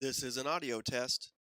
This is an audio test.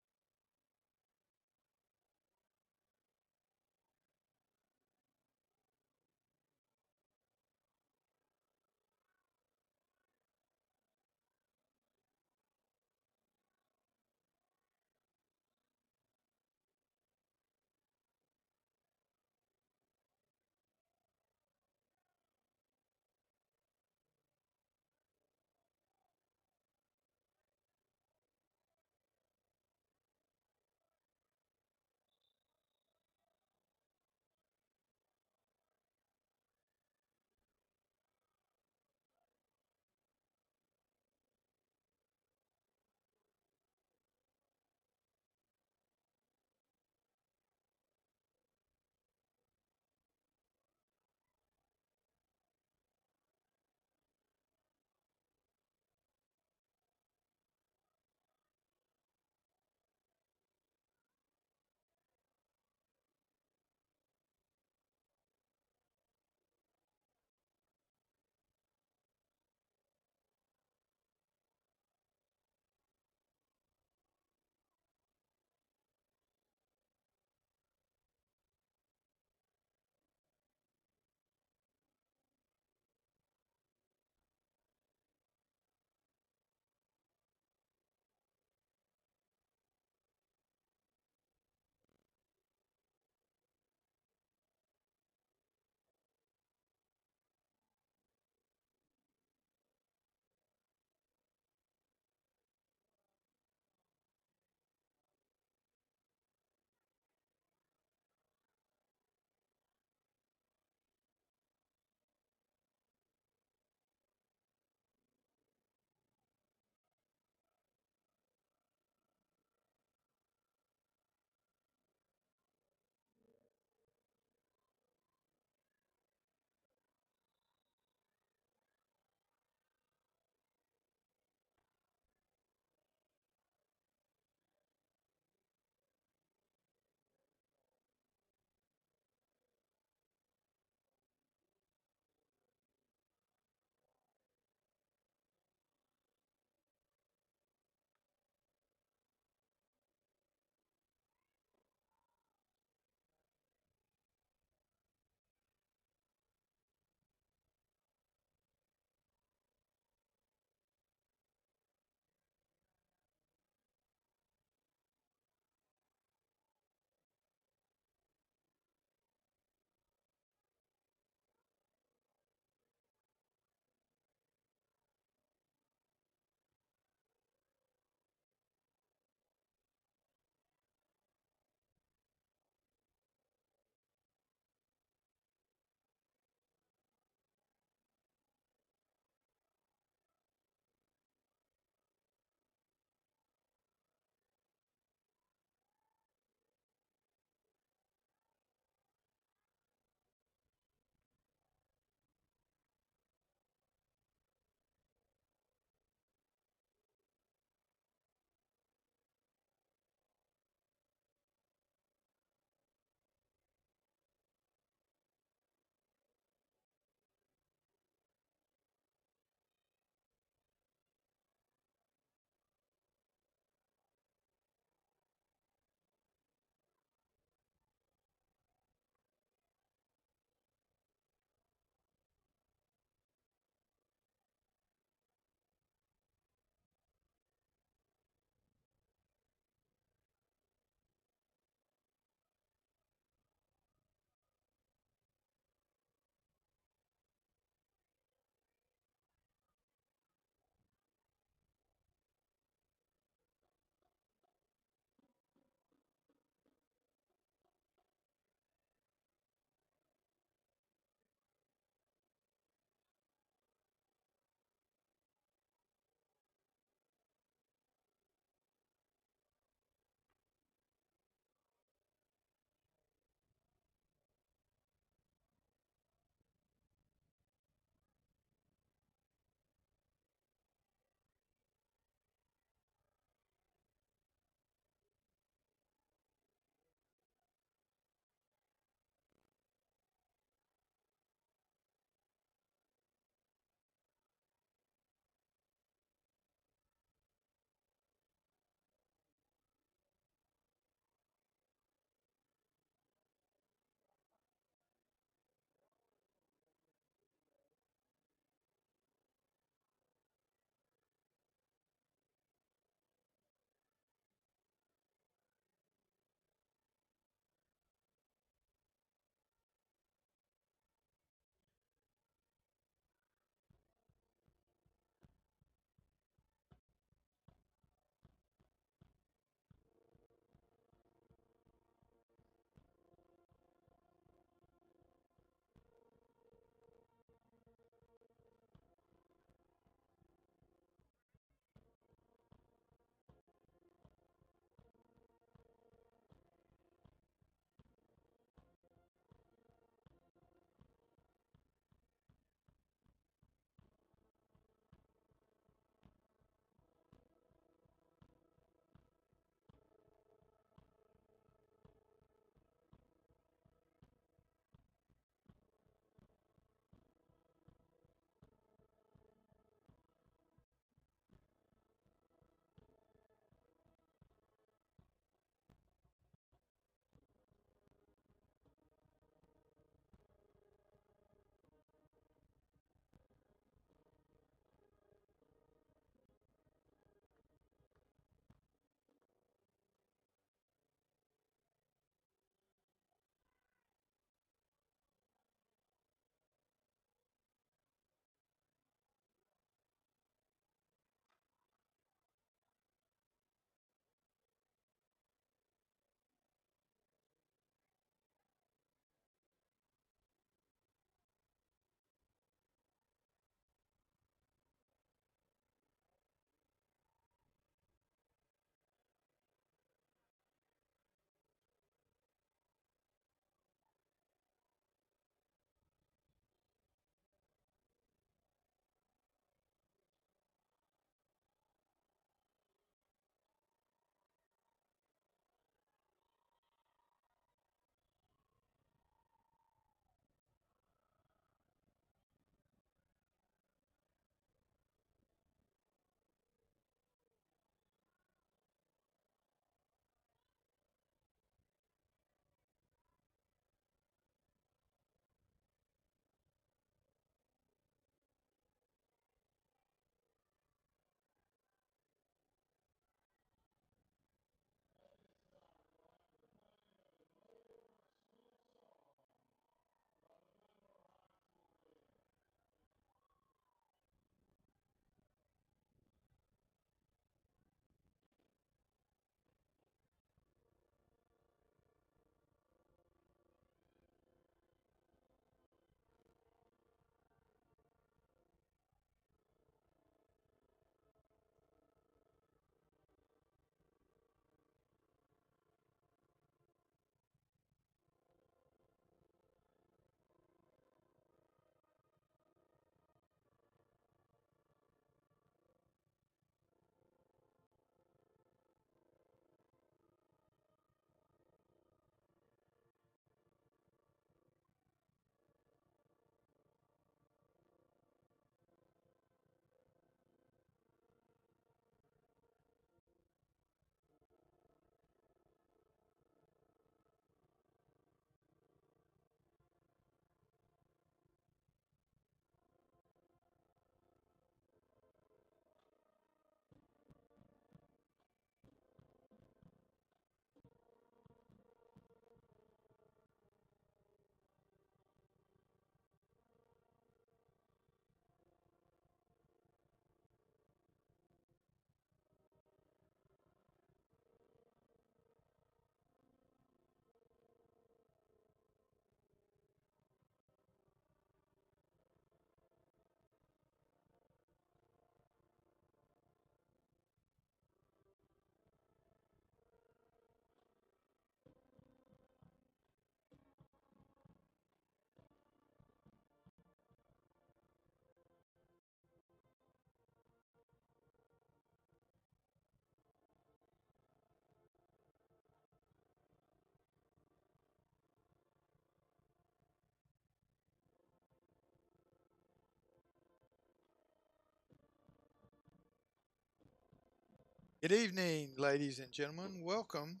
Good evening, ladies and gentlemen. Welcome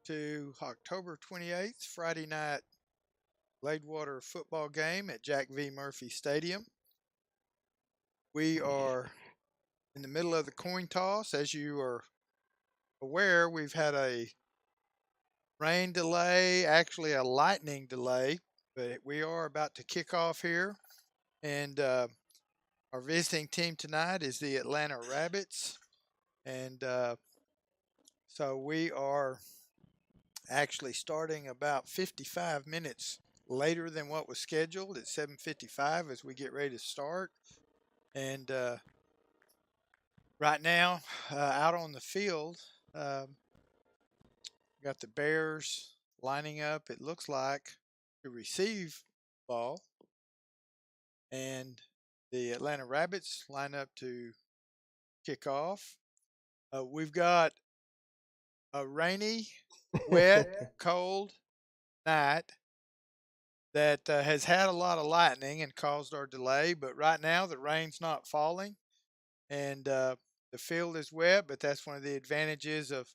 to October 28th, Friday night Gladewater football game at Jack V. Murphy Stadium. We are in the middle of the coin toss. As you are aware, we've had a rain delay, actually a lightning delay, but we are about to kick off here. And our visiting team tonight is the Atlanta Rabbits. And so we are actually starting about 55 minutes later than what was scheduled at 7:55 as we get ready to start. And right now, out on the field, um, got the Bears lining up. It looks like to receive ball, and the Atlanta Rabbits line up to kick off. We've got a rainy, wet, cold night that has had a lot of lightning and caused our delay. But right now, the rain's not falling and the field is wet. But that's one of the advantages of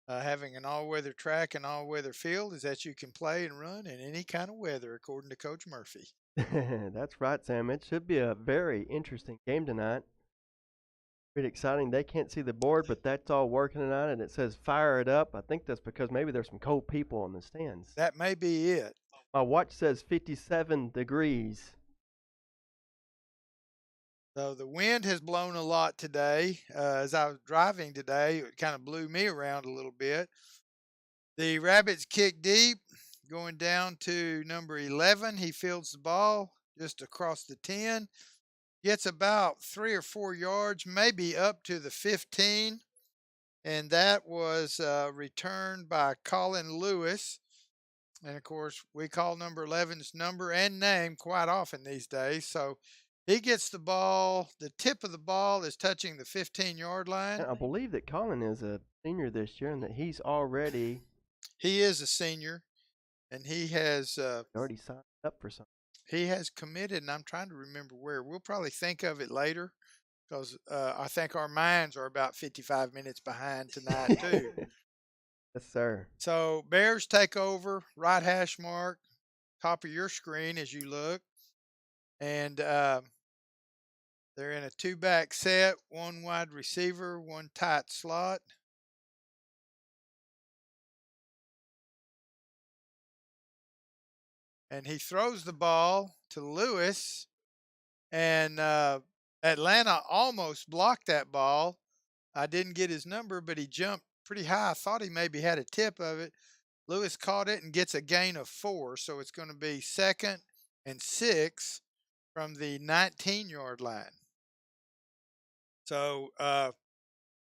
having an all-weather track and all-weather field is that you can play and run in any kind of weather, according to Coach Murphy. That's right, Sam. It should be a very interesting game tonight. Pretty exciting. They can't see the board, but that's all working tonight, and it says fire it up. I think that's because maybe there's some cold people in the stands. That may be it. My watch says 57 degrees. So the wind has blown a lot today. As I was driving today, it kind of blew me around a little bit. The Rabbits kick deep, going down to number 11. He fields the ball just across the 10, gets about 3 or 4 yards, maybe up to the 15. And that was returned by Colin Lewis. And of course, we call number 11's number and name quite often these days. So he gets the ball. The tip of the ball is touching the 15-yard line. And I believe that Colin is a senior this year and that he's He is a senior, and already signed up for something. he has committed. And I'm trying to remember where. We'll probably think of it later because I think our minds are about 55 minutes behind tonight too. Yes, sir. So Bears take over, right hash mark, top of your screen as you look, and they're in a two-back set, one wide receiver, one tight slot. And he throws the ball to Lewis, and Atlanta almost blocked that ball. I didn't get his number, but he jumped pretty high. I thought he maybe had a tip of it. Lewis caught it and gets a gain of 4, so it's going to be 2nd and 6 from the 19-yard line. So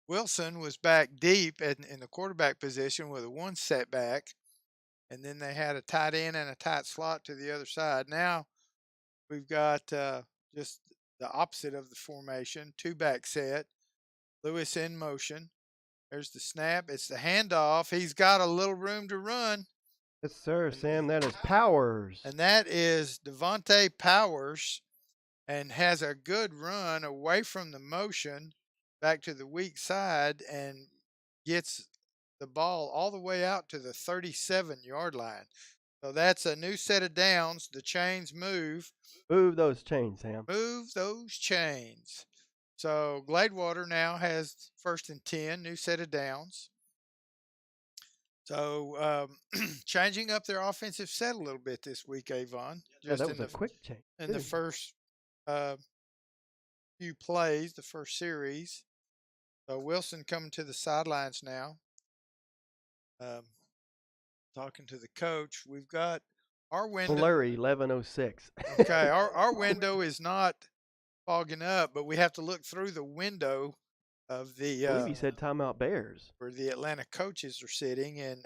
Wilson was back deep in the quarterback position with a one setback, and then they had a tight end and a tight slot to the other side. Now we've got just the opposite of the formation, two back set. Lewis in motion. There's the snap. It's the handoff. He's got a little room to run. Yes, sir, Sam. That is Powers. And that is Devontae Powers and has a good run away from the motion back to the weak side and gets the ball all the way out to the 37-yard line. So that's a new set of downs. The chains move. Move those chains, Sam. Move those chains. So Gladewater now has 1st and 10, new set of downs. So changing up their offensive set a little bit this week, Avon. Yeah, Just that was a quick change. in the first uh, few plays, the first series. So Wilson coming to the sidelines now, um, talking to the coach. We've got our window. Blurry 1106. Okay, our window is not fogging up, but we have to look through the window of the I believe he said timeout Bears. where the Atlanta coaches are sitting, and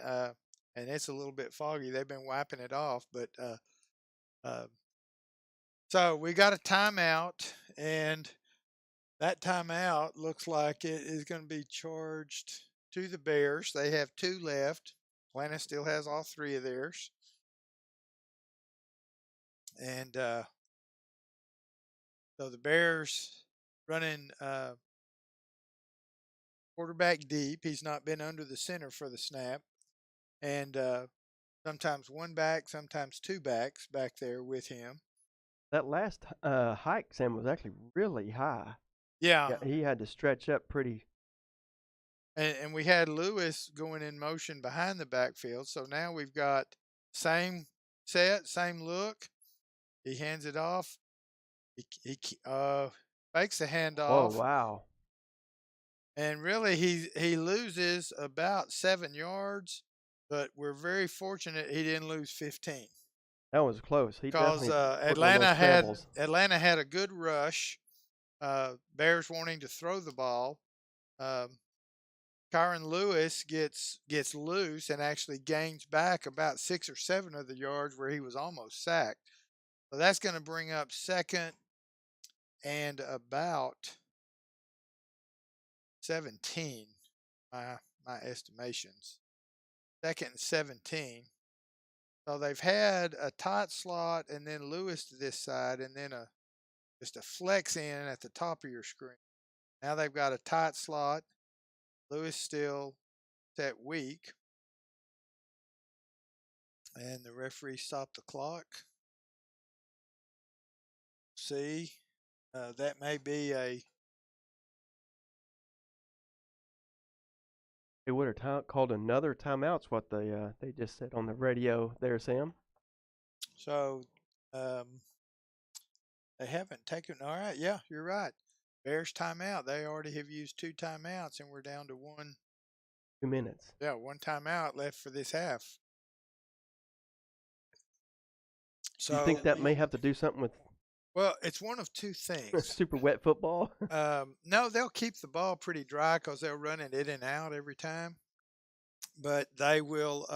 it's a little bit foggy. They've been wiping it off, but uh, so we got a timeout, and that timeout looks like it is going to be charged to the Bears. They have 2 left. Atlanta still has all 3 of theirs, and so the Bears running quarterback deep. He's not been under the center for the snap. And sometimes one back, sometimes two backs back there with him. That last hike, Sam, was actually really high. Yeah. Yeah, he had to stretch up pretty. And we had Lewis going in motion behind the backfield. So now we've got same set, same look. He hands it off. He fakes the Oh, handoff. wow. And really, he loses about 7 yards, but we're very fortunate he didn't lose 15 That was close. He because definitely put one of those scrambles. Atlanta had a good rush. Bears wanting to throw the ball. Kyron Lewis gets loose and actually gains back about 6 or 7 of the yards where he was almost sacked. So that's going to bring up second and about 17, my estimations. Second and 17. So they've had a tight slot and then Lewis to this side and then just a flex in at the top of your screen. Now they've got a tight slot. Lewis still set weak. And the referee stopped the clock. See, that may be a. They would have called another timeout's what they just said on the radio there, Sam. So they haven't taken. All right, yeah, you're right. Bears timeout. They already have used 2 timeouts, and we're down to 1. 2 minutes. Yeah, 1 timeout left for this half. So you think that may have to do something with? Well, it's one of 2 things. Super wet football? No, they'll keep the ball pretty dry because they'll run it in and out every time. But they will.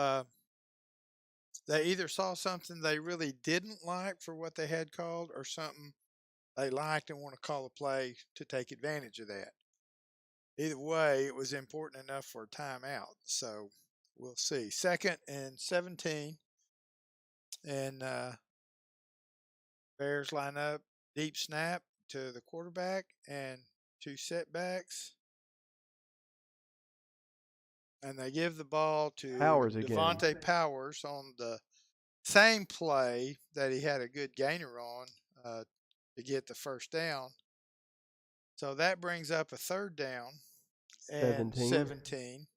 They either saw something they really didn't like for what they had called, or something they liked and want to call a play to take advantage of that. Either way, it was important enough for a timeout. So we'll see. Second and 17, and Bears line up, deep snap to the quarterback and 2 setbacks. And they give the ball to Powers again. Devontae Powers on the same play that he had a good gainer on to get the first down. So that brings up a 3rd down and 17.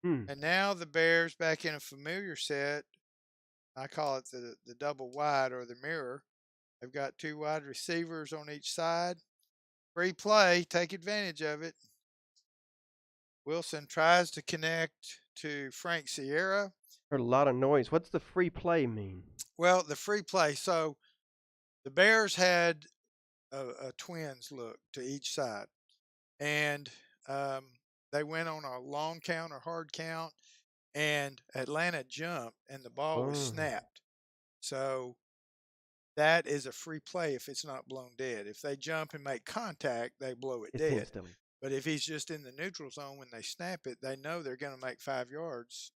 And now the Bears back in a familiar set. I call it the double wide or the mirror. They've got 2 wide receivers on each side. Free play, take advantage of it. Wilson tries to connect to Frank Sierra. Heard a lot of noise. What's the free play mean? Well, the free play. So the Bears had a twins look to each side, and they went on a long count or hard count, and Atlanta jumped, and the ball was snapped. So that is a free play if it's not blown dead. If they jump and make contact, they blow it dead. Instantly. But if he's just in the neutral zone when they snap it, they know they're going to make 5 yards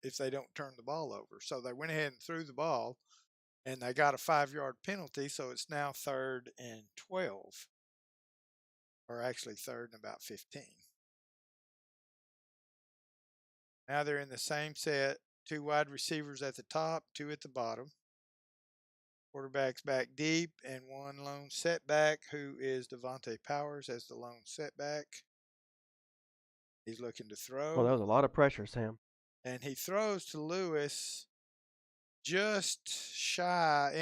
if they don't turn the ball over. So they went ahead and threw the ball, and they got a 5-yard penalty. So it's now 3rd and 12, or actually 3rd and about 15. Now they're in the same set, 2 wide receivers at the top, 2 at the bottom. Quarterback's back deep, and 1 lone setback, who is Devontae Powers as the lone setback. He's looking to throw. Well, that was a lot of pressure, Sam. And he throws to Lewis, just shy,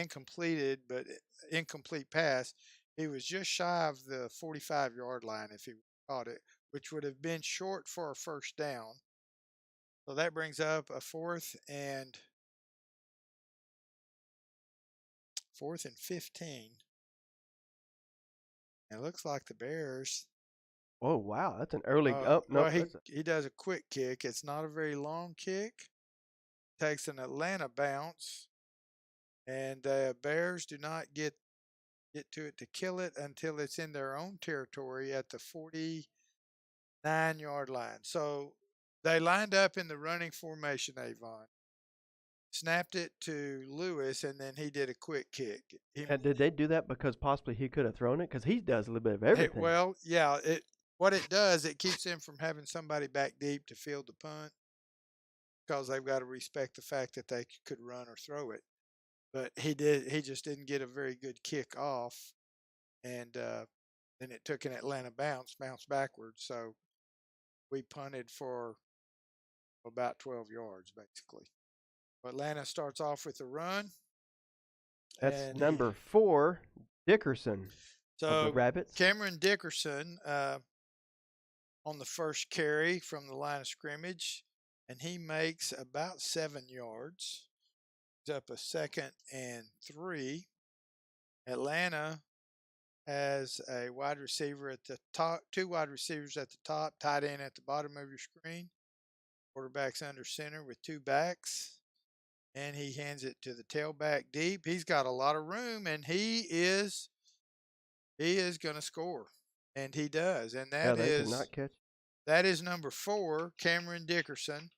incomplete pass. He was just shy of the 45-yard line if he caught it, which would have been short for a first down. So that brings up a 4th and 15. And it looks like the Bears. Oh, wow. That's an early. No. Well, he does a quick kick. It's not a very long kick. Takes an Atlanta bounce. And the Bears do not get to it to kill it until it's in their own territory at the 49-yard line. So they lined up in the running formation, Avon. Snapped it to Lewis, and then he did a quick kick. Did they do that because possibly he could have thrown it? Because he does a little bit of everything. Well, yeah, what it does, it keeps them from having somebody back deep to field the punt because they've got to respect the fact that they could run or throw it. But he just didn't get a very good kick off, and then it took an Atlanta bounce backwards. So we punted for about 12 yards basically. Atlanta starts off with a run, That's and number 4, Dickerson of the so Rabbits. Cameron Dickerson on the first carry from the line of scrimmage, and he makes about 7 yards. He's up a 2nd and 3. Atlanta has a wide receiver at the top, 2 wide receivers at the top, tight end at the bottom of your screen. Quarterback's under center with 2 backs, and he hands it to the tailback deep. He's got a lot of room, and he is going to score, and he does. And Yeah, they could not catch. that is number 4, Cameron Dickerson.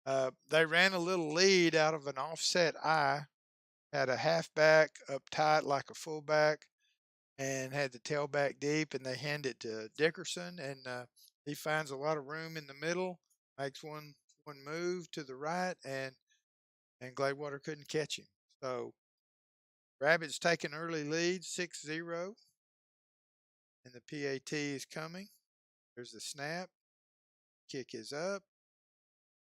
They ran a little lead out of an offset I, had a halfback up tight like a fullback, and had the tailback deep, and they hand it to Dickerson, and he finds a lot of room in the middle, makes one move to the right, and Gladewater couldn't catch him. So Rabbits take an early lead, 6-0, and the PAT is coming. There's the snap. Kick is up,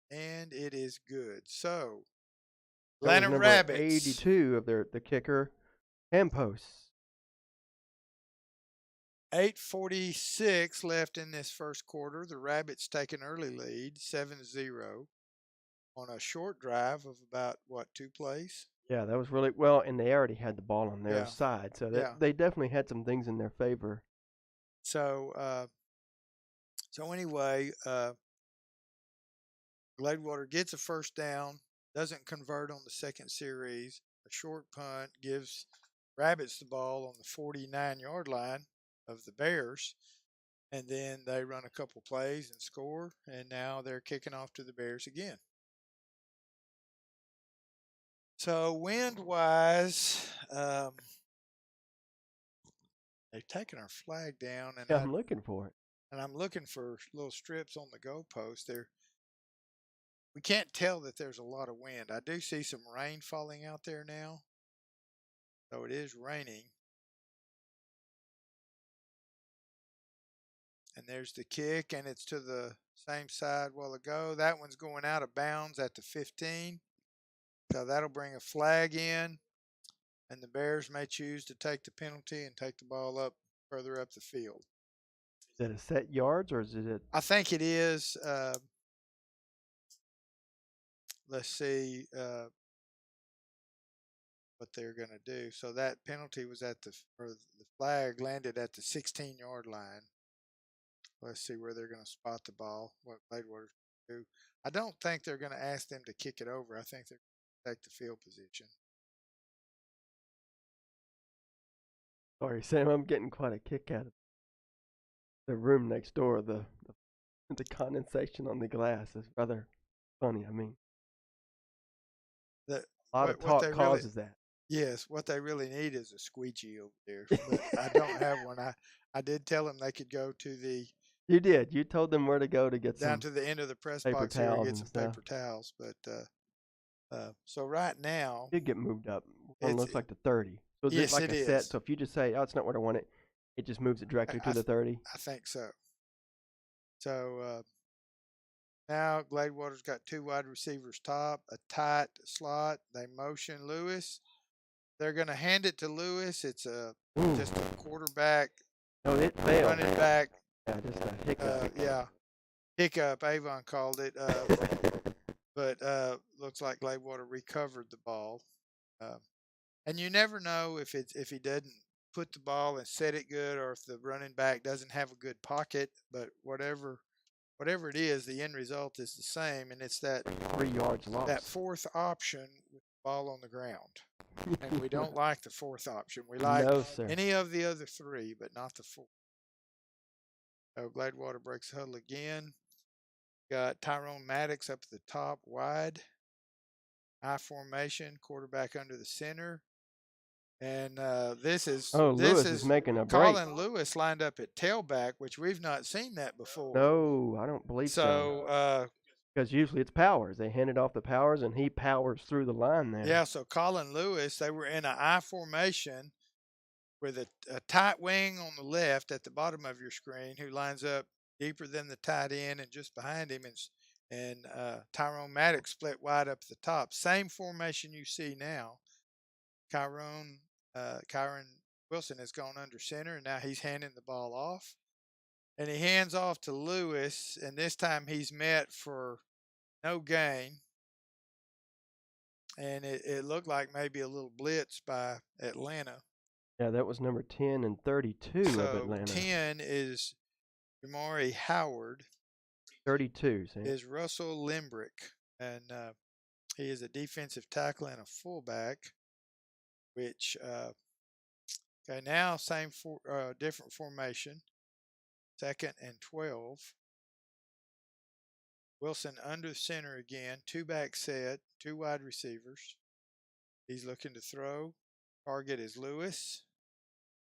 and it is good. So That was Atlanta number Rabbits, 82 of the kicker, Campos. 8:46 left in this first quarter. The Rabbits take an early lead, 7-0, on a short drive of about, 2 plays? Yeah, that was really well, and they already had the ball on their Yeah. side, so Yeah. they definitely had some things in their favor. So, anyway, Gladewater gets a first down, doesn't convert on the second series. A short punt gives Rabbits the ball on the 49-yard line of the Bears, and then they run a couple plays and score, and now they're kicking off to the Bears again. So wind-wise, they've taken our flag down, and Yeah, I'm looking for it. And I'm looking for little strips on the goalpost there. We can't tell that there's a lot of wind. I do see some rain falling out there now. So it is raining. And there's the kick, and it's to the same side a while ago. That one's going out of bounds at the 15. So that'll bring a flag in, and the Bears may choose to take the penalty and take the ball up further up the field. Is it a set yards, or is it? I think it is. Let's see what they're going to do. So that penalty was the flag landed at the 16-yard line. Let's see where they're going to spot the ball, what Gladewater's going to do. I don't think they're going to ask them to kick it over. I think they're going to take the field position. Sorry, Sam, I'm getting quite a kick out of the room next door. The condensation on the glass is rather funny. I mean, a lot of talk causes that. Yes, what they really need is a squeegee over there. But I don't have one. I did tell them they could go to the. You did. You told them where to go to get down to the end of the press box here and get some paper towels. But so right now, it did get moved up. It looks like the 30. So it's yes, like it a is. set. So if you just say, "Oh, it's not what I wanted," it just moves it directly to the 30. I think so. So now Gladewater's got 2 wide receivers top, a tight slot. They motion Lewis. They're going to hand it to Lewis. It's just a quarterback. No, it failed. Running back. Yeah, just a hiccup. Hiccup. Avon called it. But looks like Gladewater recovered the ball. And you never know if he doesn't put the ball and set it good, or if the running back doesn't have a good pocket. But whatever it is, the end result is the same, and it's that 3 yards lost. That fourth option with the ball on the ground. And we don't like the fourth option. We like any of the other 3, but not the fourth. So Gladewater breaks the huddle again. Got Tyrone Maddox up at the top, wide. I formation, quarterback under the center. And this Oh, Lewis is is making a break. Colin Lewis lined up at tailback, which we've not seen that before. No, I don't believe so. So Because usually it's Powers. They hand it off to Powers, and he powers through the line there. yeah, so Colin Lewis, they were in an I formation with a tight wing on the left at the bottom of your screen, who lines up deeper than the tight end and just behind him, and Tyrone Maddox split wide up at the top. Same formation you see now. Kyron Wilson has gone under center, and now he's handing the ball off. And he hands off to Lewis, and this time he's met for no gain. And it looked like maybe a little blitz by Atlanta. Yeah, that was number 10 and 32 So of Atlanta. 10 is Jamari Howard. 32, see? Is Russell Limbrick, and he is a defensive tackle and a fullback. Which okay, now different formation. 2nd and 12. Wilson under center again. 2-back set, 2 wide receivers. He's looking to throw. Target is Lewis.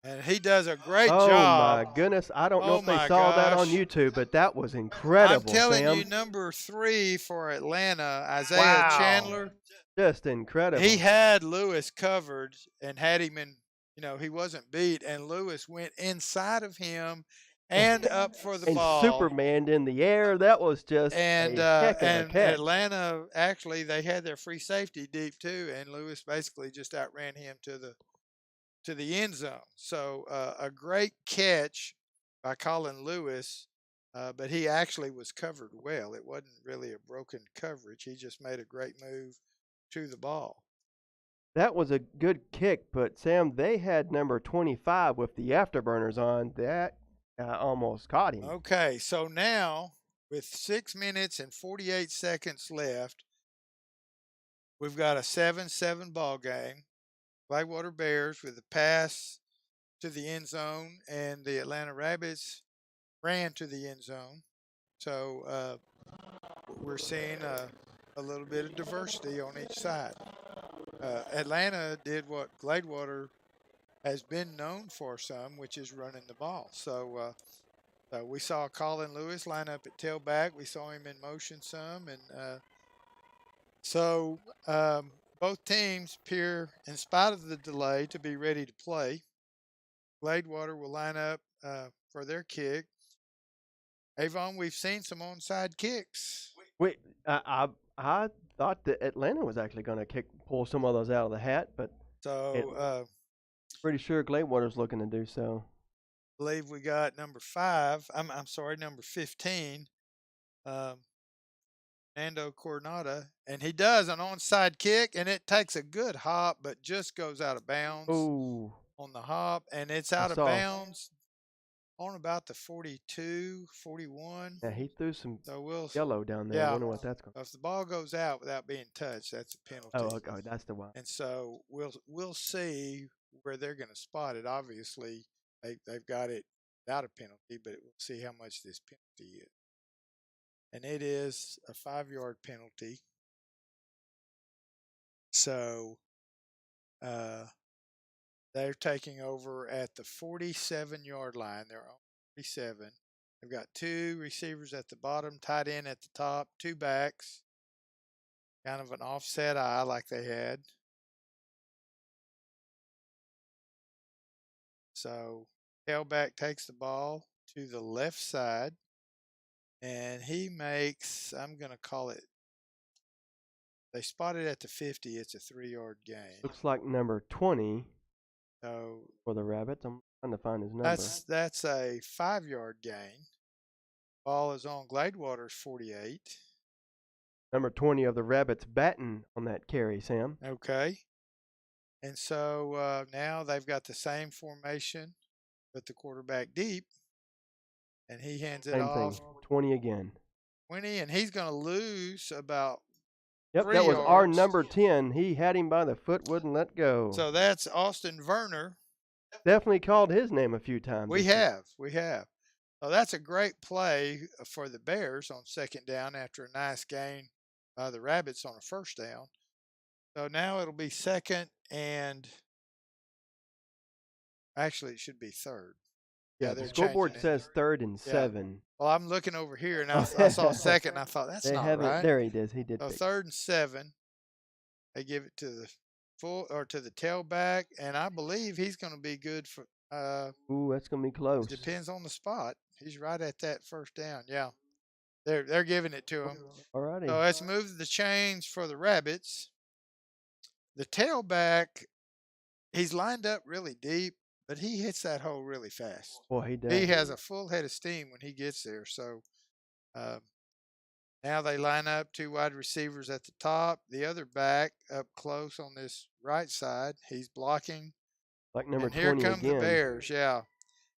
And he does a great job. Oh, my goodness. I don't know if they saw that on YouTube, but that was incredible, I'm telling Sam. you, number 3 for Atlanta, Isaiah Chandler. Just incredible. He had Lewis covered and had him in, he wasn't beat. And Lewis went inside of him and up for the ball. And Superman in the air. That was just a heck of a catch. Atlanta, actually, they had their free safety deep too, and Lewis basically just outran him to the end zone. So a great catch by Colin Lewis, but he actually was covered well. It wasn't really a broken coverage. He just made a great move to the ball. That was a good kick, but Sam, they had number 25 with the afterburners on. That almost caught him. Okay, so now with 6 minutes and 48 seconds left, we've got a 7-7 ball game. Gladewater Bears with a pass to the end zone, and the Atlanta Rabbits ran to the end zone. So we're seeing a little bit of diversity on each side. Atlanta did what Gladewater has been known for which is running the ball. So we saw Colin Lewis line up at tailback. We saw him in motion some. And so both teams appear, in spite of the delay, to be ready to play. Gladewater will line up for their kick. Avon, we've seen some onside kicks. Wait, I thought that Atlanta was actually going to pull some of those out of the hat, but pretty sure Gladewater's looking to do so. I believe we got number 5. I'm sorry, number 15, Nando Coronada, and he does an onside kick, and it takes a good hop, but just goes out of bounds. Ooh. On the hop, and it's out of bounds on about the 42, 41. Yeah, he threw some yellow down there. Yeah. I wonder what that's going to be. If the ball goes out without being touched, that's a penalty. Oh, okay, that's the one. And so we'll see where they're going to spot it. Obviously, they've got it without a penalty, but we'll see how much this penalty is. And it is a 5-yard penalty. So they're taking over at the 47-yard line. They're on 47. They've got 2 receivers at the bottom, tight end at the top, 2 backs. Kind of an offset eye like they had. So tailback takes the ball to the left side, and he makes, I'm going to call it, they spot it at the 50. It's a 3-yard gain. Looks like number 20. So for the Rabbits, I'm trying to find his number. That's a 5-yard gain. Ball is on Gladewater's 48. Number 20 of the Rabbits batting on that carry, Sam. Okay. And so now they've got the same formation, but the quarterback deep, and he hands it off. 20 again. 20, and he's going to lose about. Yep, that was our number 10. He had him by the foot, wouldn't let go. So that's Austin Werner. Definitely called his name a few times. We have. So that's a great play for the Bears on 2nd down after a nice gain by the Rabbits on a 1st down. So now it'll be 2nd and Actually, it should be third. Yeah, Yeah, the they're scoreboard changing it. says 3rd and Yeah. 7. Well, I'm looking over here, and I saw second, and I thought, that's They not have it. right. There he does. He did So pick. 3rd and 7. They give it to the to the tailback, and I believe he's going to be good for. Ooh, that's going to be close. It depends on the spot. He's right at that first down. Yeah, they're giving it to him. All righty. So let's move the chains for the Rabbits. The tailback, he's lined up really deep, but he hits that hole really fast. Boy, he does. He has a full head of steam when he gets there. So uh, now they line up 2 wide receivers at the top. The other back up close on this right side. He's blocking. Like number And here 20 come the again. Bears, yeah.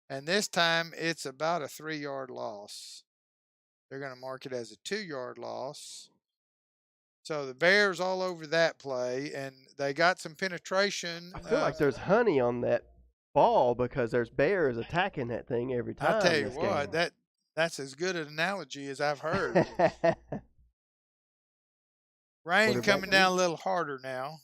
And this time it's about a 3-yard loss. They're going to mark it as a 2-yard loss. So the Bears all over that play, and they got some penetration. I feel like there's honey on that ball because there's bears attacking that thing every time. I tell you what, that's as good an analogy as I've heard. Rain coming down a little harder now.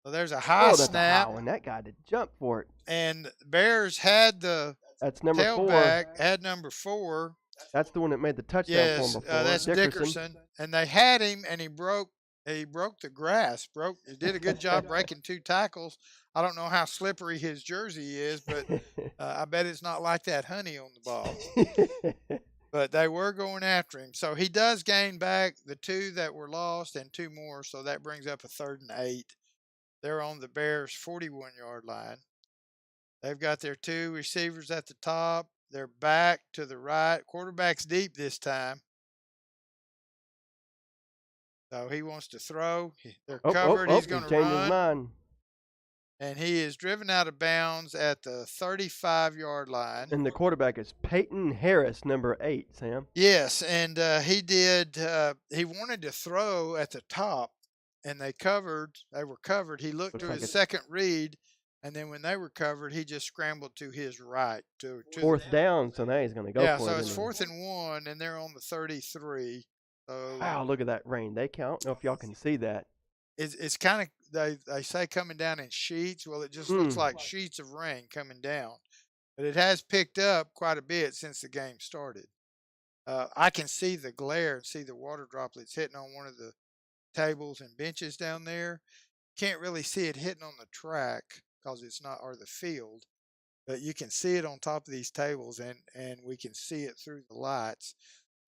So there's a high snap. And that guy did jump for it. And the Bears had the That's number tailback, 4. had number 4. That's the one that made the touchdown for him before. That's Dickerson. And they had him, and he broke the grass. He did a good job breaking 2 tackles. I don't know how slippery his jersey is, but I bet it's not like that honey on the ball. But they were going after him. So he does gain back the 2 that were lost and 2 more, so that brings up a 3rd and 8. They're on the Bears' 41-yard line. They've got their 2 receivers at the top. They're back to the right. Quarterback's deep this time. So he wants to throw. They're covered. He's going to run. His mind. And he is driven out of bounds at the 35-yard line. And the quarterback is Peyton Harris, number 8, Sam. Yes, and he wanted to throw at the top, and they were covered. He looked to his second read, and then when they were covered, he just scrambled to his right. To 4th down, so now he's going to go for it. Yeah, so it's 4th and 1, and they're on the 33. So, wow, look at that rain. I don't know if y'all can see that. It's kind of, they say coming down in sheets. Well, it just looks like sheets of rain coming down. But it has picked up quite a bit since the game started. I can see the glare and see the water droplets hitting on one of the tables and benches down there. Can't really see it hitting on the track because it's not, or the field. But you can see it on top of these tables, and we can see it through the lights.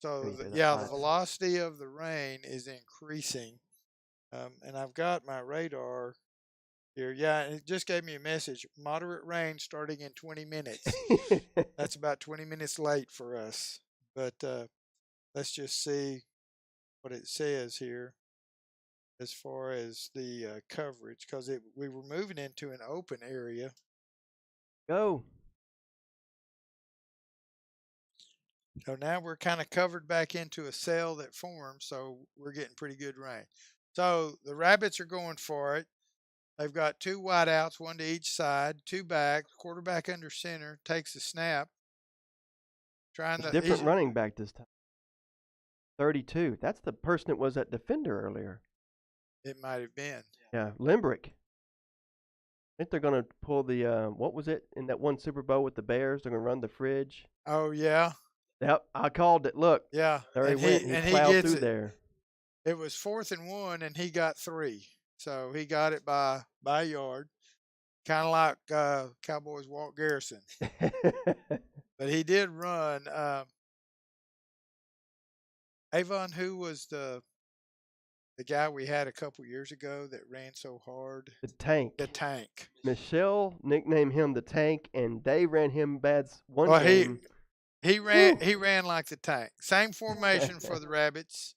So, the velocity of the rain is increasing. And I've got my radar here. Yeah, it just gave me a message. Moderate rain starting in 20 minutes. That's about 20 minutes late for us. But let's just see what it says here as far as the coverage, because we were moving into an open area. Go. So now we're kind of covered back into a cell that formed, so we're getting pretty good rain. So the Rabbits are going for it. They've got 2 wideouts, 1 to each side, 2 back. Quarterback under center takes the snap. Different running back this time. 32. That's the person that was at defender earlier. It might have been. Yeah, Limbrick. I think they're going to pull the, what was it, in that one Super Bowl with the Bears? They're going to run the fridge. Oh, yeah. Yep, I called it. Look. Yeah. There he went. He plowed through there. It was 4th and 1, and he got 3. So he got it by a yard, kind of like Cowboys Walt Garrison. But he did run. Avon, who was the guy we had a couple years ago that ran so hard? The Tank. The Tank. Michelle nicknamed him the Tank, and they ran him bad one game. He ran like the Tank. Same formation for the Rabbits.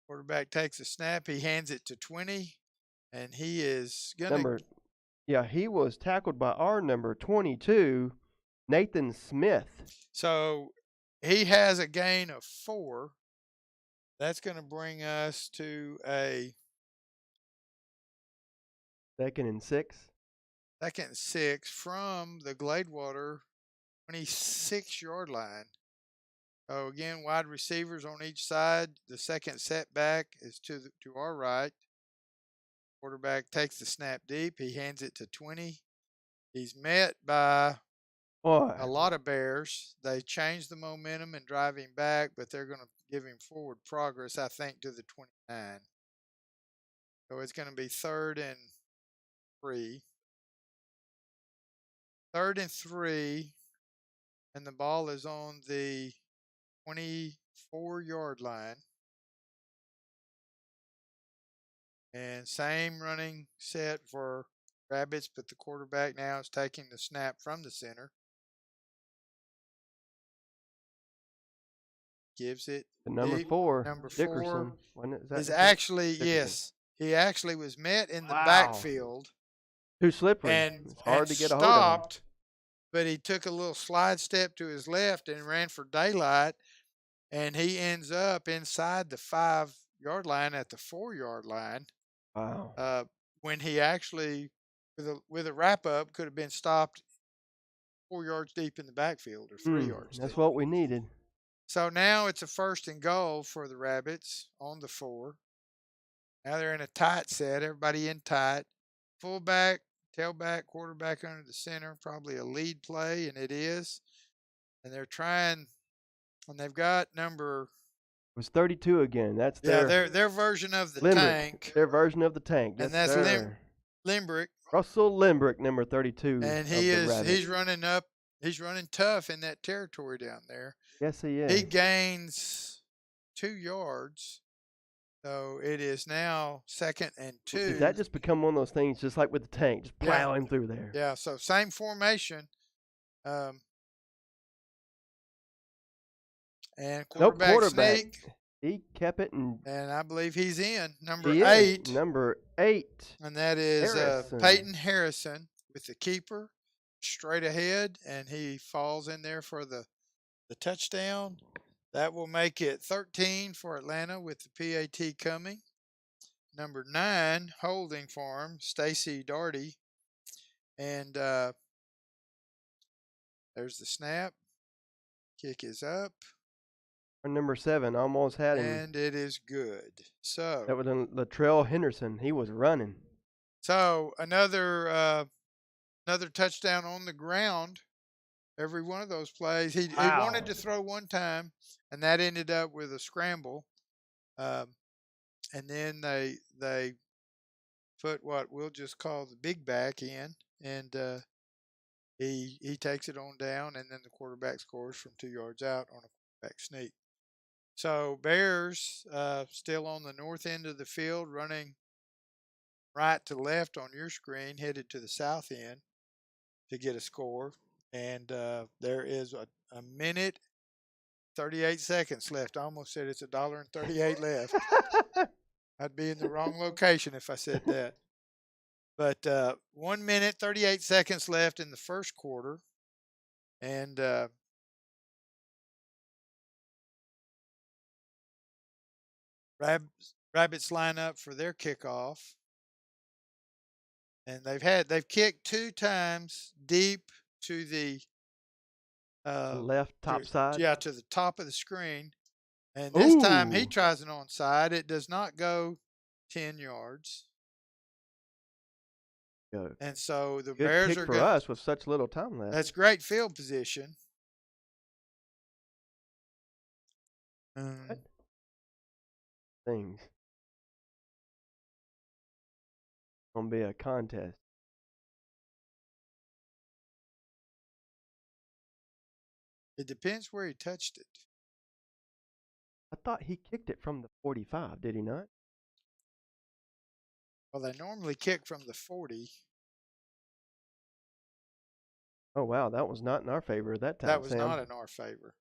Quarterback takes a snap. He hands it to 20, and he is going to. Yeah, he was tackled by our number 22, Nathan Smith. So he has a gain of 4. That's going to bring us to a 2nd and 6. 2nd and 6 from the Gladewater 26-yard line. So again, wide receivers on each side. The second setback is to our right. Quarterback takes the snap deep. He hands it to 20. He's met by Boy, a lot of Bears. They changed the momentum and drive him back, but they're going to give him forward progress, I think, to the 29. So it's going to be 3rd and 3. 3rd and 3, and the ball is on the 24-yard line. And same running set for Rabbits, but the quarterback now is taking the snap from the center. Gives it. the number deep. 4, Number 4 Dickerson. Wasn't it? Is that is Dickerson? actually, Dickerson. yes, he actually was met in the Wow. backfield Too slippery. and, It's hard and to get a hold of him. stopped, but he took a little slide step to his left and ran for daylight, and he ends up inside the 5-yard line at the 4-yard line. Wow. When he actually, with a wrap up, could have been stopped 4 yards deep in the backfield or 3 yards That's deep. what we needed. So now it's a 1st and goal for the Rabbits on the 4. Now they're in a tight set, everybody in tight. Fullback, tailback, quarterback under the center, probably a lead play, and it is. And they're trying, and they've got number. It was 32 again. That's their their version of the Limbrick. tank. Their version of the tank. And that's Limbrick. Russell Limbrick, number 32. And he's running up. He's running tough in that territory down there. Yes, he is. He gains 2 yards. So it is now 2nd and 2. Does that just become one of those things, just like with the tank, just plow him through there? Yeah, so same formation. And quarterback sneak. He kept it, and I believe he's in. Number 8. Number 8. And that is Harrison. Peyton Harrison with the keeper straight ahead, and he falls in there for the touchdown. That will make it 13 for Atlanta with the PAT coming. Number 9, holding for him, Stacy Darty. And there's the snap. Kick is up. Number 7 almost had him. And it is good. So that was Latrell Henderson. He was running. So another touchdown on the ground. Every one of those plays. He wanted to throw one time, and that ended up with a scramble. And then they put what we'll just call the big back in, and he takes it on down, and then the quarterback scores from 2 yards out on a quarterback sneak. So Bears still on the north end of the field, running right to left on your screen, headed to the south end to get a score. And there is a minute, 38 seconds left. I almost said it's $1.38 left. I'd be in the wrong location if I said that. But 1 minute, 38 seconds left in the first quarter. And Rabbits line up for their kickoff. And they've kicked 2 times deep to the left top side. Yeah, to the top of the screen. And this time he tries an onside. It does not go 10 yards. Good. And so the Good Bears kick are for us with such little time left. That's great field position. Things. Gonna be a contest. It depends where he touched it. I thought he kicked it from the 45, did he not? Well, they normally kick from the 40. Oh, wow, that was not in our favor that time, That was Sam. not in our favor.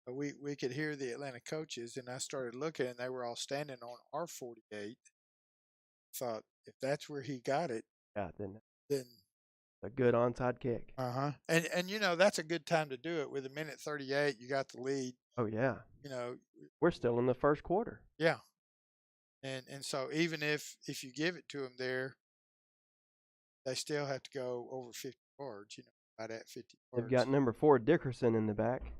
But we could hear the Atlanta coaches, and I started looking, and they were all standing on our 48. Thought, if that's where he got it, yeah, then a good onside kick. And you know, that's a good time to do it. With a minute 38, you got the lead. Oh, yeah. You know, we're still in the first quarter. Yeah. And so even if you give it to them there, they still have to go over 50 yards, you know, right at 50 yards. They've got number 4 Dickerson in the back.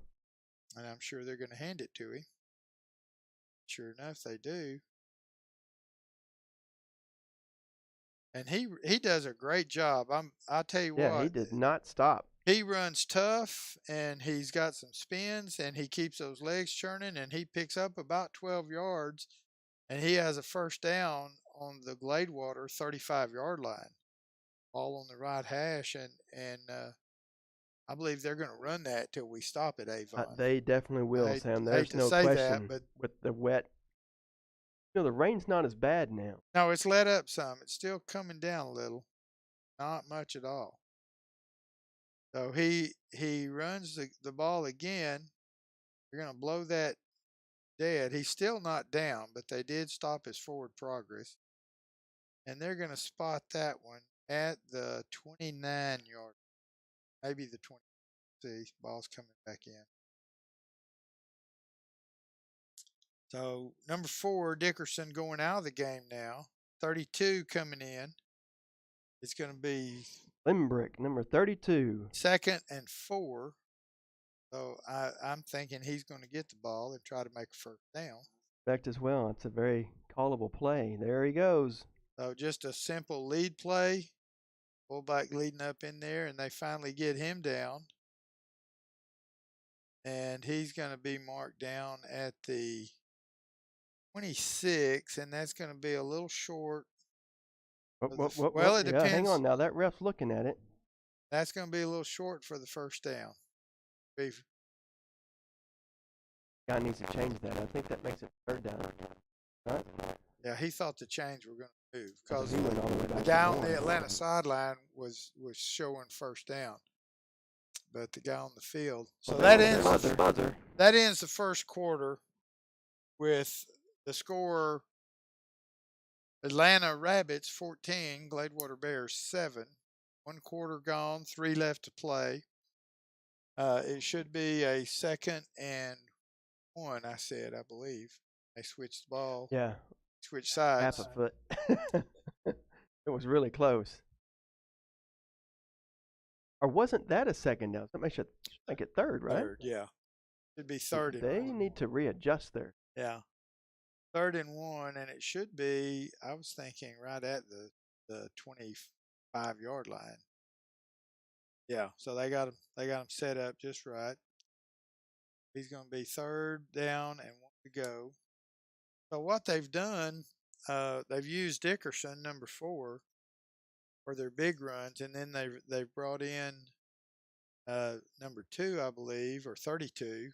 And I'm sure they're going to hand it to him. Sure enough, they do. and he does a great job. I'll tell you Yeah, he what, did not stop. he runs tough, and he's got some spins, and he keeps those legs churning, and he picks up about 12 yards, and he has a first down on the Gladewater 35-yard line, all on the right hash, and I believe they're going to run that till we stop it, Avon. They definitely will, hate, Sam. hate There's to no say that, question. but With the wet, the rain's not as bad now. no, it's let up some. It's still coming down a little, not much at all. So he runs the ball again. They're going to blow that dead. He's still not down, but they did stop his forward progress. And they're going to spot that one at the 29-yard, maybe the 20. See, ball's coming back in. So number 4, Dickerson going out of the game now. 32 coming in. It's going to be Limbrick, number 32. 2nd and 4. So I'm thinking he's going to get the ball and try to make a first down. Expect as well. It's a very callable play. There he goes. So just a simple lead play. Fullback leading up in there, and they finally get him down. And he's going to be marked down at the 26, and that's going to be a little short. Well, it depends. Yeah, hang on now. That ref's looking at it. That's going to be a little short for the first down. Guy needs to change that. I think that makes it third down. Right? Yeah, he thought the chains were going to move because He went all the way back the to guy on one. the Atlanta sideline was showing first down, but the guy on the field. So that ends the first quarter with the score: Atlanta Rabbits 14, Gladewater Bears 7. 1 quarter gone, 3 left to play. It should be a 2nd and 1. I said, I believe they switched the ball. Yeah. Switch sides. Half a foot. It was really close. Or wasn't that a second down? That makes it third, right? Third, yeah. Should be 3rd and 1. They need to readjust there. Yeah. 3rd and 1, and it should be, I was thinking, right at the 25-yard line. Yeah, so they got him set up just right. He's going to be 3rd down and 1 to go. So what they've done, they've used Dickerson, number 4, for their big runs, and then they've brought in number 2, I believe, or 32.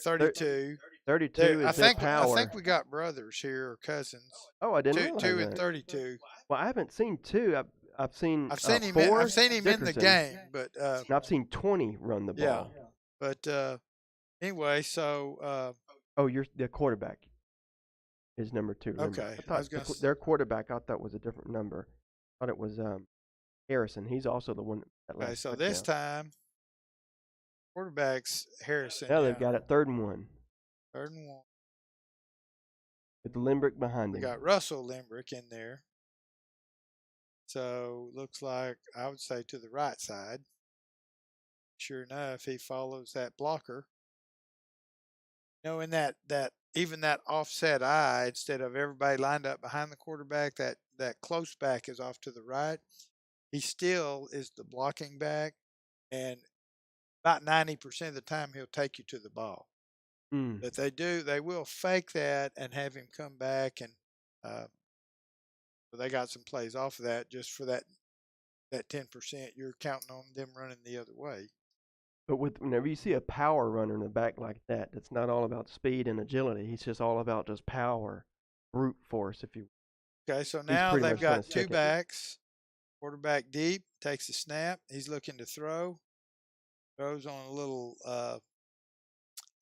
32. 32 is their power. I think we got brothers here, or cousins. Oh, I didn't realize 2 that. and 32. Well, I haven't seen 2. I've seen him. 4. I've seen him in the game, but and I've seen 20 run the ball. Yeah, but anyway, so you're the quarterback is number 2. Remember? Okay, I thought their quarterback I thought was a different number. I thought it was Harrison. He's also the one that okay. So this time, quarterback's Harrison. Now they've got it 3rd and 1. 3rd and 1. With Limbrick behind him. We got Russell Limbrick in there. So looks like I would say to the right side. Sure enough, he follows that blocker. In that even that offset eye, instead of everybody lined up behind the quarterback, that close back is off to the right. He still is the blocking back, and about 90% of the time he'll take you to the ball. But they will fake that and have him come back, and they got some plays off of that just for that 10%. You're counting on them running the other way. But whenever you see a power runner in the back like that, it's not all about speed and agility. He's just all about just power, brute force, if you will. Okay, so now they've got 2 backs. Quarterback deep, takes the snap. He's looking to throw. Throws on a little,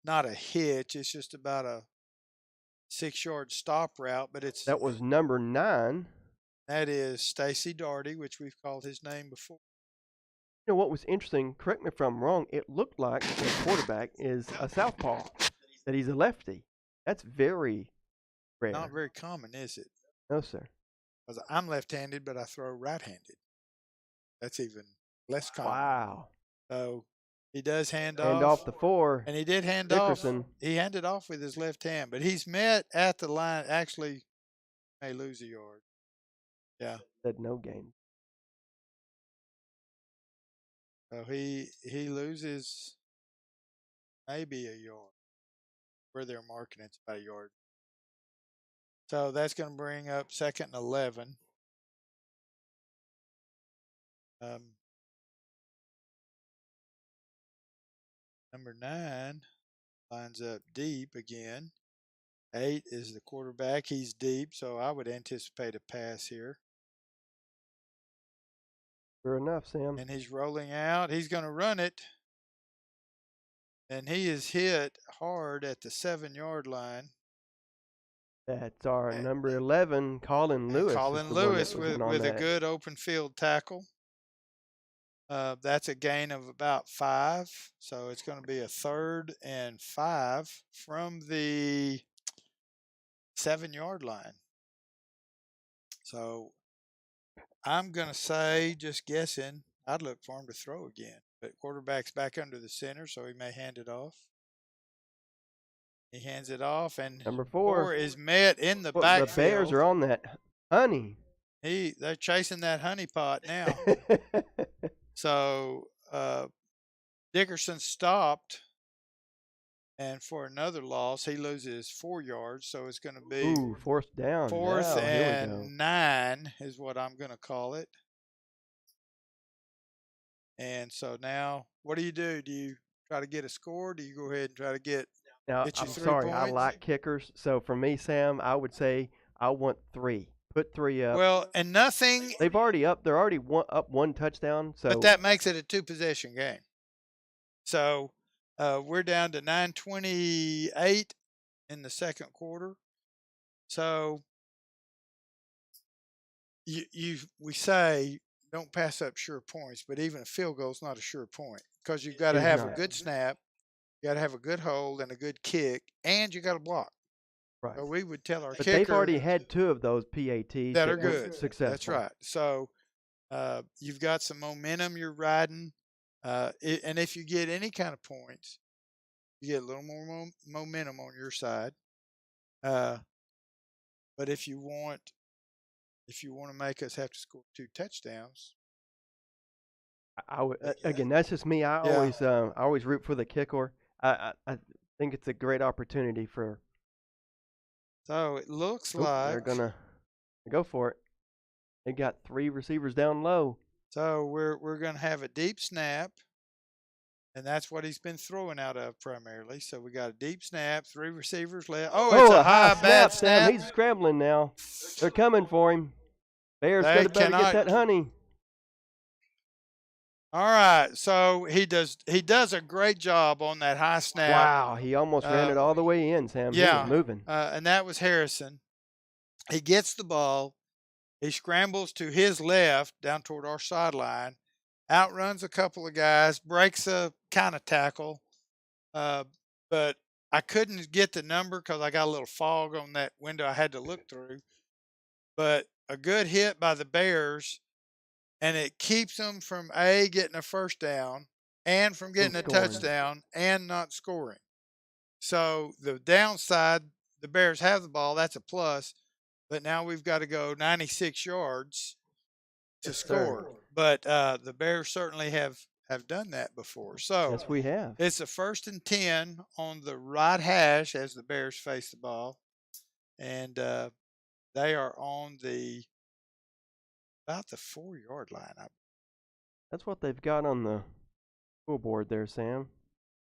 not a hitch. It's just about a 6-yard stop route, but that was number 9. That is Stacy Darty, which we've called his name before. You know what was interesting? Correct me if I'm wrong. It looked like the quarterback is a southpaw, that he's a lefty. That's very rare. Not very common, is it? No, sir. Because I'm left-handed, but I throw right-handed. That's even less common. Wow. So he does hand off the 4. And he did hand Dickerson. off. He handed off with his left hand, but he's met at the line. Actually, may lose a yard. Yeah. Said no gain. So he loses maybe a yard. Where they're marking it's about a yard. So that's going to bring up 2nd and 11. Number 9 lines up deep again. 8 is the quarterback. He's deep, so I would anticipate a pass here. Sure enough, Sam. And he's rolling out. He's going to run it. And he is hit hard at the 7-yard line. That's our number 11, Colin Lewis. Colin Lewis with a good open field tackle. That's a gain of about 5. So it's going to be a 3rd and 5 from the 7-yard line. So I'm going to say, just guessing, I'd look for him to throw again. But quarterback's back under the center, so he may hand it off. He hands it off, and number 4 is met in the backfield. The Bears are on that honey. They're chasing that honey pot now. So Dickerson stopped, and for another loss, he loses 4 yards. So it's going to be 4th down. 4th and 9 is what I'm going to call it. And so now, what do? Do you try to get a score? Do you go ahead and try to get? Now, I'm sorry, I like kickers. So for me, Sam, I would say I want 3. Put 3 up. Well, and nothing. They're already up 1 touchdown. So, but that makes it a 2-possession game. So we're down to 9:28 in the 2nd quarter. So we say don't pass up sure points, but even a field goal is not a sure point because you've got to have a good snap, you got to have a good hold and a good kick, and you got to block. Right. So we would tell our but kicker they've already had 2 of those PATs that are good, successful. That's right. So you've got some momentum you're riding, and if you get any kind of points, you get a little more momentum on your side. But if you want to make us have to score 2 touchdowns, I would again. That's just me. I always root for the kicker. I think it's a great opportunity for. So it looks like they're gonna go for it. They got 3 receivers down low. So we're gonna have a deep snap, and that's what he's been throwing out of primarily. So we got a deep snap, 3 receivers left. Oh, it's a high bad snap. He's scrambling now. They're coming for him. Bears better get that honey. All right, so he does a great job on that high snap. Wow, he almost ran it all the way in, Sam. Yeah, he was moving. And that was Harrison. He gets the ball. He scrambles to his left down toward our sideline, outruns a couple of guys, breaks a kind of tackle. But I couldn't get the number because I got a little fog on that window I had to look through. But a good hit by the Bears, and it keeps them from getting a 1st down and from getting a touchdown and not scoring. So the downside, the Bears have the ball. That's a plus. But now we've got to go 96 yards to score. Sir. But the Bears certainly have done that before. So yes, we have. It's a 1st and 10 on the right hash as the Bears face the ball. And they are on about the 4-yard line. That's what they've got on the scoreboard there, Sam.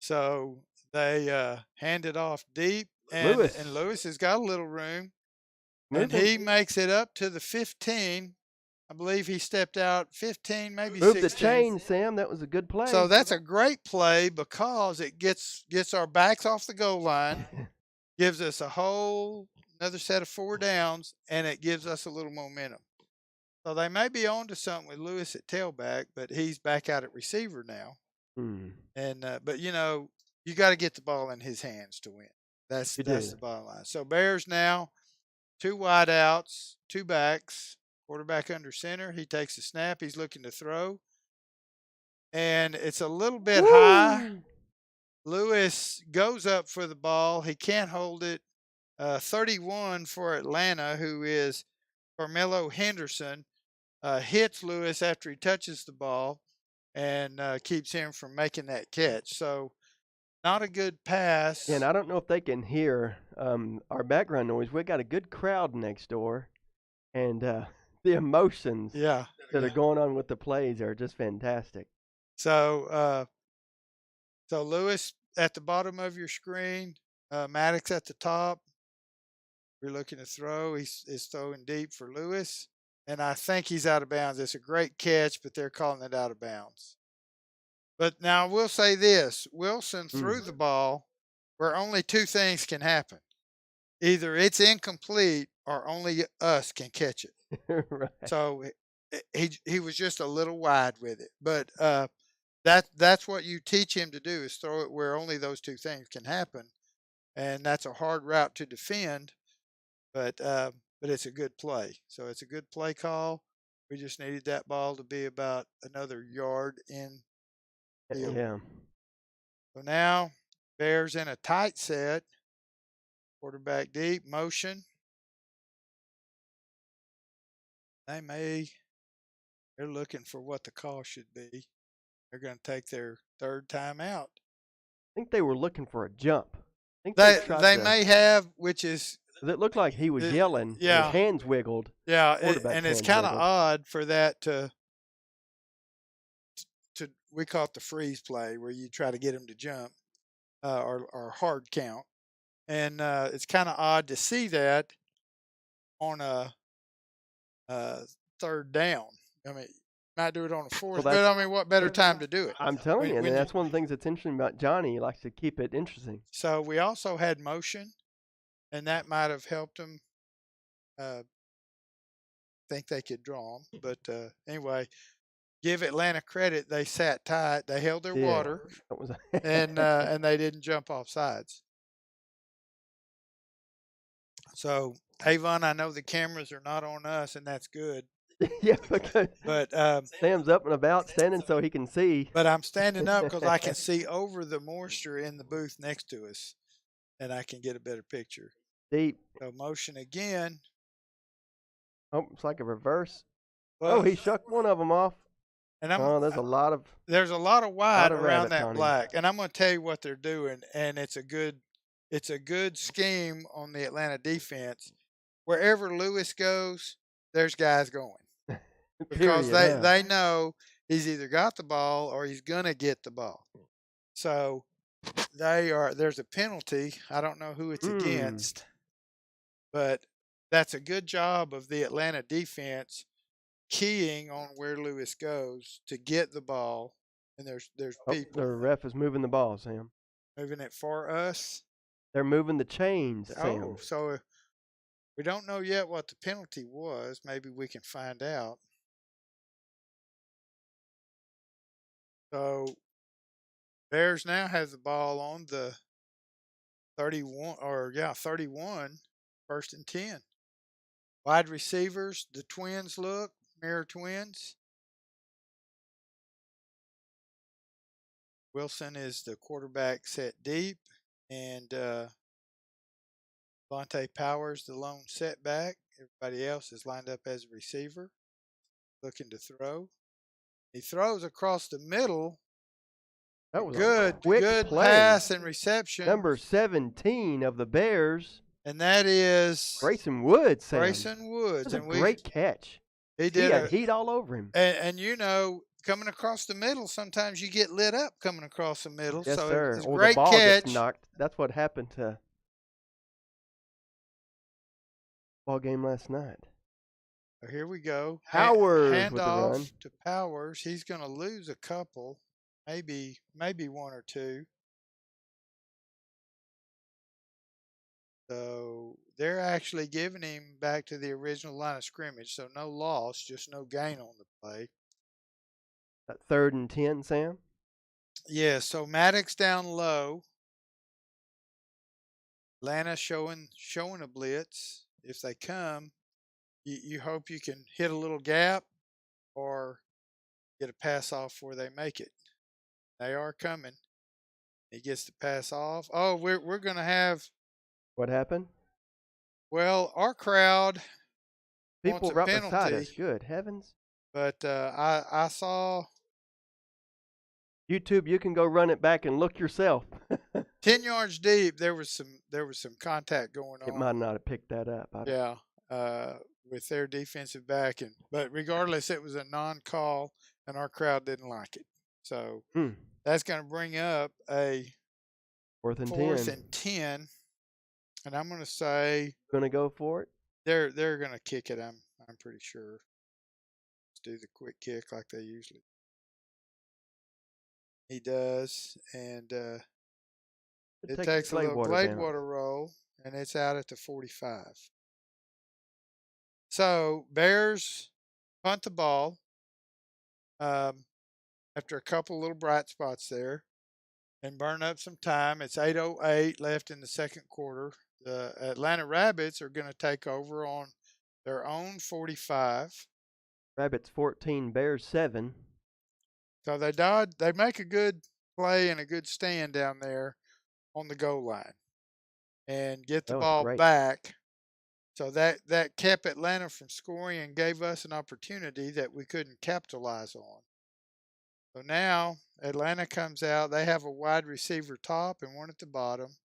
So they hand it off deep, and Lewis has got a little room. And he makes it up to the 15. I believe he stepped out 15, maybe 16. Move the chain, Sam. That was a good play. So that's a great play because it gets our backs off the goal line, gives us another set of 4 downs, and it gives us a little momentum. So they may be on to something with Lewis at tailback, but he's back out at receiver now. And but you got to get the ball in his hands to win. That's the bottom line. So Bears now 2 wideouts, 2 backs, quarterback under center. He takes a snap. He's looking to throw, and it's a little bit high. Lewis goes up for the ball. He can't hold it. 31 for Atlanta, who is Carmelo Henderson hits Lewis after he touches the ball and keeps him from making that catch. So not a good pass. And I don't know if they can hear our background noise. We got a good crowd next door, and the emotions Yeah. that are going on with the plays are just fantastic. So so Lewis at the bottom of your screen, Maddox at the top. We're looking to throw. He's throwing deep for Lewis, and I think he's out of bounds. It's a great catch, but they're calling it out of bounds. But now we'll say this: Wilson threw the ball where only two things can happen: either it's incomplete or only us can catch it. Right. So he was just a little wide with it, but that's what you teach him to do, is throw it where only those two things can happen, and that's a hard route to defend, but it's a good play. So it's a good play call. We just needed that ball to be about another yard in field. Yeah. So now Bears in a tight set, quarterback deep, motion. They're looking for what the call should be. They're going to take their third time out. I think they were looking for a jump. I think They may have, which is it looked like he was yelling. Yeah. His hands wiggled. Yeah, Quarterback's and it's hands kind of wiggled. odd for that to we call it the freeze play, where you try to get him to jump or hard count, and it's kind of odd to see that on a third down. I mean, might do it on a fourth, but I mean, what better time to do it? I'm telling you, and When that's one of the things that's interesting about Johnny. He likes to keep it interesting. So we also had motion, and that might have helped them think they could draw them. But anyway, give Atlanta credit; they sat tight, they held their water, That was and they didn't jump off sides. So Avon, I know the cameras are not on us, and that's good. yeah, because But Sam's up and about, standing so he can see. but I'm standing up because I can see over the moisture in the booth next to us, and I can get a better picture. Deep. So motion again. Oh, it's like a reverse. Well, Oh, he shucked one of them off. and there's a lot of wide of around rabbit, that Tony. black, and I'm going to tell you what they're doing, and it's a good scheme on the Atlanta defense. Wherever Lewis goes, there's guys going, because period, huh? they know he's either got the ball or he's going to get the ball. So there's a penalty. I don't know who it's against, but that's a good job of the Atlanta defense keying on where Lewis goes to get the ball. And there's people. The ref is moving the ball, Sam. Moving it for us. They're moving the chains, Sam. Oh, so we don't know yet what the penalty was. Maybe we can find out. So Bears now has the ball on the 31, 31, 1st and 10. Wide receivers, the twins look, mirror twins. Wilson is the quarterback set deep, and Vontae Powers, the lone setback. Everybody else is lined up as a receiver, looking to throw. He throws across the middle. That was good a quick play. Pass and reception. Number 17 of the Bears. And that is Grayson Woods, Sam. Grayson Woods. That was a great catch. He had heat all over him. And you know, coming across the middle, sometimes you get lit up coming across the middle. Yes, so sir. It's a or great the ball catch. gets knocked. That's what happened to ball game last night. So here we go. Powers Hand with the run. off to Powers. He's going to lose a couple, maybe one or two. So they're actually giving him back to the original line of scrimmage. So no loss, just no gain on the play. That 3rd and 10, Sam? Yeah, so Maddox down low. Atlanta showing a blitz. If they come, you hope you can hit a little gap or get a pass off before they make it. They are coming. He gets the pass off. Oh, we're going to have. What happened? Well, our crowd People a right beside penalty. us. Good heavens. But I saw YouTube, you can go run it back and look yourself. 10 yards deep. There was some contact going It on. might not have picked that up. Yeah, with their defensive back, but regardless, it was a non-call, and our crowd didn't like it. So that's going to bring up a 4th and 4th 10. and 10, and I'm going to say Going to go for it. they're going to kick it. I'm pretty sure. Let's do the quick kick like they usually. He does, and it takes a little Gladewater roll, and it's out at the 45. So Bears punt the ball after a couple little bright spots there and burn up some time. It's 8:08 left in the second quarter. The Atlanta Rabbits are going to take over on their own 45. Rabbits 14, Bears 7. So they make a good play and a good stand down there on the goal line and get the ball back. So that kept Atlanta from scoring and gave us an opportunity that we couldn't capitalize on. So now Atlanta comes out. They have a wide receiver top and one at the bottom.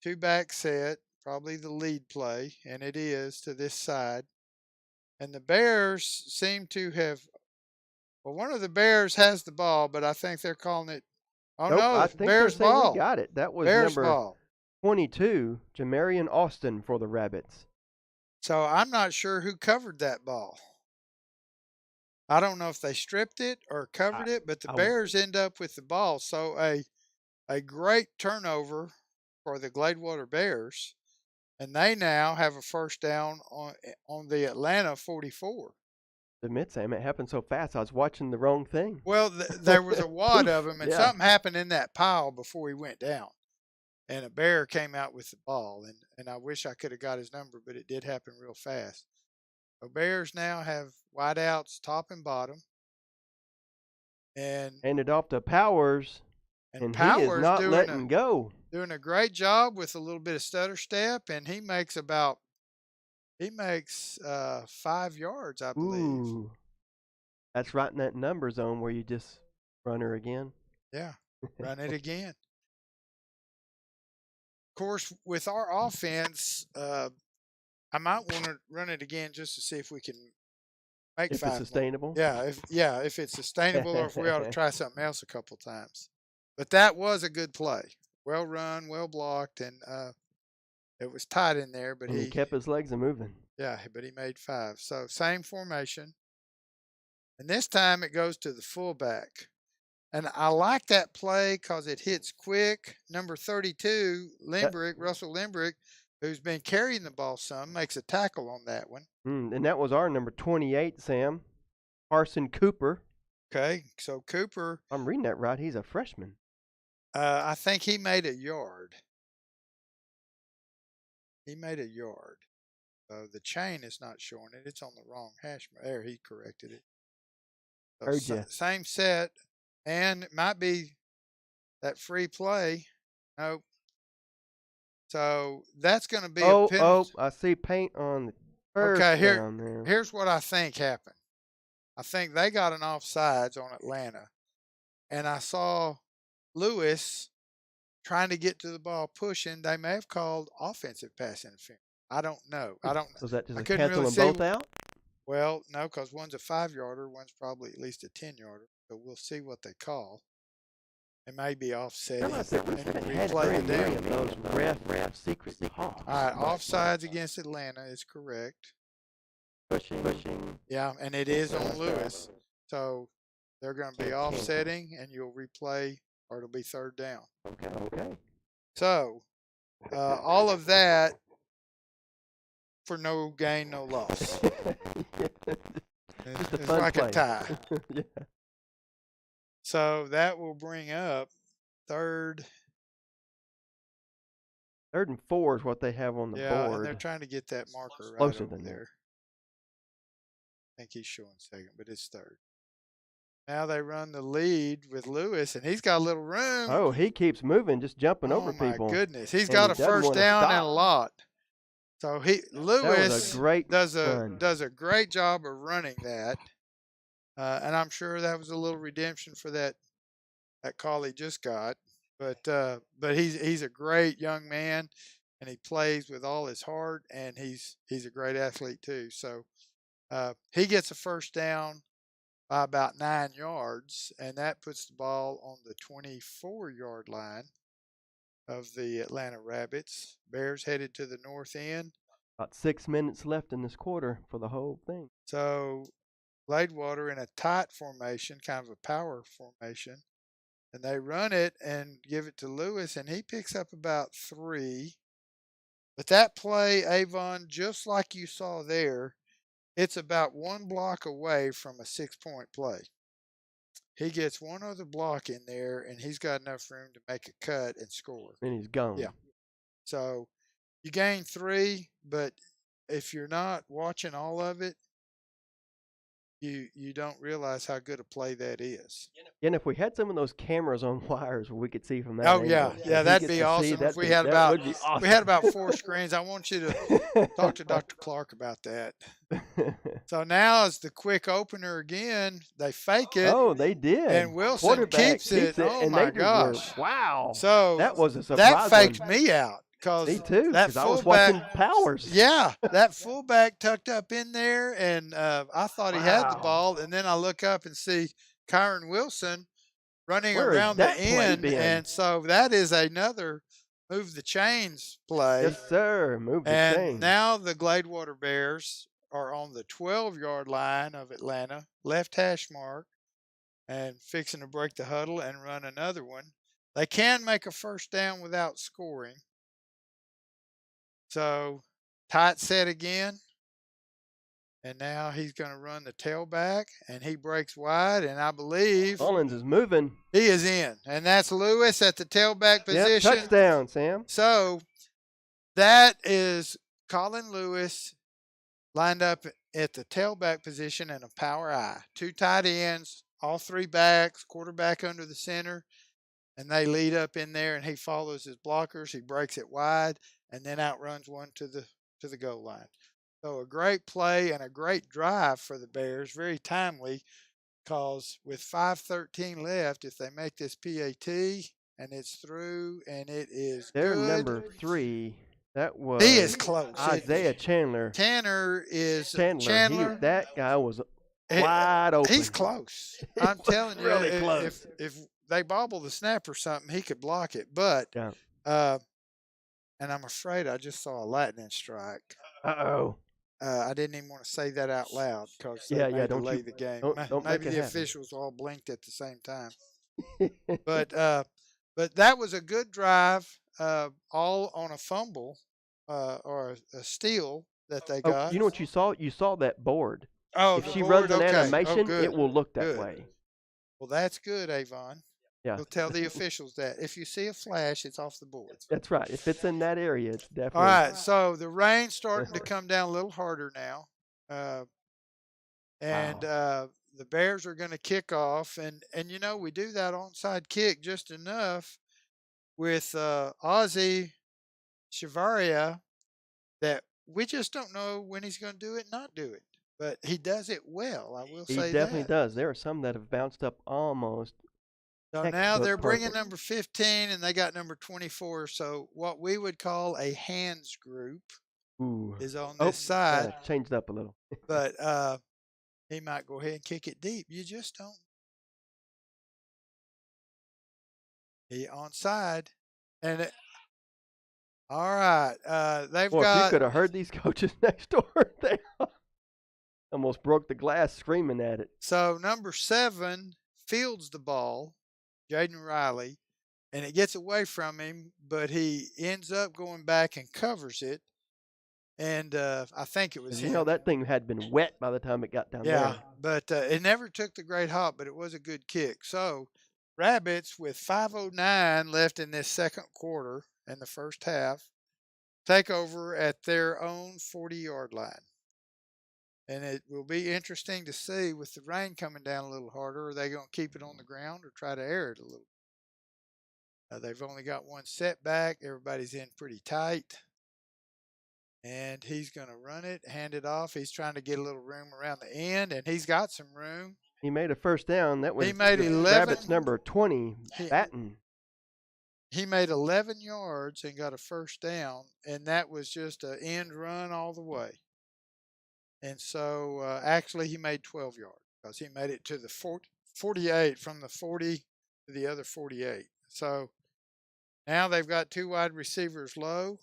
2-back set, probably the lead play, and it is to this side. And the Bears seem to have, well, one of the Bears has the ball, but I think they're calling it, oh nope, no, I think Bears they're saying ball. We got it. That was Bears number ball. 22, Jamarian Austin for the Rabbits. So I'm not sure who covered that ball. I don't know if they stripped it or covered it, but the Bears end up with the ball. So a great turnover for the Gladewater Bears, and they now have a first down on the Atlanta 44. Admit, Sam, it happened so fast. I was watching the wrong thing. Well, there was a wad of them, and something happened in that pile before he went down. And a Bear came out with the ball, and I wish I could have got his number, but it did happen real fast. So Bears now have wideouts top and bottom. And handed off to Powers, and Powers he is not letting go. Doing a great job with a little bit of stutter step, and he makes 5 yards, I believe. Ooh, that's right in that number zone where you just run her again. Yeah, run it again. Of course, with our offense, I might want to run it again just to see if we can make if 5 it's sustainable. More. If it's sustainable, or if we ought to try something else a couple times. But that was a good play. Well run, well blocked, and it was tight in there. But he kept his legs moving. Yeah, but he made 5. So same formation, and this time it goes to the fullback. And I like that play because it hits quick. Number 32, Russell Limbrick, who's been carrying the ball some, makes a tackle on that one. And that was our number 28, Sam. Carson Cooper. Okay, so Cooper. I'm reading that right. He's a freshman. I think he made a yard. So the chain is not showing it. It's on the wrong hash. There, he corrected it. So same set. And it might be that free play. Nope. So that's going to be a penalty. Oh, I see paint on the first down there. Here's what I think happened. I think they got an offsides on Atlanta. And I saw Lewis trying to get to the ball pushing. They may have called offensive pass interference. I don't know. So is that just cancel them both out? Well, no, because one's a 5-yarder, one's probably at least a 10-yarder. So we'll see what they call. It may be offsetting. Those ref secret calls. All right, offsides against Atlanta is correct. Pushing. Yeah, and it is on Lewis. So they're going to be offsetting, and you'll replay, or it'll be third down. Okay. So all of that for no gain, no loss. It's like a tie. Yeah. So that will bring up third and 4 is what they have on the board. And they're trying to get that marker right closer over than there. I think he's showing second, but it's third. Now they run the lead with Lewis, and he's got a little room. Oh, he keeps moving, just jumping over people. Oh, my goodness. He's got a first down and a lot. So That was a Lewis great does run. a great job of running that, and I'm sure that was a little redemption for that call he just got. But he's a great young man, and he plays with all his heart, and he's a great athlete too. So he gets a first down by about 9 yards, and that puts the ball on the 24-yard line of the Atlanta Rabbits. Bears headed to the north end. About 6 minutes left in this quarter for the whole thing. So Gladewater in a tight formation, kind of a power formation, and they run it and give it to Lewis, and he picks up about 3. But that play, Avon, just like you saw there, it's about 1 block away from a 6-point play. He gets one other block in there, and he's got enough room to make a cut and score. And he's gone. Yeah. So you gain 3, but if you're not watching all of it, you don't realize how good a play that is. And if we had some of those cameras on wires where we could see from that Oh angle, yeah, that he that'd gets be to see, awesome. If we had that about would be awesome. we had about 4 screens. I want you to talk to Dr. Clark about that. So now is the quick opener again. They fake it, Oh, they did. and Wilson Quarterback keeps it. Oh and my they gosh! wow. So That was a surprise that faked one. me out because Me too, that because I was watching fullback. Powers. Yeah, that fullback tucked up in there, and I thought he had the Wow. ball, and then I look up and see Kyron Wilson running Where has around the that play end, been? and so that is another move the chains play. Yes, sir. Move the And chain. now the Gladewater Bears are on the 12-yard line of Atlanta, left hash mark, and fixing to break the huddle and run another one. They can make a first down without scoring. So tight set again. And now he's going to run the tailback, and he breaks wide, and I believe Mullins is moving. he is in. And that's Lewis at the tailback position. Yep, touchdown, Sam. So that is Colin Lewis lined up at the tailback position in a power I. 2 tight ends, all 3 backs, quarterback under the center, and they lead up in there, and he follows his blockers. He breaks it wide and then outruns one to the goal line. So a great play and a great drive for the Bears, very timely, because with 5:13 left, if they make this PAT and it's through and it is Their good, number 3, that was he is close. Isaiah Chandler. Tanner is Chandler. That guy was wide open. He's close. I'm telling you, really close. if they bobble the snap or something, he could block it. But Yeah. and I'm afraid I just saw a lightning strike. Uh-oh. I didn't even want to say that out loud because Yeah, they may don't delay you- the game. don't make Maybe it the happen. officials all blinked at the same time. But that was a good drive, all on a fumble or a steal that they Oh, got. you know what you saw? You saw that board. Oh, If the she board, runs an okay. animation, good. it will look that Good. way. Well, that's good, Avon. Yeah. You'll tell the officials that. If you see a flash, it's off the board. That's right. If it's in that area, it's definitely. All right, so the rain's starting to come down a little harder now. The Bears are going to kick off. And we do that onside kick just enough with Ozzy Shavaria that we just don't know when he's going to do it, not do it. But he does it well, I will He say definitely that. does. There are some that have bounced up almost. So now Textbook they're bringing perfect. number 15 and they got number 24. So what we would call a hands group Ooh. is on this side. Changed up a little. But he might go ahead and kick it deep. You just don't. He onside. And all right. They've Boy, if you got. could have heard these coaches next door, they almost broke the glass screaming at it. So number 7 fields the ball, Jaden Riley, and it gets away from him, but he ends up going back and covers it. And I think it was him. That thing had been wet by the time it got down there. Yeah, but it never took the great hop, but it was a good kick. So Rabbits, with 5:09 left in this second quarter and the first half, take over at their own 40-yard line. And it will be interesting to see, with the rain coming down a little harder, are they going to keep it on the ground or try to air it a little? They've only got one setback. Everybody's in pretty tight. And he's going to run it, hand it off. He's trying to get a little room around the end, and he's got some room. He made a first down. That was He made 11. Rabbits number 20, Batten. He made 11 yards and got a first down, and that was just an end run all the way. And so actually he made 12 yards because he made it to the 48, from the 40 to the other 48. So now they've got two wide receivers low.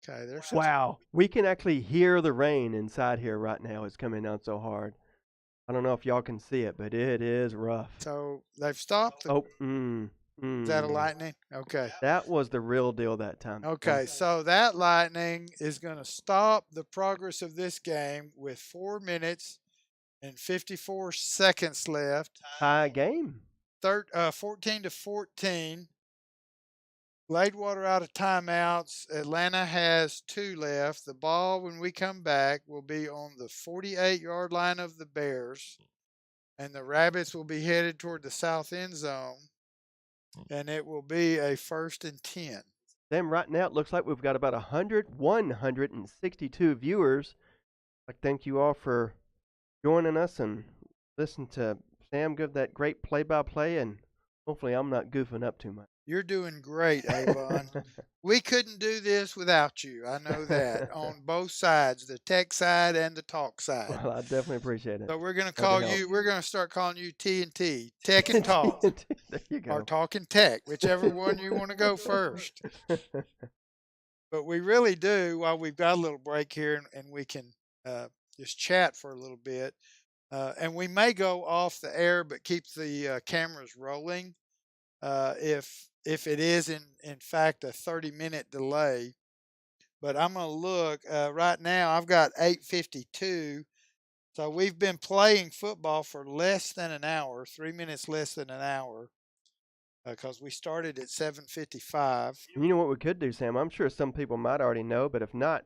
Okay, there's Wow. We can actually hear the rain inside here right now. It's coming down so hard. I don't know if y'all can see it, but it is rough. So they've stopped. Is that a lightning? Okay. That was the real deal that time. Okay, so that lightning is going to stop the progress of this game with 4 minutes and 54 seconds left. Tie game. 14-14. Gladewater out of timeouts. Atlanta has 2 left. The ball, when we come back, will be on the 48-yard line of the Bears, and the Rabbits will be headed toward the south end zone, and it will be a 1st and 10. Then right now it looks like we've got about 162 viewers. Thank you all for joining us and listening to Sam give that great play-by-play, and hopefully I'm not goofing up too much. You're doing great, Avon. We couldn't do this without you. I know that, on both sides, the tech side and the talk side. Well, I definitely appreciate it. So we're going to call you, we're going to start calling you T&T, Tech and Talk. There you go. Or Talk and Tech, whichever one you want to go first. But we really do, while we've got a little break here, and we can just chat for a little bit. And we may go off the air, but keep the cameras rolling. If it is in fact a 30-minute delay. But I'm going to look right now. I've got 8:52. So we've been playing football for less than an hour, 3 minutes less than an hour, because we started at 7:55. You know what we could do, Sam? I'm sure some people might already know, but if not,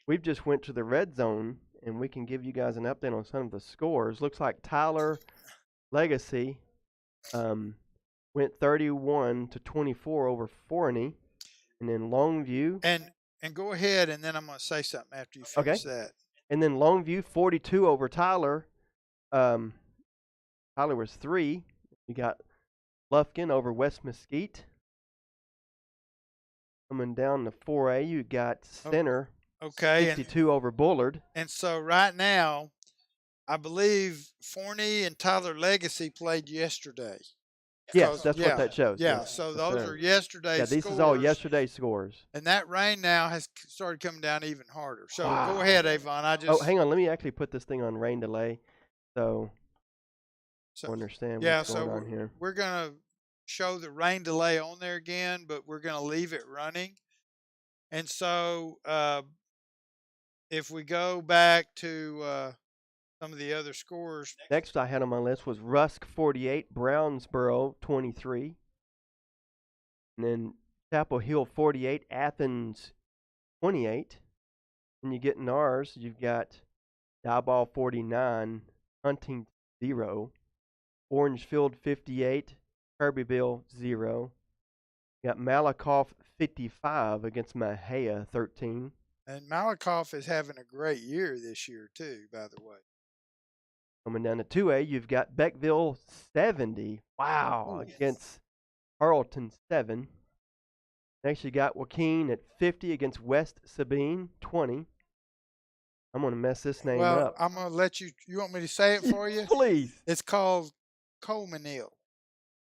we've just went to the red zone, and we can give you guys an update on some of the scores. Looks like Tyler Legacy went 31-24 over Forney, and then Longview. And go ahead, and then I'm going to say something after you finish that. And then Longview 42 over Tyler. Tyler was 3. You got Lufkin over West Mesquite. Coming down to 4A, you got Center. 62 over Bullard. And so right now, I believe Forney and Tyler Legacy played yesterday. Yes, that's what that shows. Yeah, so those are yesterday's scores. Yeah, these is all yesterday's scores. And that rain now has started coming down even harder. So go ahead, Avon. Oh, hang on. Let me actually put this thing on rain delay so understand what's going on here. We're going to show the rain delay on there again, but we're going to leave it running. And so if we go back to some of the other scores. Next I had on my list was Rusk 48, Brownsboro 23. And then Chapel Hill 48, Athens 28. And you get in ours, you've got Diboll 49, Huntington 0. Orangefield 58, Kirbyville 0. You got Malakoff 55 against Mahia 13. And Malakoff is having a great year this year too, by the way. Coming down to 2A, you've got Beckville 70. Wow, against Carlton 7. Next, you got Joaquin at 50 against West Sabine 20. I'm going to mess this name up. Well, I'm going to let you. You want me to say it for you? Please. It's called Colemanile.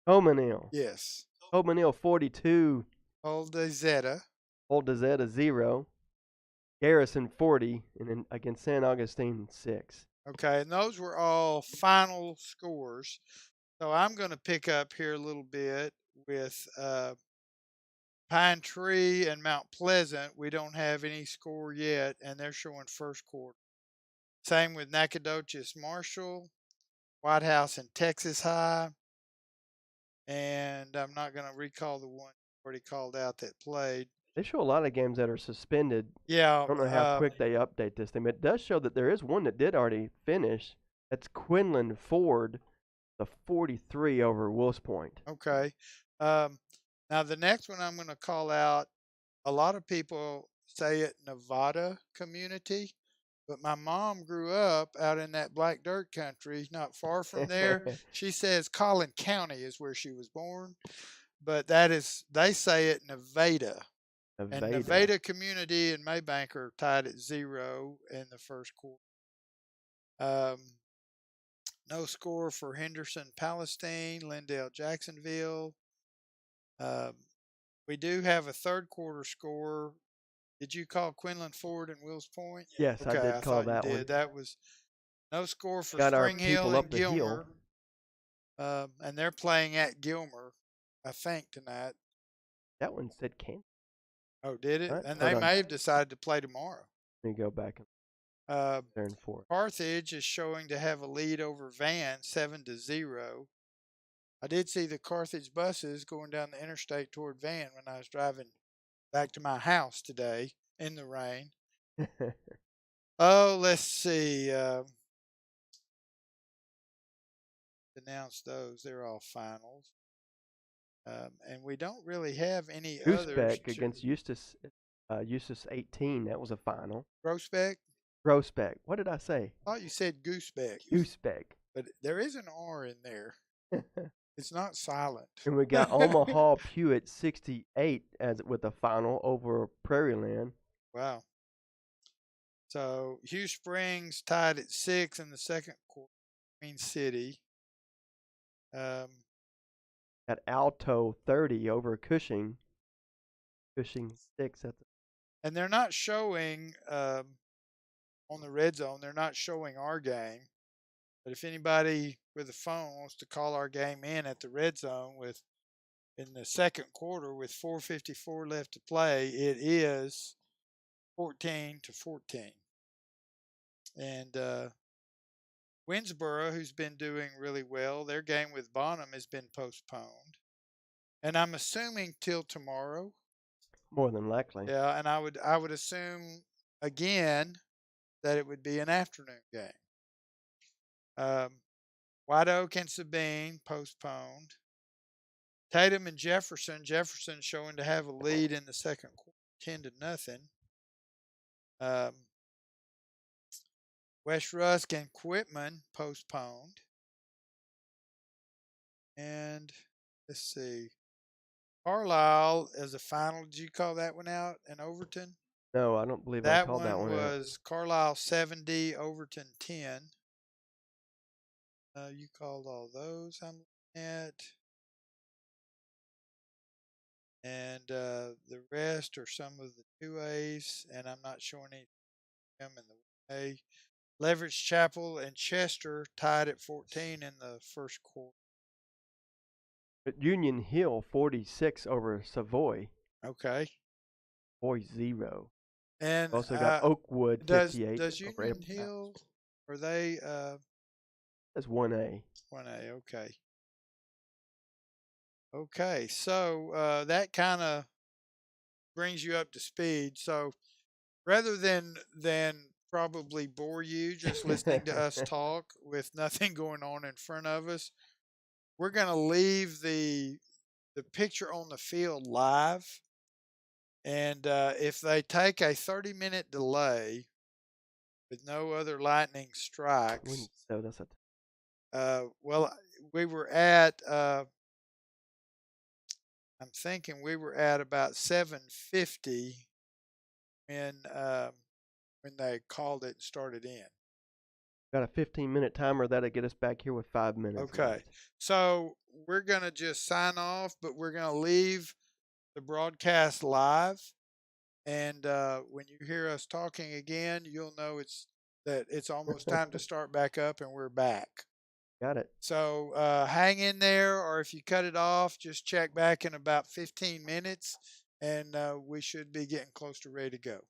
Colemanile. Yes. Colemanile 42. Old Zeta 0. Garrison 40, and then against San Augustine 6. Okay, and those were all final scores. So I'm going to pick up here a little bit with Pine Tree and Mount Pleasant. We don't have any score yet, and they're showing first quarter. Same with Nacogdoches Marshall, White House and Texas High. And I'm not going to recall the one already called out that played. They show a lot of games that are suspended. Yeah. I don't know how quick they update this thing, but it does show that there is one that did already finish. That's Quinlan Ford, the 43 over Wills Point. Okay. Now Now, the next one I'm going to call out, a lot of people say it Nevada community, but my mom grew up out in that black dirt country, not far from there. She says Collin County is where she was born, but they say it Nevada. And Nevada. Nevada Community and Maybank are tied at 0 in the first quarter. Um, no score for Henderson Palestine, Lindale Jacksonville. Um, we do have a third quarter score. Did you call Quinlan Ford and Wills Point? Yes, I Okay, did I call thought you that one. did. That was no score for Got our Spring Hill people and up the hill. Gilmer. And they're playing at Gilmer, I think, tonight. That one said Kansas. Oh, did it? Right, And hold they on. may have decided to play tomorrow. Let me go back and turn for it. Carthage is showing to have a lead over Van 7-0. I did see the Carthage buses going down the interstate toward Van when I was driving back to my house today in the rain. Oh, let's see. Announce those. They're all finals. And we don't really have any others. Goosebeck against Eustis, Eustis 18. That was a final. Groesbeck? Groesbeck. What did I say? I thought you said Goosebeck. Goosebeck. But there is an R in there. It's not silent. And we got Omaha Pewitt 68 with a final over Prairieland. Wow. So Hugh Springs tied at 6 in the second quarter. Queen City. At Alto 30 over Cushing. Cushing 6 at the. And they're not showing on the red zone. They're not showing our game. But if anybody with a phone wants to call our game in at the red zone in the second quarter with 4:54 left to play, it is 14-14. And Winsboro, who's been doing really well, their game with Bonham has been postponed. And I'm assuming till tomorrow. More than likely. Yeah, and I would assume again that it would be an afternoon game. White Oak and Sabine postponed. Tatum and Jefferson. Jefferson showing to have a lead in the second quarter, 10-0. West Rusk and Quitman postponed. And let's see. Carlisle as a final. Did you call that one out in Overton? No, I don't believe that I called that one out. That one was Carlisle 70, Overton 10. You called all those I'm looking at. And the rest are some of the 2As, and I'm not showing any of them in the 1A. Leverage Chapel and Chester tied at 14 in the first quarter. But Union Hill 46 over Savoy. Okay. Savoy 0. And also got Oakwood 58. Does Union Hill, are they? That's 1A. 1A, okay. Okay, so that kind of brings you up to speed. So rather than probably bore you just listening to us talk with nothing going on in front of us, we're going to leave the picture on the field live. And if they take a 30-minute delay with no other lightning strikes, so that's well, we were at I'm thinking we were at about 7:50 when they called it and started in. Got a 15-minute timer that'll get us back here with 5 minutes. Okay, left. So we're gonna just sign off, but we're gonna leave the broadcast live, and when you hear us talking again, you'll know it's almost time to start back up, and we're back. Got it. So hang in there, or if you cut it off, just check back in about 15 minutes, and we should be getting close to ready to go.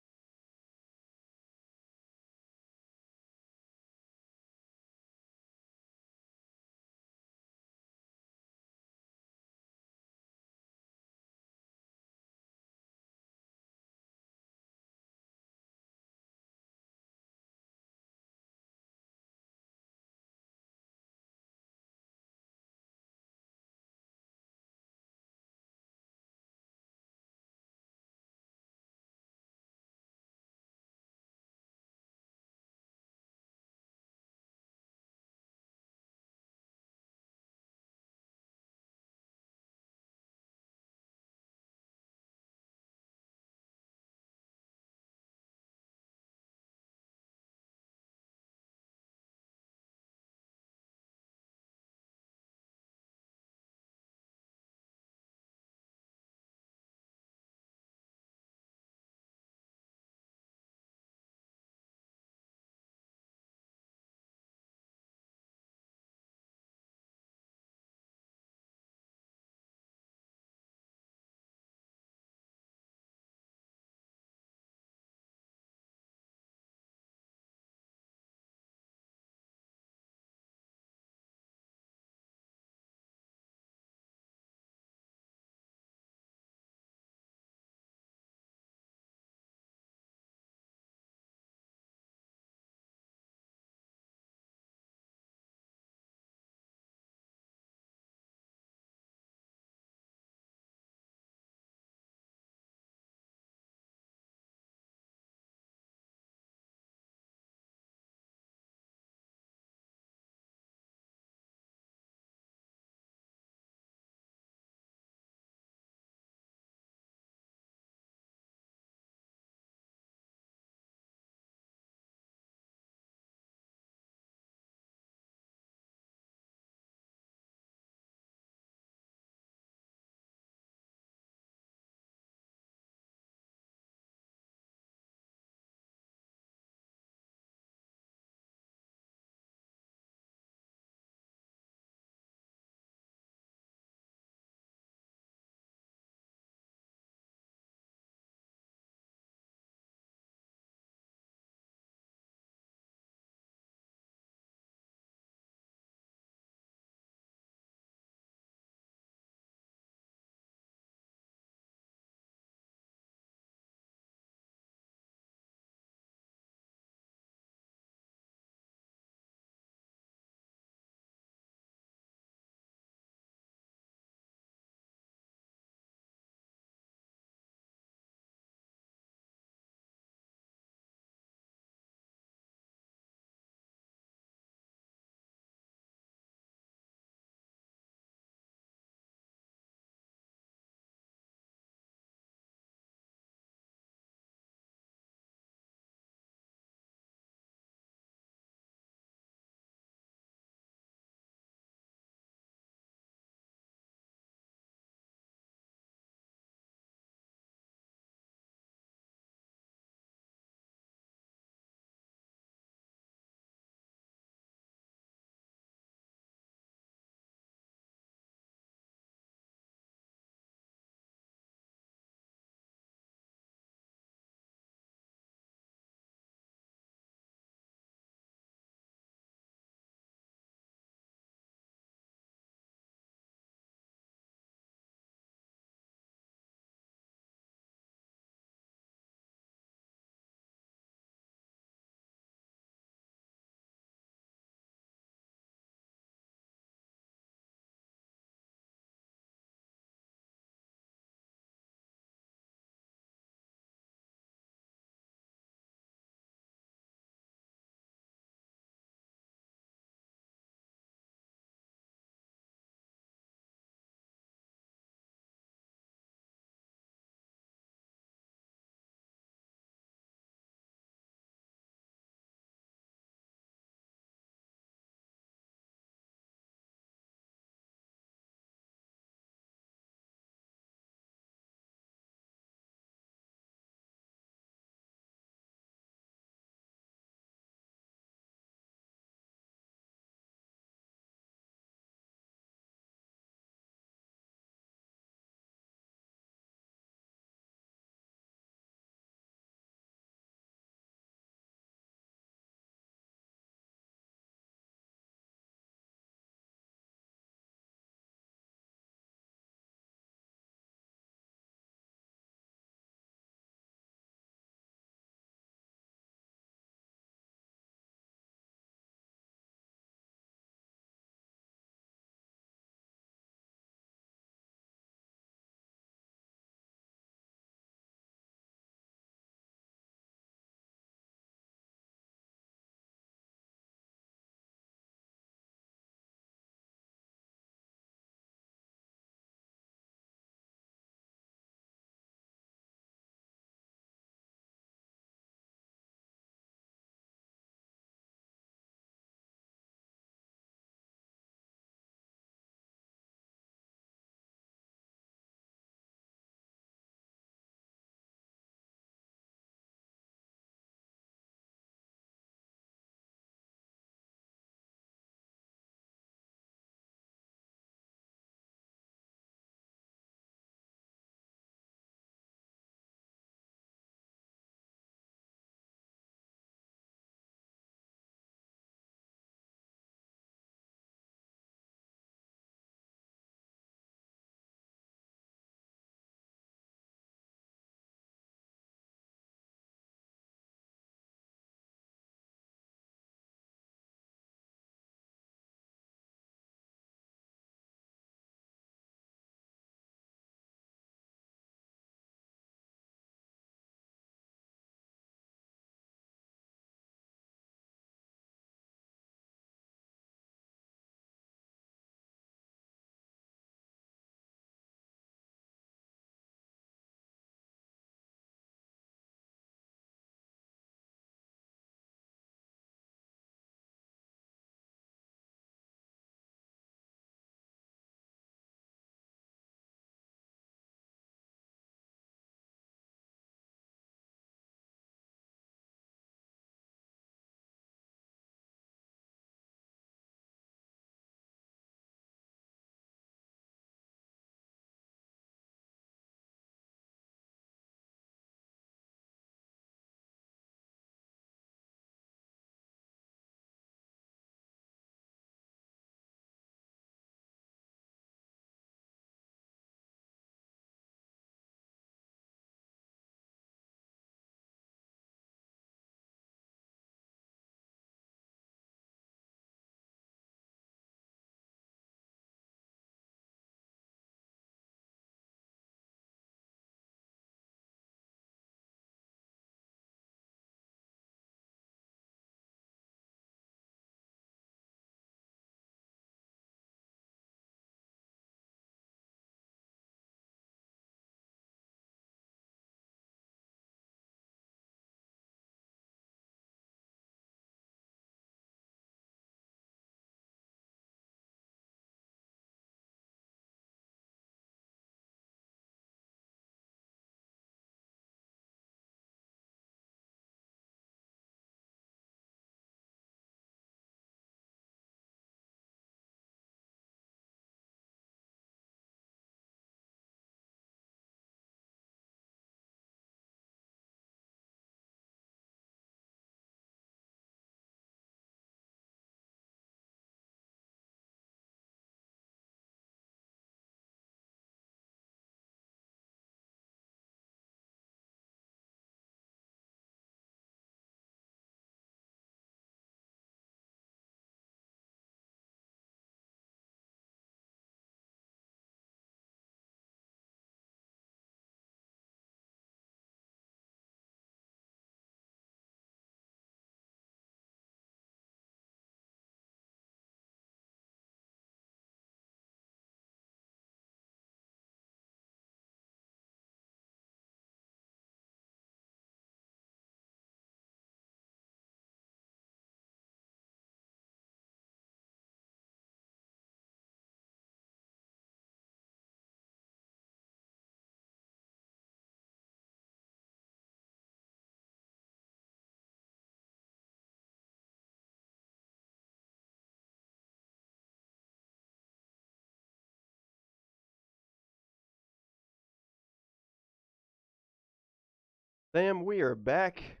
Sam, we are back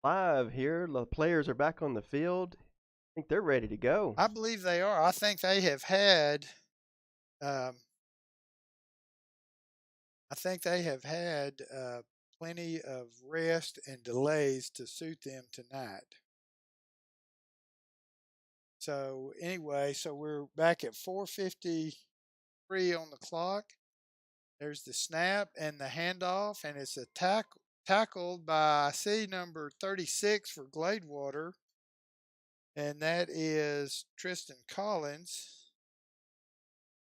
live here. The players are back on the field. I think they're ready to go. I believe they are. I think they have had. Um, I think they have had plenty of rest and delays to suit them tonight. So anyway, so we're back at 4:53 on the clock. There's the snap and the handoff, and it's a tackled by, I see, number 36 for Gladewater, and that is Tristan Collins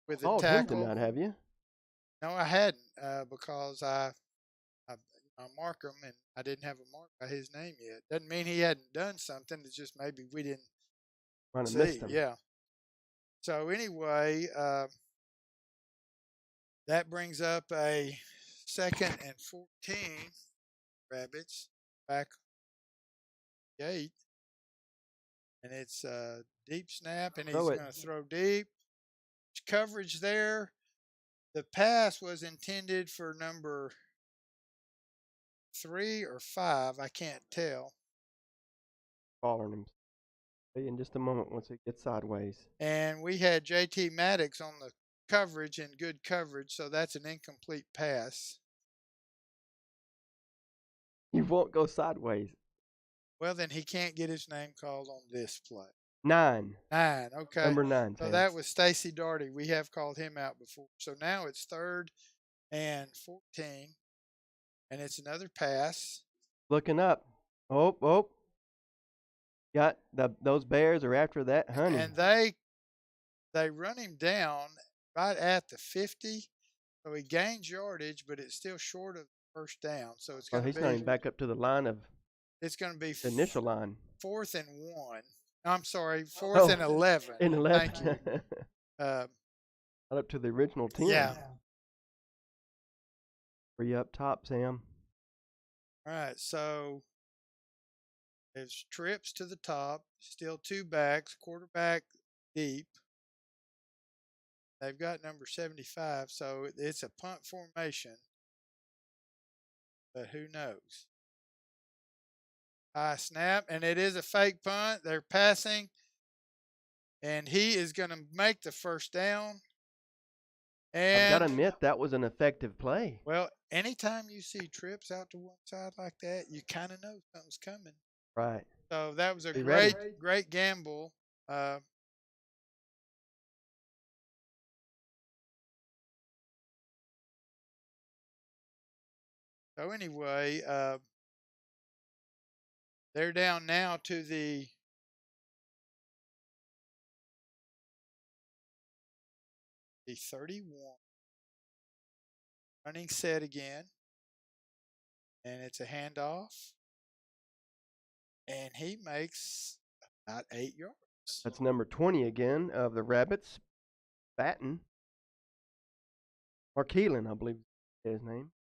with the Called him tackle. tonight, have you? No, I hadn't because I mark him and I didn't have a mark by his name yet. Doesn't mean he hadn't done something. It's just maybe we didn't Might have see. missed him. Yeah. So anyway, that brings up a 2nd and 14. Rabbits back gate, and it's a deep snap, and he's going to throw deep. Coverage there. The pass was intended for number 3 or 5. I can't tell. Following him. In just a moment once it gets sideways. And we had JT Maddox on the coverage and good coverage, so that's an incomplete pass. He won't go sideways. Well, then he can't get his name called on this play. 9. 9, okay. Number 9. So that was Stacy Darty. We have called him out before. So now it's 3rd and 14, and it's another pass. Looking up. Oh. Got those Bears are after that honey. And they run him down right at the 50. So he gains yardage, but it's still short of first down. So it's going to be. He's not even back up to the line of. It's going to be the initial line. 4th and 1. I'm sorry, 4th and 11. And 11. Thank you. Not up to the original 10. Yeah. Are you up top, Sam? All right. So there's trips to the top. Still 2 backs. Quarterback deep. They've got number 75, so it's a punt formation. But who knows? High snap, and it is a fake punt. They're passing, and he is going to make the first down. And I've got to admit, that was an effective play. Well, anytime you see trips out to one side like that, you kind of know something's coming. Right. So that was a Be great gamble. So anyway, they're down now to the 31. Running set again. And it's a handoff. And he makes about 8 yards. That's number 20 again of the Rabbits. Batten. Or Keelan, I believe is his name.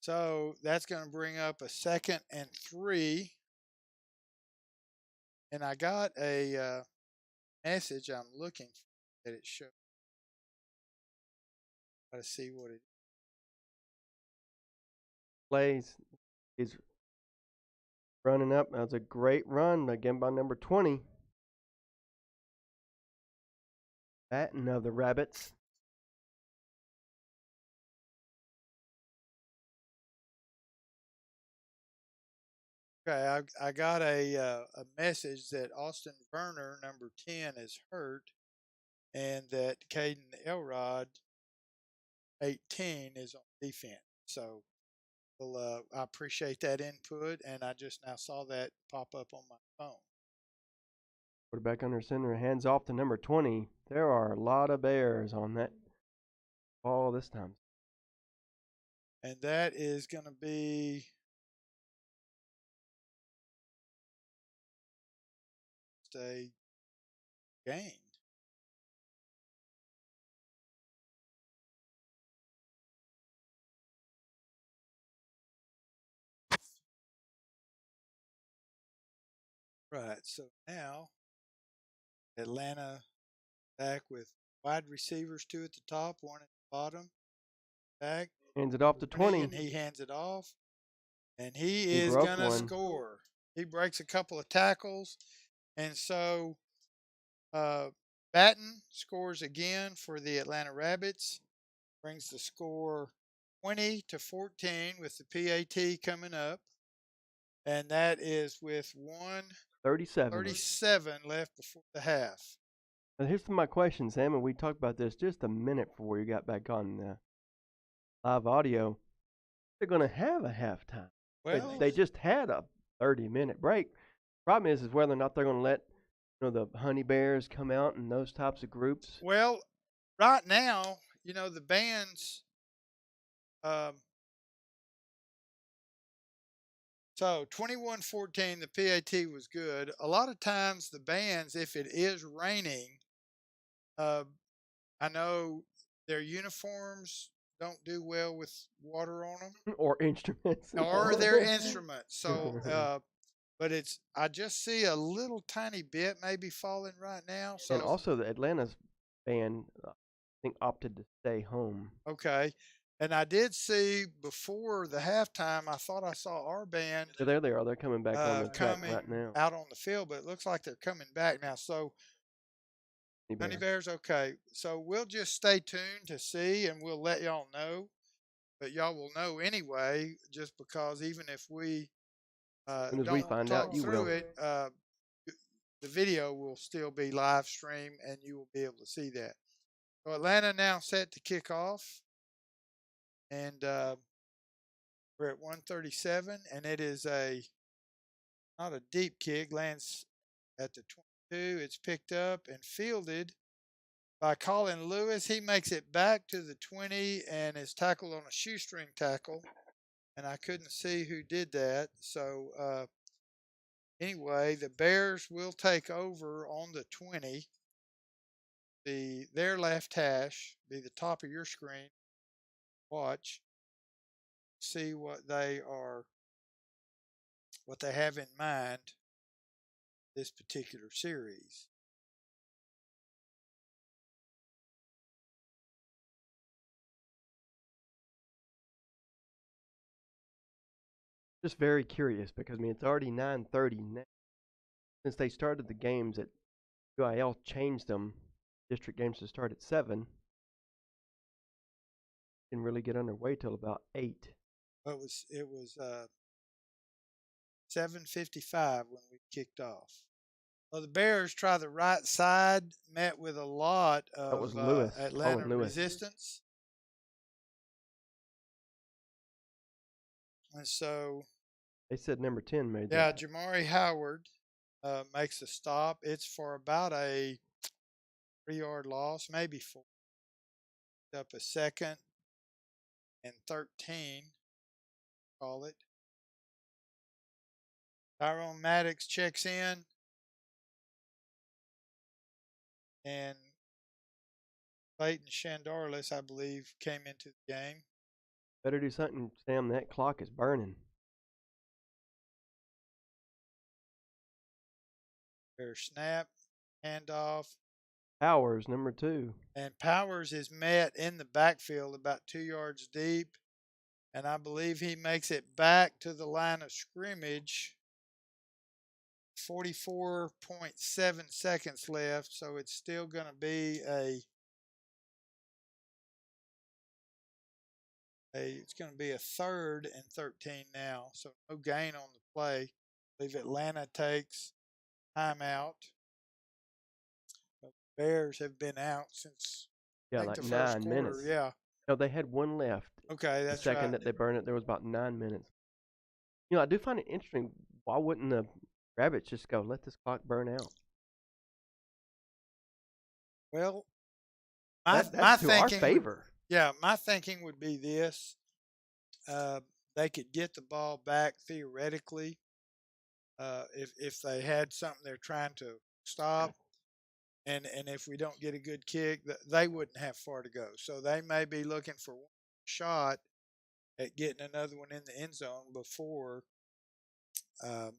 So that's going to bring up a 2nd and 3. And I got a message I'm looking for that it shows. Got to see what it plays. He's running up. That was a great run again by number 20. Batten of the Rabbits. Okay, I got a message that Austin Werner, number 10, is hurt, and that Caden Elrod, 18, is on defense. So I appreciate that input, and I just now saw that pop up on my phone. Quarterback under center, hands off to number 20. There are a lot of Bears on that ball this time. And that is going to be a gain. Right, so now Atlanta back with wide receivers, 2 at the top, 1 at the bottom. Back. Hands it off to 20. And he hands it off. and he He is broke gonna one. score. He breaks a couple of tackles, and so uh, Batten scores again for the Atlanta Rabbits, brings the score 20-14 with the PAT coming up, and that is with 37. 1:37 left before the half. Now here's my question, Sam, and we talked about this just a minute before you got back on live audio. They're going to have a halftime. Well, They just had a 30-minute break. Problem is whether or not they're going to let the honey bears come out and those types of groups. well, right now, the bands. Um, so 21-14, the PAT was good. A lot of times, the bands, if it is raining, uh, I know their uniforms don't do well with water on them, Or instruments. or their instruments. So, but I just see a little tiny bit maybe falling right now. And So, also the Atlanta's band, I think, opted to stay home. okay. And I did see before the halftime, I thought I saw our band So there they are. They're coming back on the track coming right now. out on the field, but it looks like they're coming back now. So, Honey Bears, okay. So we'll just stay tuned to see, and we'll let y'all know. But y'all will know anyway, just because even if we As soon as we don't find talk out, you through will. it, the video will still be live streamed, and you will be able to see that. So Atlanta now set to kick off, and we're at 1:37, and it is not a deep kick, lands at the 22. It's picked up and fielded by Colin Lewis. He makes it back to the 20 and is tackled on a shoestring tackle. And I couldn't see who did that. So anyway, the Bears will take over on the 20. Their left hash be the top of your screen. Watch, see what they have in mind this particular series. Just very curious because it's already 9:30 now. Since they started the games at UIL, changed them district games to start at 7. Didn't really get underway till about 8. It was 7:55 when we kicked off. Well, the Bears try the right side, met with a lot That was of Lewis, Atlanta Colin Lewis. resistance. And so, They said number 10 made yeah, that. Jamari Howard makes a stop. It's for about a 3-yard loss, maybe 4. Up a 2nd and 13, call it. Tyrone Maddox checks in, and Clayton Shandarlis, I believe, came into the game. Better do something, Sam. That clock is burning. There's snap, handoff. Powers, number 2. And Powers is met in the backfield about 2 yards deep. And I believe he makes it back to the line of scrimmage. 44.7 seconds left. So it's still going to be it's going to be a 3rd and 13 now. So no gain on the play. I believe Atlanta takes timeout. The Bears have been out since I think like the first 9 quarter. minutes. Yeah. No, they had one left. Okay, The that's second right. that they burned it, there was about 9 minutes. I do find it interesting. Why wouldn't the Rabbits just go, let this clock burn out? Well, That's my to our thinking favor. Yeah, my thinking would be this: they could get the ball back theoretically if they had something they're trying to stop, and if we don't get a good kick, they wouldn't have far to go. So they may be looking for one shot at getting another one in the end zone before the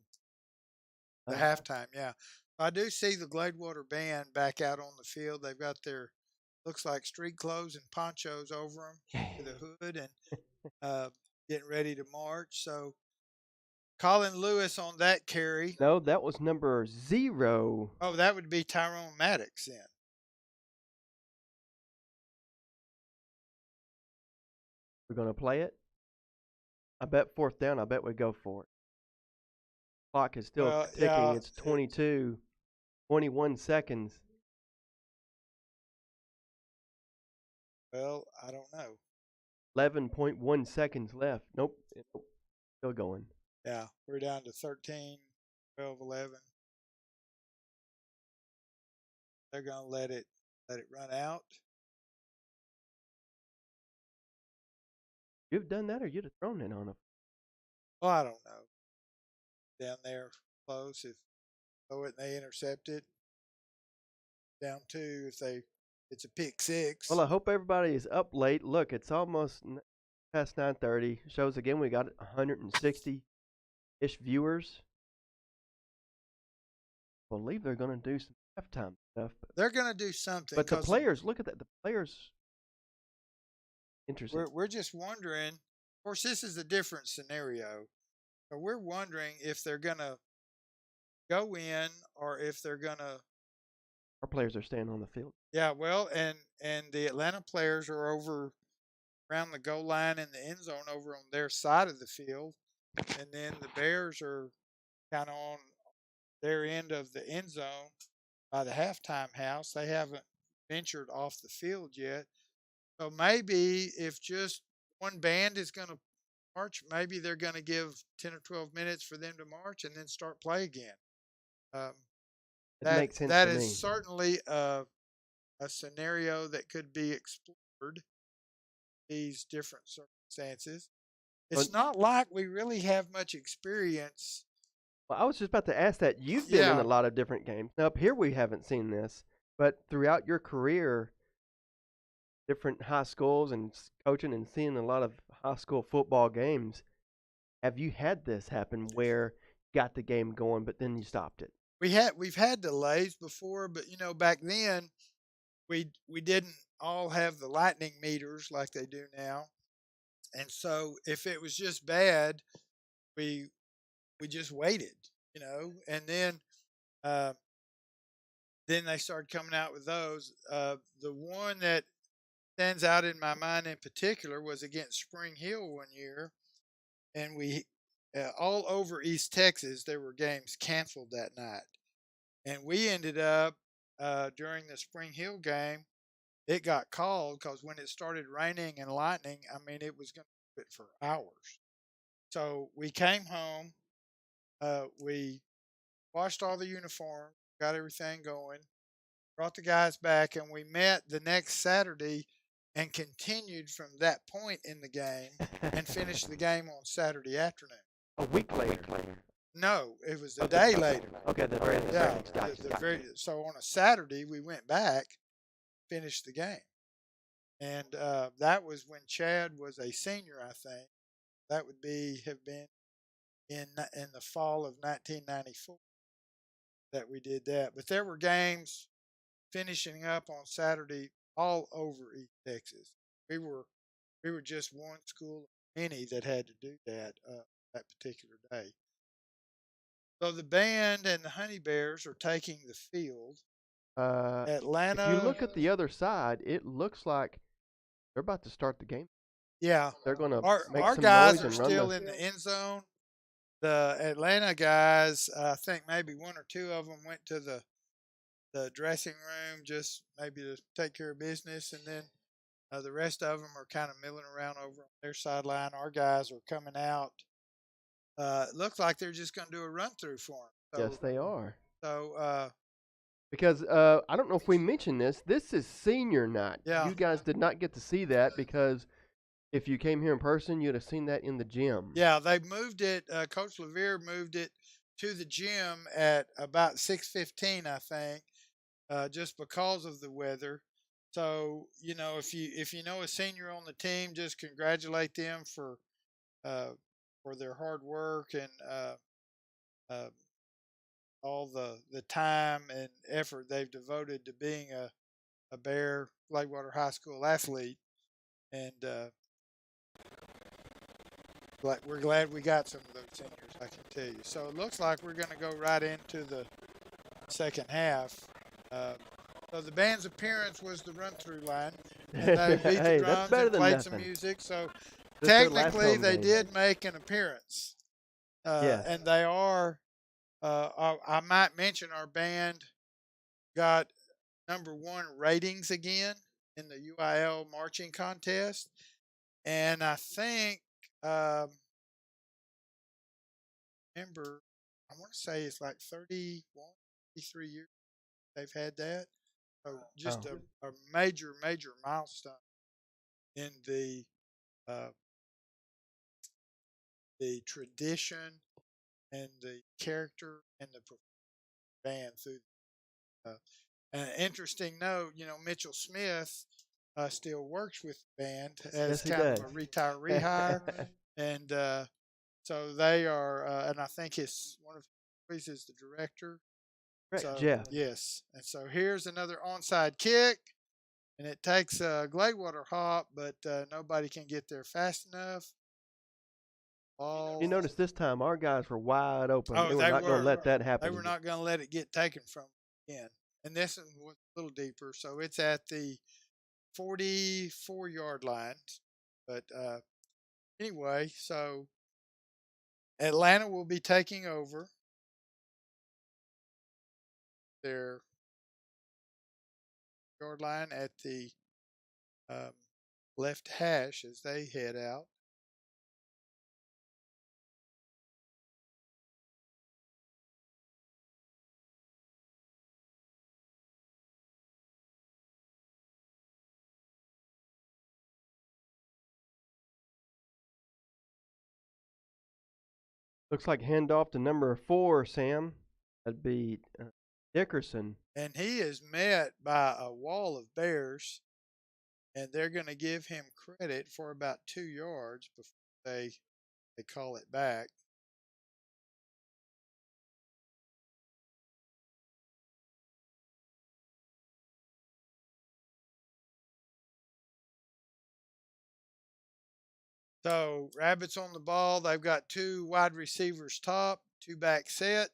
halftime. Yeah, I do see the Gladewater band back out on the field. They've got their looks like street clothes and ponchos over them with a hood and getting ready to march. So Colin Lewis on that carry. No, that was number 0. Oh, that would be Tyrone Maddox then. We're going to play it. I bet 4th down. I bet we go for it. Clock is still Well, ticking. yeah, It's 21 seconds. well, I don't know. 11.1 seconds left. Nope. Still going. Yeah, we're down to 13, 12, 11. They're going to let it run out. You've done that, or you'd have thrown it on them. Well, I don't know. Down there close, if throw it and they intercept it. Down 2 if it's a pick 6. Well, I hope everybody is up late. Look, it's almost past 9:30. Shows again we got 160-ish viewers. I believe they're going to do some halftime stuff. They're going to do something. But the players, look at that. The players, interesting. We're just wondering. Of course, this is a different scenario. But we're wondering if they're going to go in or if they're going to. Our players are staying on the field. Yeah, well, and the Atlanta players are over around the goal line in the end zone over on their side of the field. And then the Bears are kind of on their end of the end zone by the halftime house. They haven't ventured off the field yet. So maybe if just one band is going to march, maybe they're going to give 10 or 12 minutes for them to march and then start play again. It makes sense that to me. is certainly a scenario that could be explored, these different circumstances. It's not like we really have much experience. Well, I was just about to ask that. You've been in a lot of different games. Now, up here we haven't seen this, but throughout your career, different high schools and coaching and seeing a lot of high school football games, have you had this happen where you got the game going, but then you stopped it? We've had delays before, but back then we didn't all have the lightning meters like they do now. And so if it was just bad, we just waited, and then they started coming out with those. The one that stands out in my mind in particular was against Spring Hill one year, and we all over East Texas there were games canceled that night, and we ended up during the Spring Hill game. It got called because when it started raining and lightning, I mean, it was going to do it for hours. So we came home, we washed all the uniforms, got everything going, brought the guys back, and we met the next Saturday and continued from that point in the game and finished the game on Saturday afternoon. A week later. No, it was a day later. Okay, the very next So on a Saturday, we went back, finished the game. And that was when Chad was a senior, I think. That would have been in the fall of 1994 that we did that. But there were games finishing up on Saturday all over East Texas. We were just one school of many that had to do that that particular day. So the band and the Honey Bears are taking the field. Atlanta. If you look at the other side, it looks like they're about to start the game. Yeah, they're going to make our some guys noise are and still run in the end zone. The Atlanta guys, I think maybe one or two of them went to the dressing room just maybe to take care of business, and then the rest of them are kind of milling around over on their sideline. Our guys are coming out. It looks like they're just going to do a run through for them. Yes, they are. So because I don't know if we mentioned this. This is senior night. Yeah. You guys did not get to see that because if you came here in person, you'd have seen that in the gym. Yeah, they moved it. Coach Levere moved it to the gym at about 6:15, I think, just because of the weather. So if you know a senior on the team, just congratulate them for their hard work and all the time and effort they've devoted to being a Bear Gladewater High School athlete. And we're glad we got some of those seniors, I can tell you. So it looks like we're going to go right into the second half. Uh, so the band's appearance was the run-through line, and they beat the Hey, that's drums better and than played some nothing. music. So This is their last technically, home they game. did make an appearance, Yes. and they are. I might mention our band got #1 ratings again in the UIL marching contest, and I think remember I want to say it's like 31, 33 years they've had that. So just Oh. a major milestone in uh, the tradition and the character and the band through. Uh, an interesting note, Mitchell Smith still works with the band as Yes, he kind of does. a retiree hire, and so they are, and I think one of his boys is the director. Correct, So Jeff. yes, and so here's another onside kick, and it takes a Gladewater hop, but nobody can get there fast enough. Ball. You notice this time our guys were wide open. Oh, They were they not going were. to let that They happen. were not going to let it get taken from them again. And this one was a little deeper, so it's at the 44-yard line. But anyway, so Atlanta will be taking over their yard line at the um, left hash as they head out. Looks like handoff to number 4, Sam. That'd be Dickerson. And he is met by a wall of bears, and they're going to give him credit for about 2 yards before they call it back. So Rabbits on the ball. They've got 2 wide receivers top, 2 back set,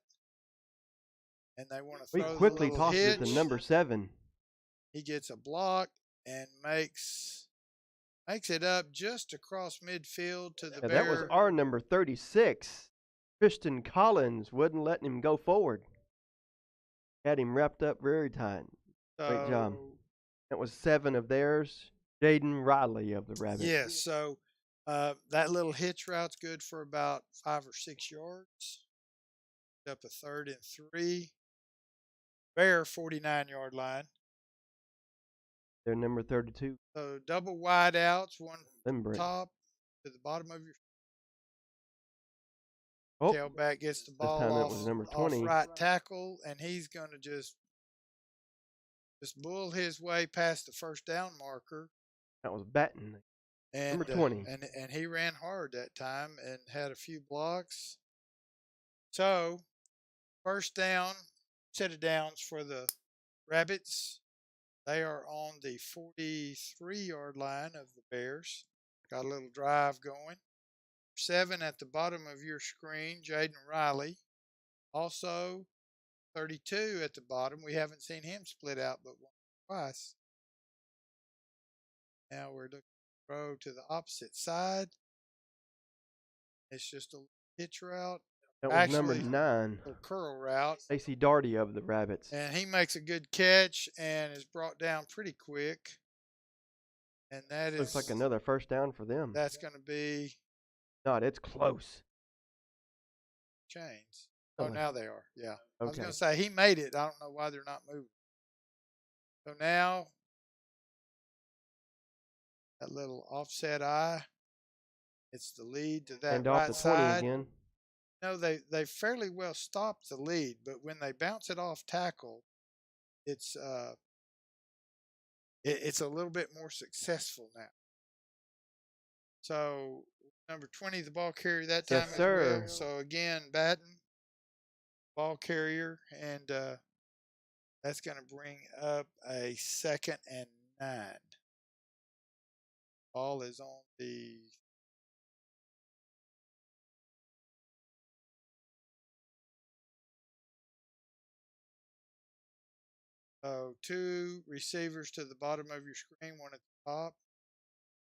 and they want to We throw the quickly little tosses it hitch. to number 7. He gets a block and makes it up just across midfield to the Yeah, Bear. that was our number 36. Tristan Collins wouldn't let him go forward. Had him wrapped up very tight. Great job. That was 7 of theirs. Jaden Riley of the Rabbits. Yes, so that little hitch route's good for about 5 or 6 yards. Up a 3rd and 3. Bear 49-yard line. They're number 32. So double wide outs, one Limbrick. top to the bottom of your Oh, tailback gets the this ball time it off, was number off 20. right tackle, and he's going to just bull his way past the first down marker. That was Batten. And, Number 20. And he ran hard that time and had a few blocks. So, first down, set of downs for the Rabbits. They are on the 43-yard line of the Bears. Got a little drive going. 7 at the bottom of your screen, Jaden Riley. Also, 32 at the bottom. We haven't seen him split out but once or twice. Now we're looking to throw to the opposite side. It's just a hitch route. That was number 9. A curl route. Stacey Darty of the Rabbits. And he makes a good catch and is brought down pretty quick. And that looks like another first down for them. That's going to be. Not, it's close. Chains. Oh, now they are. Yeah. Okay. I was going to say he made it. I don't know why they're not moving. So now that little offset eye. It's the lead to that and right off the 20 side. again. No, they fairly well stopped the lead, but when they bounce it off tackle, it's a little bit more successful now. So number 20, the ball carrier that time Yes, sir. well. So again, Batten, ball carrier, and that's going to bring up a 2nd and 9. Ball is on the So 2 receivers to the bottom of your screen, one at the top.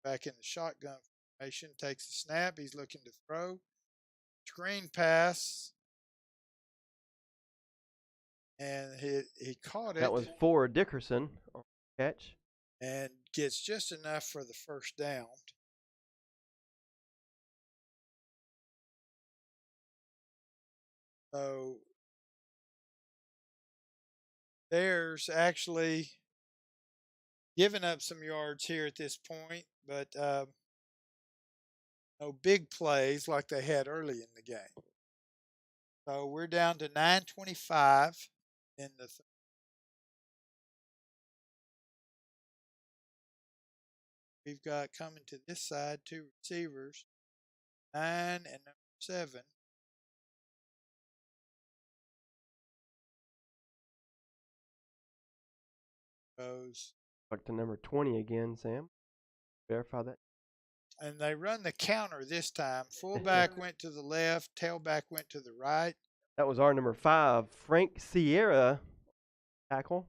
Back in the shotgun formation, takes the snap. He's looking to throw. Screen pass, and he caught it That was for Dickerson on the catch. and gets just enough for the first down. So Bears actually giving up some yards here at this point, but no big plays like they had early in the game. So we're down to 9:25 in the third. We've got coming to this side 2 receivers, 9 and number 7. Goes. Back to number 20 again, Sam. Verify that. And they run the counter this time. Fullback went to the left, tailback went to the right. That was our number 5, Frank Sierra, tackle.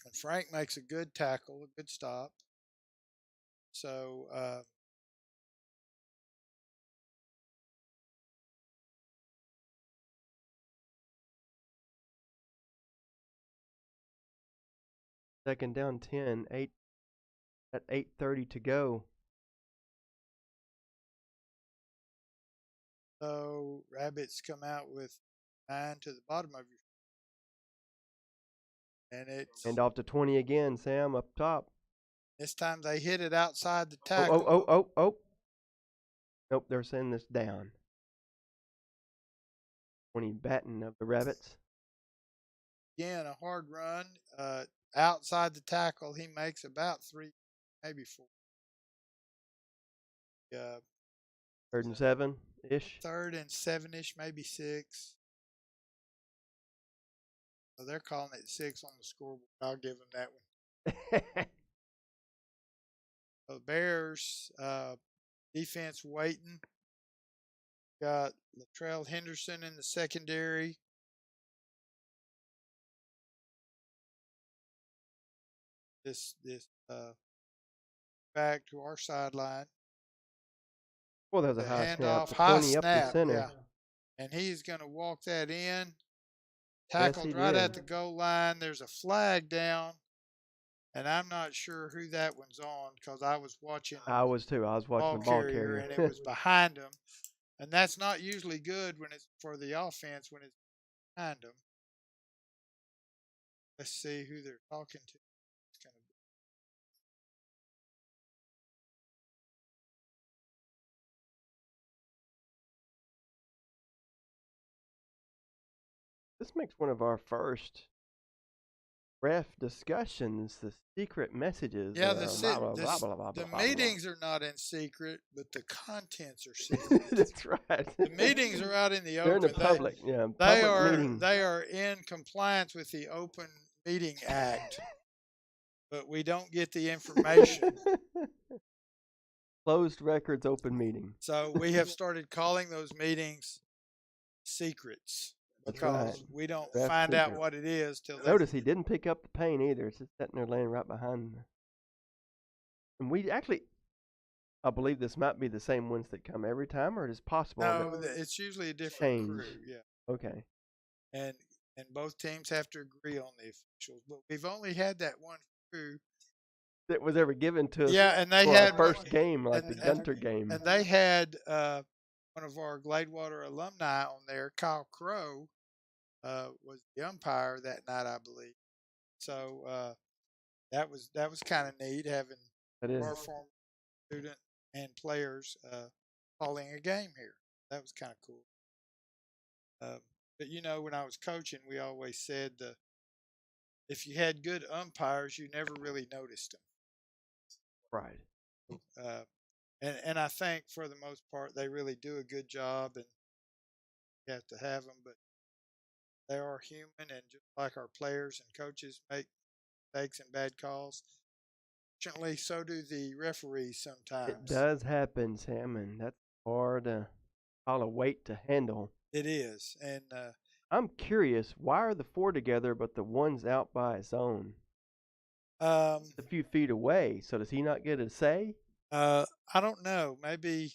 And Frank makes a good tackle, a good stop. So second down 10, 8 at 8:30 to go. So Rabbits come out with 9 to the bottom of your, and it's And off to 20 again, Sam, up top. this time they hit it outside the Oh, tackle. oh, oh, oh, oh. Nope, they're sending this down. 20 Batten of the Rabbits. Again, a hard run outside the tackle. He makes about 3, maybe 4. 3rd and 7-ish. 3rd and 7-ish, maybe 6. So they're calling it 6 on the scoreboard. I'll give them that one. So the Bears defense waiting. Got Latrell Henderson in the secondary. This back to our sideline. Well, there's a The high snap. handoff, The high 20 up the snap, center. yeah. And he's going to walk that in. Yes, Tackled he right did. at the goal line. There's a flag down, and I'm not sure who that one's on because I was watching I was too. I was watching the ball carrier. and it was behind him. And that's not usually good when it's for the offense when it's behind them. Let's see who they're talking to. It's gonna be. This makes one of our first ref discussions, the secret messages. Yeah, the meetings are not in secret, but the contents are secret. That's right. The meetings are out in the They're open. in the public. Yeah, They public meeting. are in compliance with the Open Meeting Act, but we don't get the information. Closed records, open meeting. So we have started calling those meetings secrets That's because right. we don't Ref find out secret. what it is till Notice he didn't pick up the paint either. It's just sitting there laying right behind. And we actually, I believe this might be the same ones that come every time, or it is possible. No, it's usually a different crew. Yeah. Okay. And both teams have to agree on the officials. But we've only had that one crew That was ever given to us. Yeah, and they for had our first game, like the Gunter game. And they had one of our Gladewater alumni on there, Kyle Crow, was the umpire that night, I believe. So that was kind of neat having our former student and players calling a game here. That was kind of cool. But you know, when I was coaching, we always said if you had good umpires, you never really noticed them. Right. And I think for the most part they really do a good job, and you have to have them. But they are human, and just like our players and coaches make mistakes and bad calls. Fortunately, so do the referees sometimes. It does happen, Sam, and that's hard a weight to handle. It is, and I'm curious, why are the 4 together but the one's out by its own? Um, A few feet away, so does he not get a say I don't know. Maybe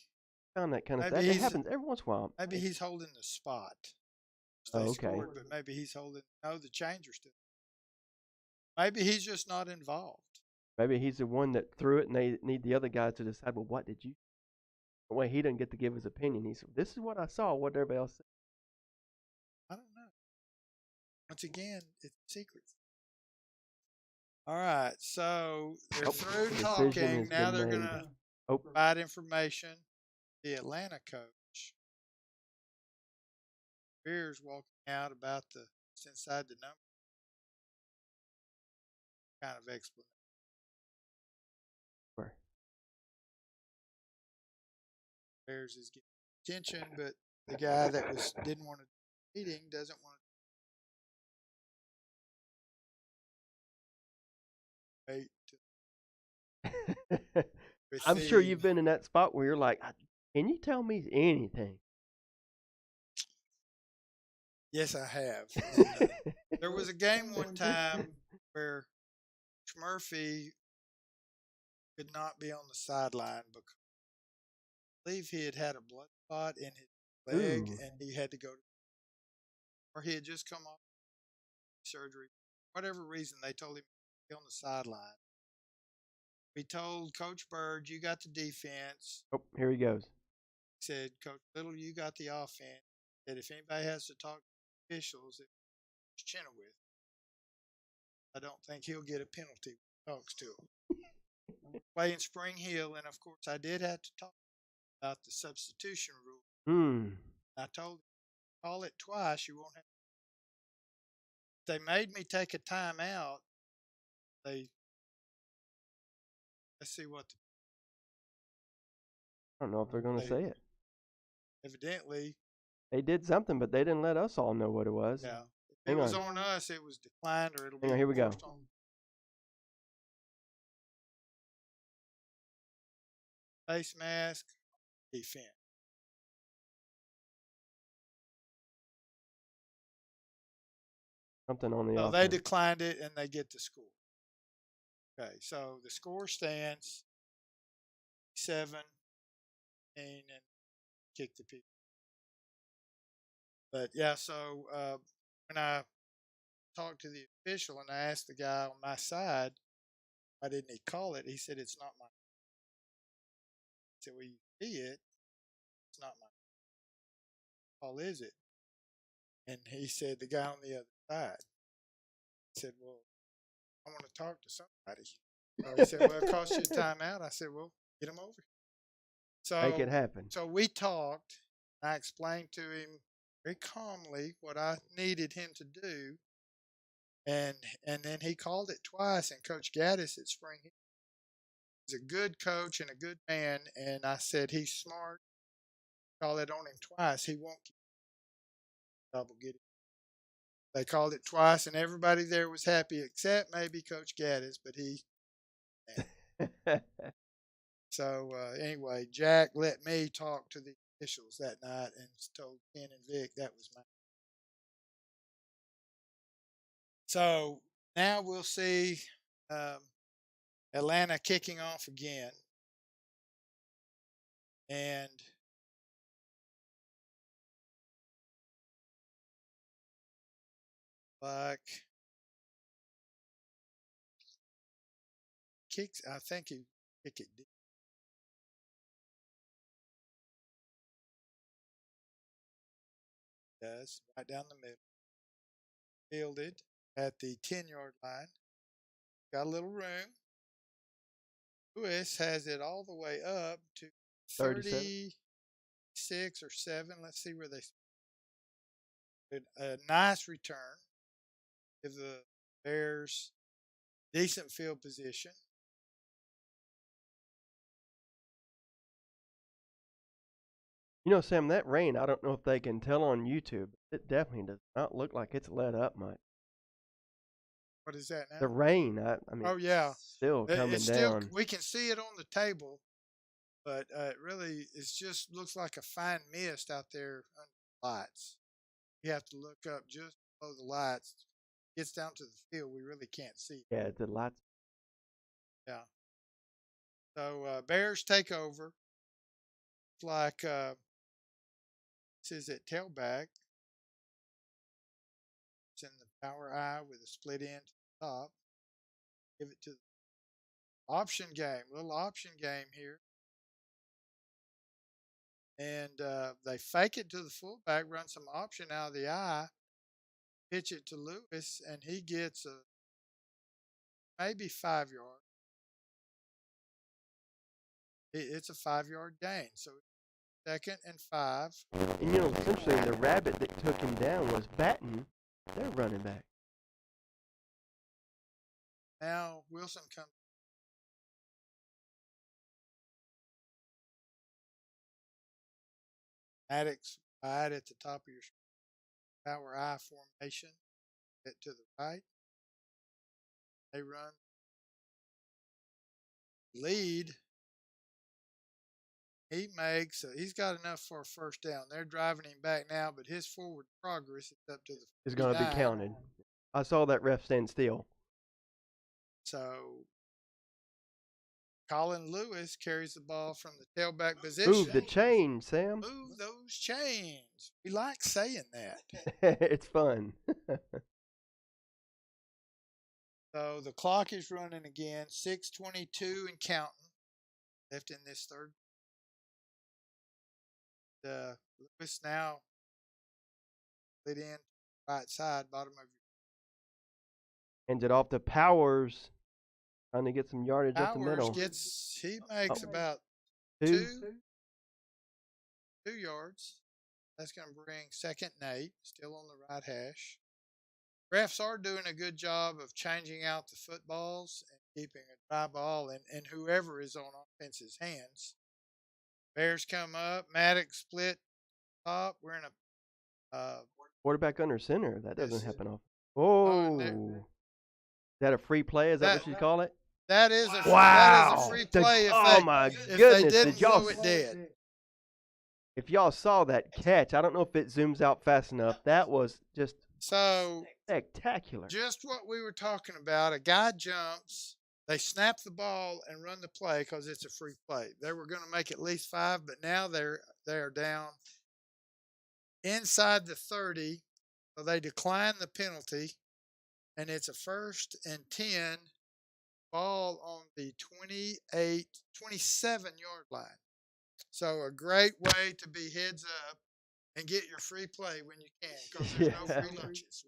on that kind of maybe stuff? It he's happens every once in a while. maybe he's holding the spot. They Oh, okay. scored, but maybe he's holding. No, the changer still. Maybe he's just not involved. Maybe he's the one that threw it, and they need the other guys to decide. Well, what did you? Well, he doesn't get to give his opinion. He said, "This is what I saw. What everybody else said." I don't know. Once again, it's secrets. All right, so they're Oh, through the decision talking. has Now been they're made. gonna Oh, provide information. The Atlanta coach, Beers, walking out about the what's inside the number kind of explanation. where? Bears is getting attention, but the guy that didn't want to meeting doesn't want to wait to I'm sure receive. you've been in that spot where you're like, "Can you tell me anything?" Yes, I have. And, there was a game one time where Murphy could not be on the sideline because I believe he had had a blood spot in his leg Ooh. and he had to go, or he had just come off surgery. Whatever reason, they told him to be on the sideline. We told Coach Bird, you got the defense. Oh, here he goes. He said, Coach Little, you got the offense. That if anybody has to talk to officials, it's Chenoweth. I don't think he'll get a penalty when he talks to them. Playing Spring Hill, and of course, I did have to talk about the substitution rule. Hmm. I told him, call it twice, you won't have. They made me take a timeout. They let's see what I don't know if they're going to they say it. evidently. They did something, but they didn't let us all know what it was. Yeah, if Hang it was on. on us, it was declined, or it'll Hang be on, here we go. enforced on face mask defense. Something on the So they offense. declined it, and they get the score. Okay, so the score stands 7 and kick the people. But yeah, so when I talked to the official and I asked the guy on my side, why didn't he call it? He said, it's not my. I said, well, you see it. It's not my call, is it? And he said, the guy on the other side. I said, well, I want to talk to somebody. So he said, well, it cost you a timeout. I said, well, get him over here. Make So, it happen. so we talked. I explained to him very calmly what I needed him to do, and then he called it twice. And Coach Gaddis at Spring Hill is a good coach and a good man, and I said he's smart. Call it on him twice. He won't keep double getting. They called it twice, and everybody there was happy except maybe Coach Gaddis, but he. So anyway, Jack let me talk to the officials that night and told Ken and Vic that was my. So now we'll see um, Atlanta kicking off again, and like kicks, I think he kick it deep. Does right down the middle, fielded at the 10-yard line. Got a little room. Lewis has it all the way up to 37. 36 or 7. Let's see where they. A nice return. Give the Bears decent field position. You know, Sam, that rain, I don't know if they can tell on YouTube. It definitely does not look like it's let up much. What is that The now? rain, I mean, Oh yeah, it's still coming it's still down. we can see it on the table, but it really it just looks like a fine mist out there under the lights. You have to look up just below the lights. Gets down to the field, we really can't see. Yeah, the lights. Yeah. So Bears take over. It's like this is at tailback. It's in the power I with a split end to the top. Give it to the option game. Little option game here. And they fake it to the fullback, run some option out of the eye, pitch it to Lewis, and he gets a maybe 5 yard. It's a 5 yard gain. So 2nd and 5. And you know, it's interesting, the rabbit that took him down was Batten, their running back. Now Wilson comes. Maddox wide at the top of your power I formation. Get to the right. They run lead. He's got enough for a first down. They're driving him back now, but his forward progress is up to the Is going to be 49. counted. I saw that ref stand still. So Colin Lewis carries the ball from the tailback position. Move the chain, Sam. Move those chains. We like saying that. It's fun. So the clock is running again. 6:22 and counting left in this third. Lewis now split in right side, bottom of your. Hands it off to Powers, trying to get some yardage up the middle. He makes about two yards. That's going to bring 2nd and 8, still on the right hash. Refs are doing a good job of changing out the footballs and keeping a dry ball in whoever is on offense's hands. Bears come up. Maddox split top. We're in a quarterback under center. That doesn't happen often. Oh, is that a free play? Is that what you call it? That is a wow. Free play. My if goodness! they didn't Did y'all blow it dead? If y'all saw that catch, I don't know if it zooms out fast enough. That was just so spectacular. Just what we were talking about. A guy jumps. They snap the ball and run the play because it's a free play. They were going to make at least 5, but now they're down inside the 30, so they decline the penalty, and it's a 1st and 10, ball on the 27-yard line. So a great way to be heads up and get your free play when you can, because there's no free lunches.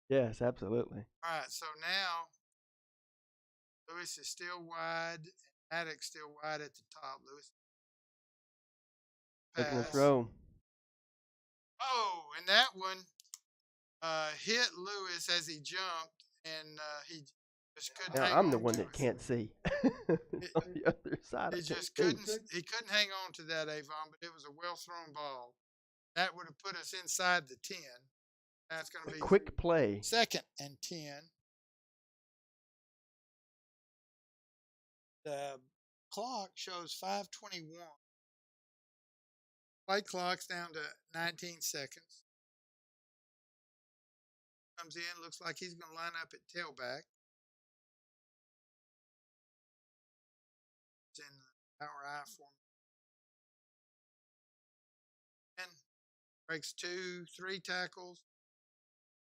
Yes, absolutely. All right, so now Lewis is still wide, and Maddox still wide at the top. Lewis taking a throw. Oh, and that one hit Lewis as he jumped, and he just couldn't. Now I'm the one that can't see. On the other side, he just couldn't. He couldn't hang on to that, Avon, but it was a well thrown ball. That would have put us inside the 10. That's going to be a quick play. 2nd and 10. The clock shows 5:21. Play clock's down to 19 seconds. Comes in, looks like he's going to line up at tailback. It's in the power I form. And breaks 2, 3 tackles.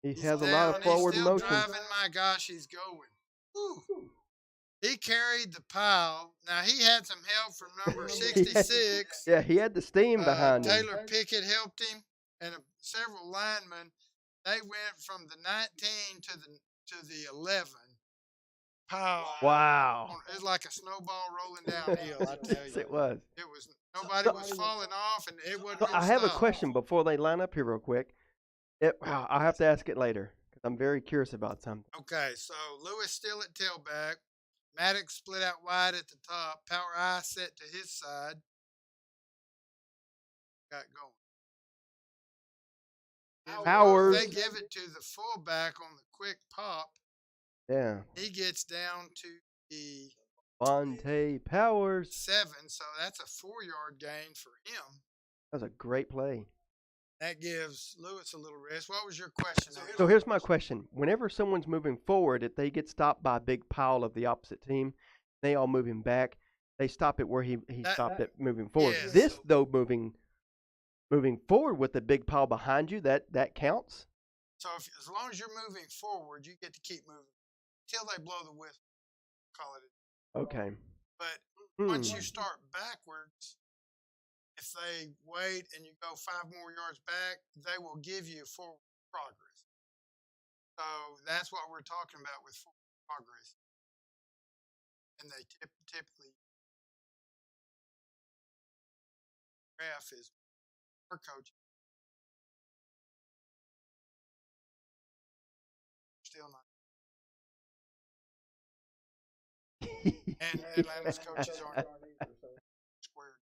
He has a lot of forward motion. Driving, my gosh, he's going. Woo. He carried the pile. Now, he had some help from number 66. Yeah, he had the steam behind him. Taylor Pickett helped him, and several linemen. They went from the 19 to the 11. Pile. Wow. It was like a snowball rolling downhill, I tell you. Yes, it was. Nobody was falling off, and it wasn't. I have a question before they line up here real quick. I'll have to ask it later because I'm very curious about something. Okay, so Lewis still at tailback. Maddox split out wide at the top. Power I set to his side. Got going. Powers. They give it to the fullback on the quick pop. Yeah. He gets down to the Vontae Powers. 7, so that's a 4-yard gain for him. That was a great play. That gives Lewis a little rest. What was your question? So here's my question. Whenever someone's moving forward, if they get stopped by a big pile of the opposite team, they all move him back. They stop it where he stopped it moving forward. Yes. This, though, moving forward with the big pile behind you, that counts? So as long as you're moving forward, you get to keep moving until they blow the whistle. Call it. Okay. But once you start backwards, if they wait and you go 5 more yards back, they will give you forward progress. So that's what we're talking about with forward progress. And they typically ref is our coach. Still not. And Atlanta's coaches aren't squared.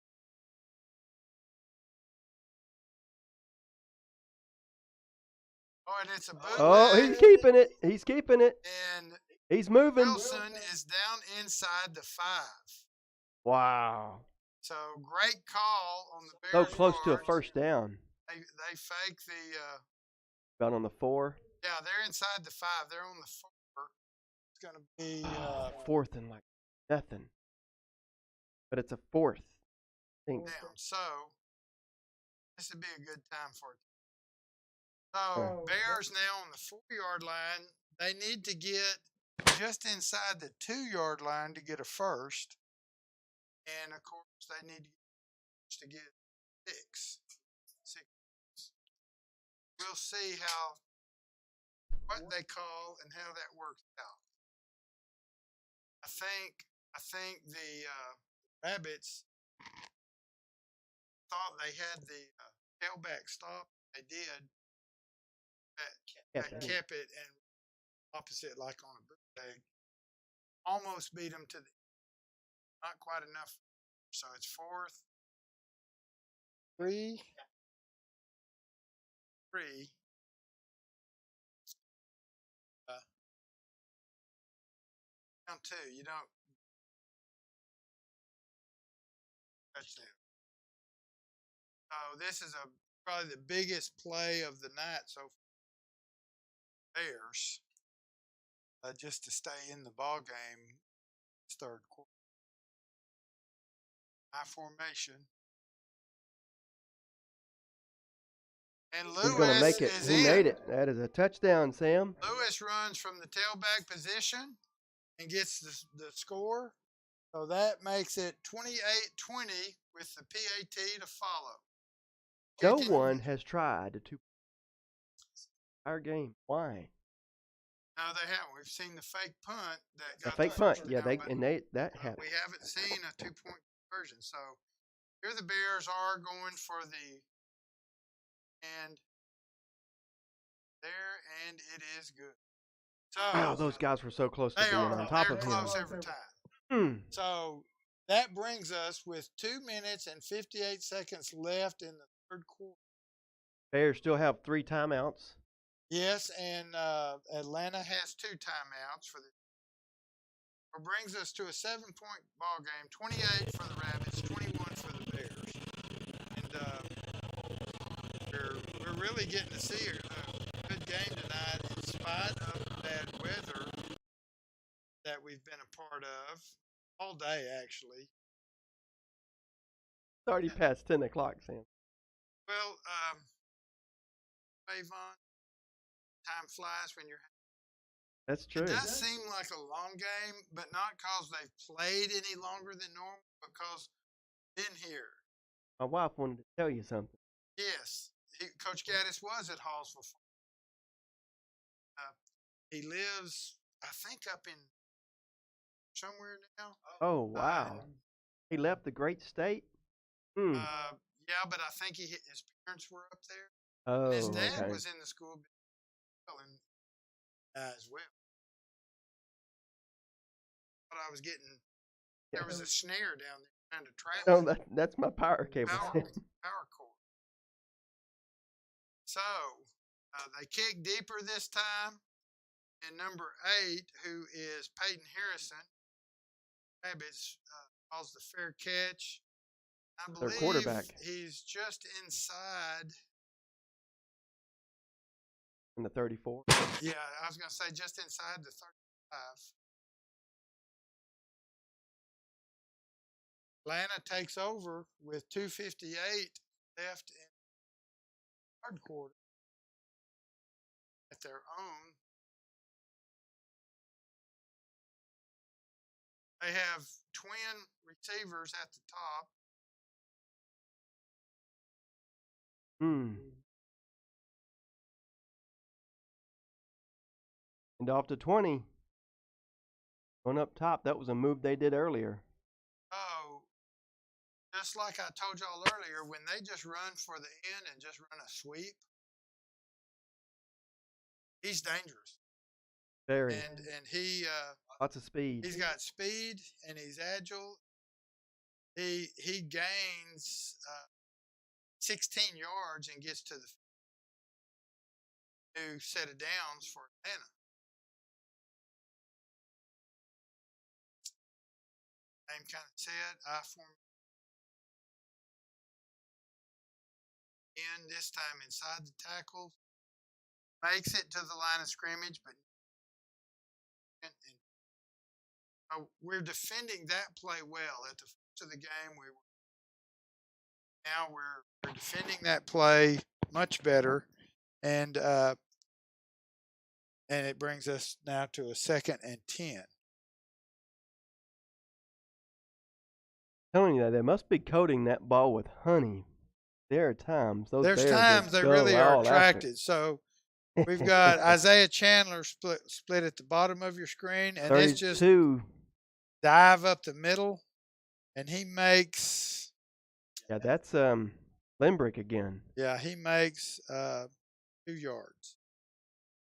Oh, and it's a bootleg. Oh, he's keeping it. He's keeping it. And He's moving. Wilson is down inside the 5. Wow. So great call on the So Bears. close to a yards. first down. They fake the. About on the 4. Yeah, they're inside the 5. They're on the 4. It's going to be 4th and like nothing. But it's a 4th. I think. down. So this would be a good time for it. So Bears now on the 4-yard line. They need to get just inside the 2-yard line to get a first. And of course, they need to get 6. We'll see what they call and how that works out. I think the Rabbits thought they had the tailback stop. They did. That kept it and opposite like on a bootleg. Almost beat them to the not quite enough. So it's 4th. 3. Down 2. You don't touchdown. So this is probably the biggest play of the night so far. Bears, just to stay in the ball game. This 3rd quarter. High formation. And Lewis He's going to make it. is He in. made it. That is a touchdown, Sam. Lewis runs from the tailback position and gets the score. So that makes it 28-20 with the PAT to follow. No one has tried to our game. Why? No, they haven't. We've seen the fake punt that The got fake the punt. first Yeah, down, that happened. we haven't seen a 2-point conversion. So here the Bears are going for the and there, and it is good. So Wow, those guys were so close to being on top They're of him. close every time. So that brings us with 2 minutes and 58 seconds left in the 3rd quarter. Bears still have 3 timeouts. Yes, and Atlanta has 2 timeouts for the. It brings us to a 7-point ball game. 28 for the Rabbits, 21 for the Bears, and we're really getting to see a good game tonight in spite of the bad weather that we've been a part of all day, actually. It's already past 10 o'clock, Sam. Well, Avon, time flies when you're. That's true. It does seem like a long game, but not because they've played any longer than normal, because been here. My wife wanted to tell you something. Yes, Coach Gaddis was at Hallsville. He lives, I think, up in somewhere now. Oh, wow. He left the great state? Yeah, but I think his parents were up there. Oh, and his dad okay. was in the school as well. But I was getting, there was a snare down there trying to trap. Oh, that's my power cable. Power cord. So they kick deeper this time, and number 8, who is Peyton Harrison, Rabbits, calls the fair catch. I believe Their quarterback. he's just inside in the 34. Yeah, I was going to say just inside the 35. Atlanta takes over with 2:58 left in the third quarter at their own. They have twin receivers at the top. And off to 20. Going up top, that was a move they did earlier. Oh, just like I told y'all earlier, when they just run for the end and just run a sweep, he's dangerous. Very. And he Lots of speed. he's got speed and he's agile. He gains 16 yards and gets to the new set of downs for Atlanta. Same kind of set, I form in this time inside the tackle, makes it to the line of scrimmage, but we're defending that play well. At the first of the game, we're defending that play much better, and it brings us now to a 2nd and 10. Telling you that they must be coating that ball with honey. There are times There's times they really are attracted. So we've got Isaiah Chandler split at the bottom of your screen, and it's just dive up the middle, and he makes. Yeah, that's Limbrick again. Yeah, he makes 2 yards.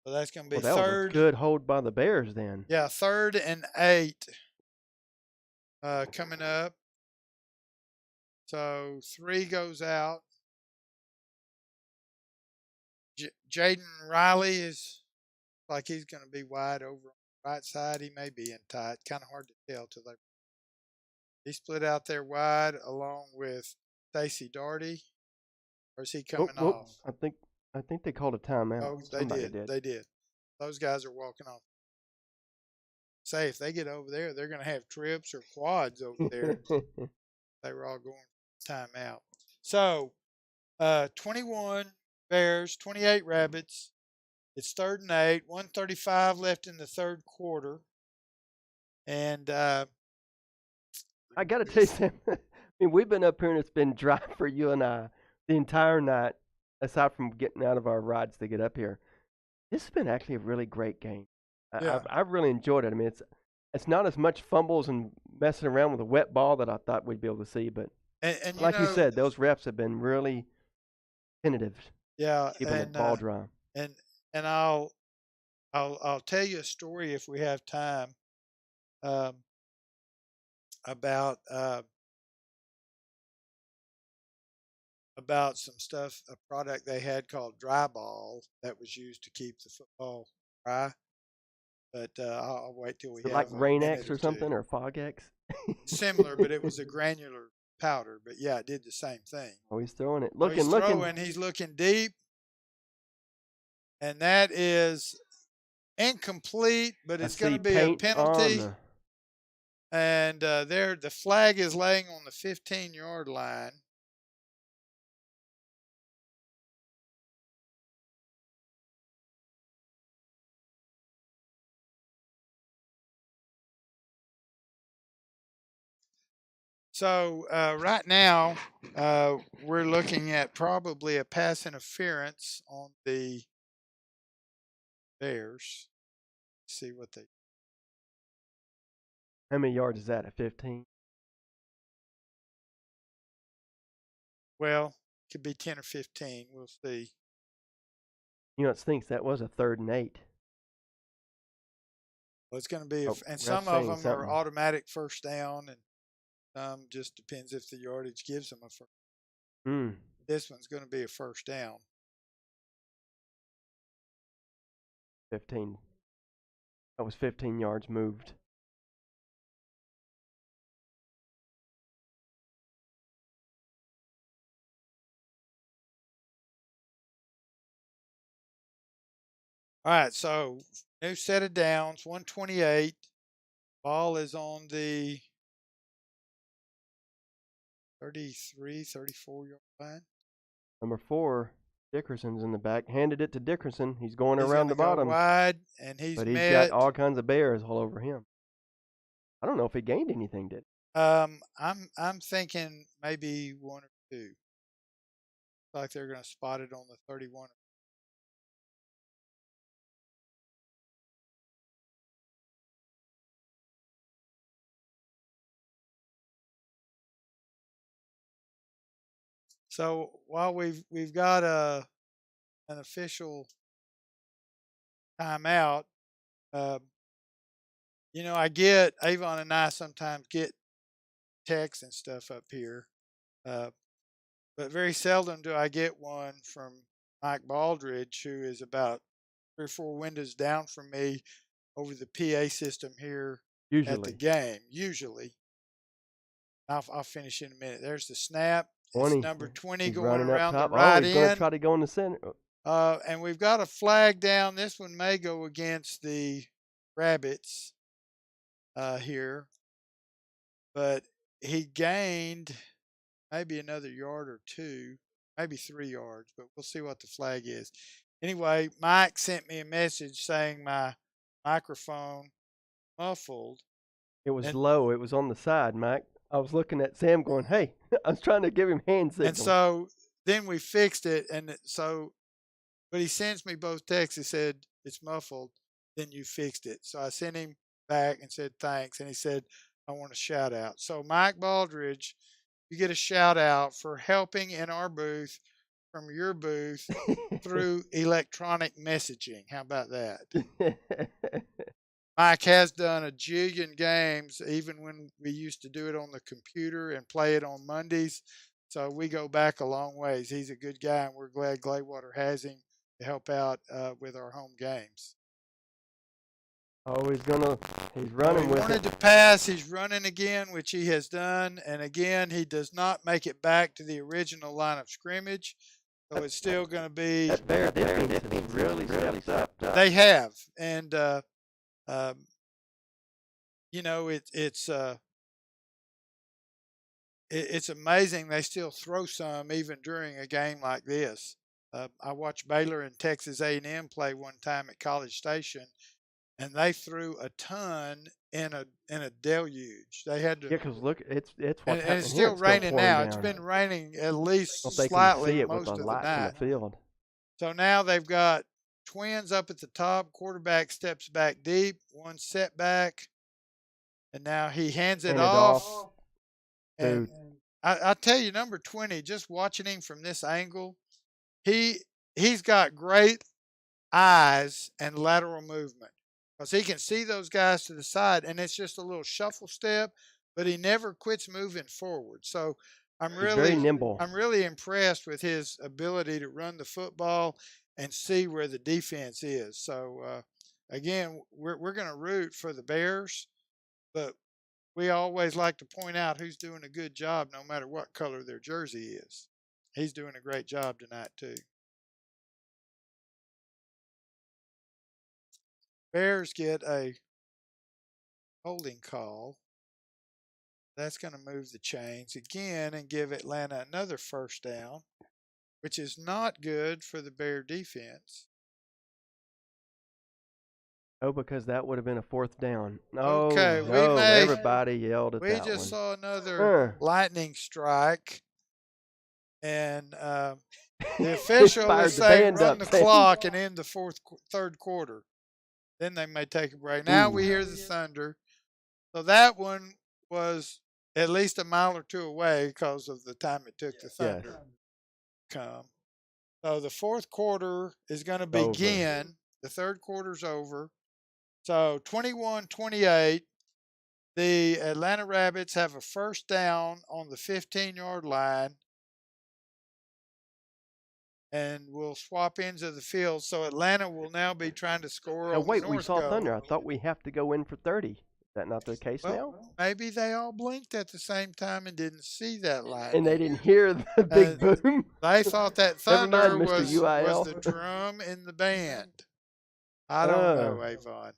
So that's going to be that third. Was a good hold by the Bears then. Yeah, 3rd and 8 coming up. So 3 goes out. Jaden Riley is like he's going to be wide over on the right side. He may be in tight. Kind of hard to tell till they. He split out there wide along with Stacey Darty. Or is he coming off? I think they called a timeout. Oh, they did. They did. Those guys are walking off. Say if they get over there, they're going to have trips or quads over there. They were all going timeout. So, 21 Bears, 28 Rabbits. It's 3rd and 8. 1:35 left in the third quarter. And I got to tell you something. I mean, we've been up here and it's been dry for you and I the entire night, aside from getting out of our rides to get up here. This has been actually a really great game. Yeah. I've really enjoyed it. I mean, it's not as much fumbles and messing around with a wet ball that I thought we'd be able to see, but and like you said, those refs have been really tentative. Yeah, keeping the ball dry. And I'll tell you a story if we have time about some stuff, a product they had called Dry Ball that was used to keep the football dry. But I'll wait till we have like Rain-X or something, or Fog-X? Similar, but it was a granular powder. But yeah, it did the same thing. Oh, he's throwing it. He's looking deep. And that is incomplete, but it's going to be a penalty. And the flag is laying on the 15-yard line. So right now, we're looking at probably a pass interference on the Bears. Let's see what they. How many yards is that? At 15? Well, it could be 10 or 15. We'll see. You know, it stinks. That was a 3rd and 8. Well, it's going to be, and some of them are automatic first down, and some just depends if the yardage gives them a first. This one's going to be a first down. 15. That was 15 yards moved. All right, so new set of downs, 128. Ball is on the 33, 34-yard line. Number 4, Dickerson's in the back. Handed it to Dickerson. He's going He's around going the to go bottom, wide, and he's but he's got met. all kinds of bears all over him. I don't know if he gained anything, did he? I'm thinking maybe one or two. Like they're going to spot it on the 31. So while we've got an official timeout, uh, I get Avon and I sometimes get texts and stuff up here, uh, but very seldom do I get one from Mike Baldridge, who is about 3 or 4 windows down from me over the PA system here at the Usually. game. Usually, I'll finish in a minute. There's the snap. It's 20. number 20 He's going running up around the top. right He's going to end. try to go in the center. And we've got a flag down. This one may go against the Rabbits here, but he gained maybe another yard or two, maybe 3 yards, but we'll see what the flag is. Anyway, Mike sent me a message saying my microphone muffled. It was low. It was on the side, Mike. I was looking at Sam going, hey, I was trying to give him hand signals. And so then we fixed it. But he sends me both texts. He said, it's muffled. Then you fixed it. So I sent him back and said, thanks. And he said, I want a shout out. So Mike Baldridge, you get a shout out for helping in our booth from your booth through electronic messaging. How about that? Mike has done a jillion games, even when we used to do it on the computer and play it on Mondays. So we go back a long ways. He's a good guy, and we're glad Gladewater has him to help out with our home games. Oh, he's running with it. He wanted to pass. He's running again, which he has done. And again, he does not make it back to the original line of scrimmage. So it's still going to be. That Bear defense has really stepped up. They have. And, it's amazing they still throw some even during a game like this. I watched Baylor and Texas A&M play one time at College Station, and they threw a ton in a deluge. They had to. Yeah, because look, it's and it's still raining now. It's been raining at least slightly most of the night. In the field. So now they've got Twins up at the top. Quarterback steps back deep. One setback, and now he hands it off. And I tell you, number 20, just watching him from this angle, he's got great eyes and lateral movement because he can see those guys to the side, and it's just a little shuffle step, but he never quits moving forward. So he's very nimble. I'm really impressed with his ability to run the football and see where the defense is. So again, we're going to root for the Bears, but we always like to point out who's doing a good job no matter what color their jersey is. He's doing a great job tonight, too. Bears get a holding call. That's going to move the chains again and give Atlanta another first down, which is not good for the Bear defense. Oh, because that would have been a 4th down. Okay, everybody yelled at that one. We just saw another lightning strike, and the official will say run the clock and end the third quarter. Then they may take a break. Now we hear the thunder. So that one was at least a mile or two away because of the time it took the thunder to come. So the fourth quarter is going to begin. The third quarter's over. So 21-28, the Atlanta Rabbits have a first down on the 15-yard line, and we'll swap ends of the field. So Atlanta will now be trying to score. Now wait, we saw thunder. I thought we have to go in for 30. Is that not the case now? Maybe they all blinked at the same time and didn't see that line. And they didn't hear the big boom. They thought that thunder was the drum in the band. I don't know, Avon.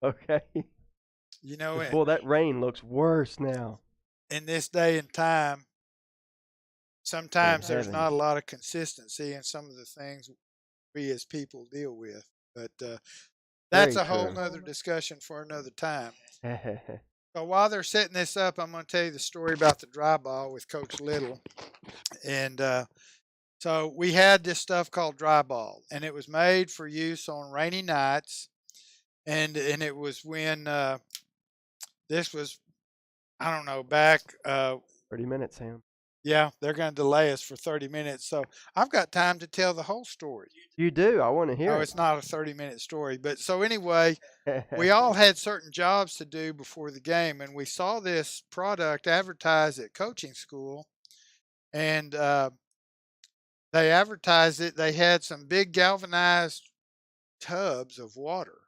Okay. You know, Boy, that rain looks worse now. in this day and time, Holy sometimes there's not a heavens. lot of consistency in some of the things we as people deal with. But that's Very a whole true. nother discussion for another time. So while they're setting this up, I'm going to tell you the story about the dry ball with Coach Little. And so we had this stuff called dry ball, and it was made for use on rainy nights. And it was when this was, I don't know, back 30 minutes, Sam. yeah, they're going to delay us for 30 minutes. So I've got time to tell the whole story. You do. I want to hear No, it. it's not a 30-minute story. But so anyway, we all had certain jobs to do before the game, and we saw this product advertised at coaching school, and they advertised it. They had some big galvanized tubs of water,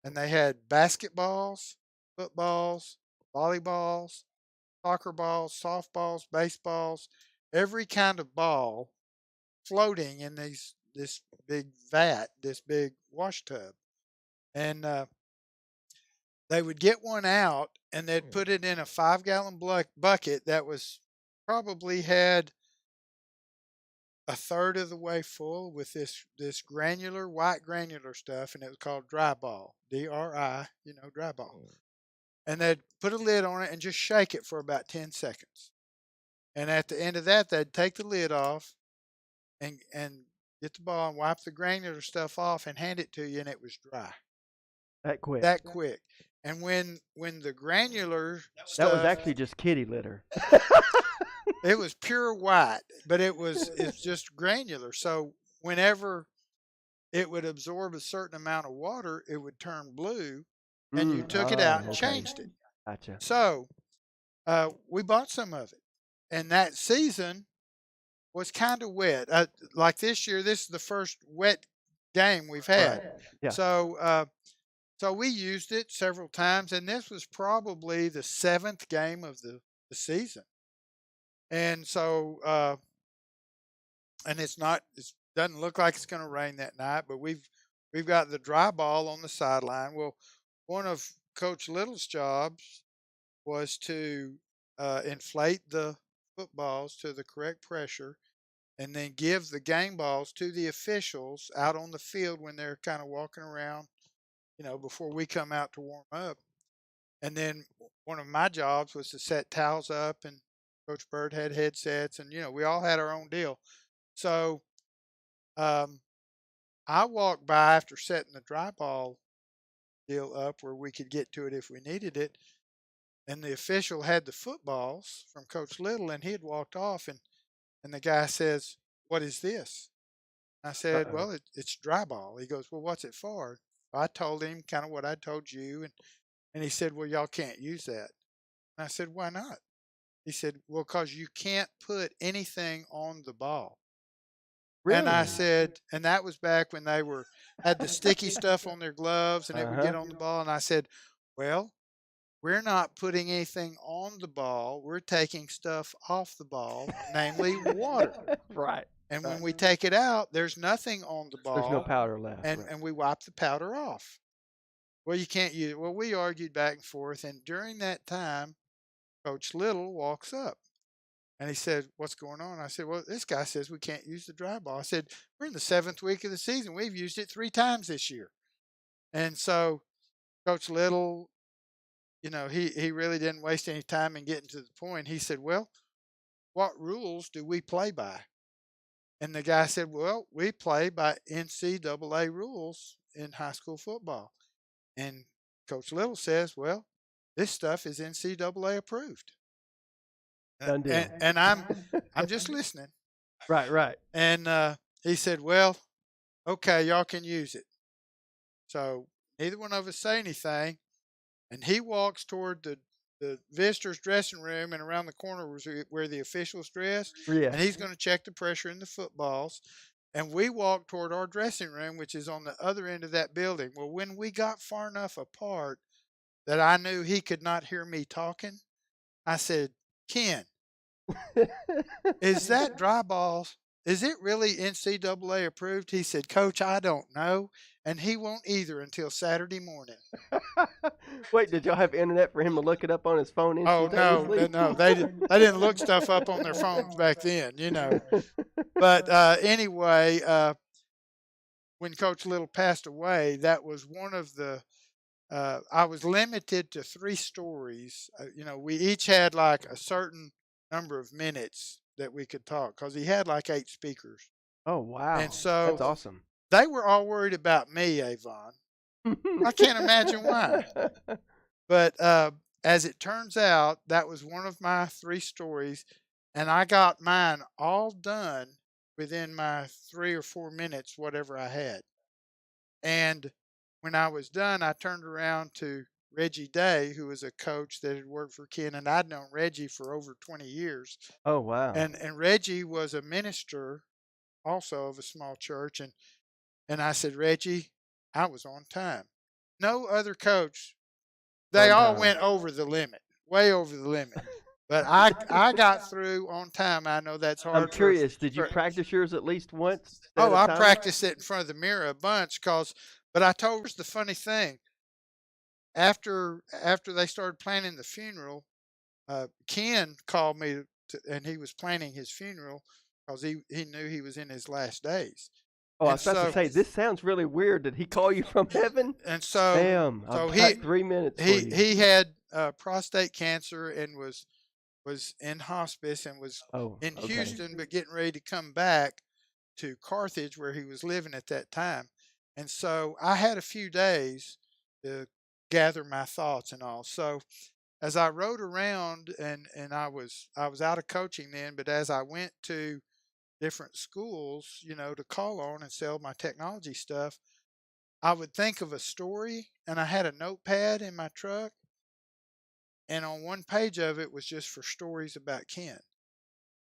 and they had basketballs, footballs, volleyballs, soccer balls, softballs, baseballs, every kind of ball floating in this big vat, this big wash tub. And they would get one out and they'd put it in a 5-gallon bucket that was probably had a third of the way full with this granular white granular stuff, and it was called dry ball, DRI, dry ball. And they'd put a lid on it and just shake it for about 10 seconds. And at the end of that, they'd take the lid off and get the ball and wipe the granular stuff off and hand it to you, and it was dry. That quick. That quick. And when the granular stuff, That was actually just kitty litter. it was pure white, but it's just granular. So whenever it would absorb a certain amount of water, it would turn blue, and you took it out and changed it. Gotcha. So we bought some of it, and that season was kind of wet. Like this year, this is the first wet game we've had. Right. Yeah. So we used it several times, and this was probably the 7th game of the season. And so, and it doesn't look like it's going to rain that night, but we've got the dry ball on the sideline. Well, one of Coach Little's jobs was to inflate the footballs to the correct pressure, and then give the game balls to the officials out on the field when they're kind of walking around, before we come out to warm up. And then one of my jobs was to set towels up, and Coach Bird had headsets, and we all had our own deal. So I walked by after setting the dry ball deal up where we could get to it if we needed it, and the official had the footballs from Coach Little, and he had walked off, and the guy says, "What is this?" I said, "Well, it's dry ball." He goes, "Well, what's it for?" I told him kind of what I told you, and he said, "Well, y'all can't use that." And I said, "Why not?" He said, "Well, because you can't put anything on the ball." Really? And I said, and that was back when they had the sticky stuff on their gloves, and it would get on the ball. And I said, "Well, we're not putting anything on the ball. We're taking stuff off the ball, namely water. Right. And when we take it out, there's nothing on the ball. There's no powder left. And we wipe the powder off. Well, you can't use it." Well, we argued back and forth. And during that time, Coach Little walks up and he said, "What's going on?" I said, "Well, this guy says we can't use the dry ball." I said, "We're in the 7th week of the season. We've used it 3 times this year." And so Coach Little, he really didn't waste any time in getting to the point. He said, "Well, what rules do we play by?" And the guy said, "Well, we play by NCAA rules in high school football." And Coach Little says, "Well, this stuff is NCAA approved." Done deal. And I'm just listening. Right. And he said, "Well, okay, y'all can use it." So neither one of us say anything, and he walks toward the visitors' dressing room, and around the corner was where the officials dress, Yeah. and he's going to check the pressure in the footballs. And we walked toward our dressing room, which is on the other end of that building. Well, when we got far enough apart that I knew he could not hear me talking, I said, "Ken, is that dry ball is it really NCAA approved? He said, Coach, I don't know. And he won't either until Saturday morning. Wait, did y'all have internet for him to look it up on his phone Oh, no, instantaneously? no. They didn't look stuff up on their phones back then, you know. But anyway, when Coach Little passed away, that was one of the I was limited to 3 stories. We each had like a certain number of minutes that we could talk because he had like 8 speakers. Oh, And wow. That's so awesome. they were all worried about me, Avon. I can't imagine why. But as it turns out, that was one of my 3 stories. And I got mine all done within my 3 or 4 minutes, whatever I had. And when I was done, I turned around to Reggie Day, who was a coach that had worked for Ken, and I'd known Reggie for over 20 years. Oh, wow. And Reggie was a minister also of a small church. And I said, Reggie, I was on time. No other coach, they On all time. went over the limit, way over the limit. But I got through on time. I know that's I'm hard curious, did you for practice yours at least once to stay oh, on I time? practiced it in front of the mirror a bunch, but I told her the funny thing. After they started planning the funeral, Ken called me and he was planning his funeral because he knew he was in his last days. Oh, I And was about to so say, this sounds really weird. Did he call you from heaven? and so Bam, so I've he got 3 minutes for he you. he had prostate cancer and was in hospice and was Oh, in okay. Houston, but getting ready to come back to Carthage where he was living at that time. And so I had a few days to gather my thoughts and all. So as I rode around and I was out of coaching then, but as I went to different schools, to call on and sell my technology stuff, I would think of a story and I had a notepad in my truck and on one page of it was just for stories about Ken.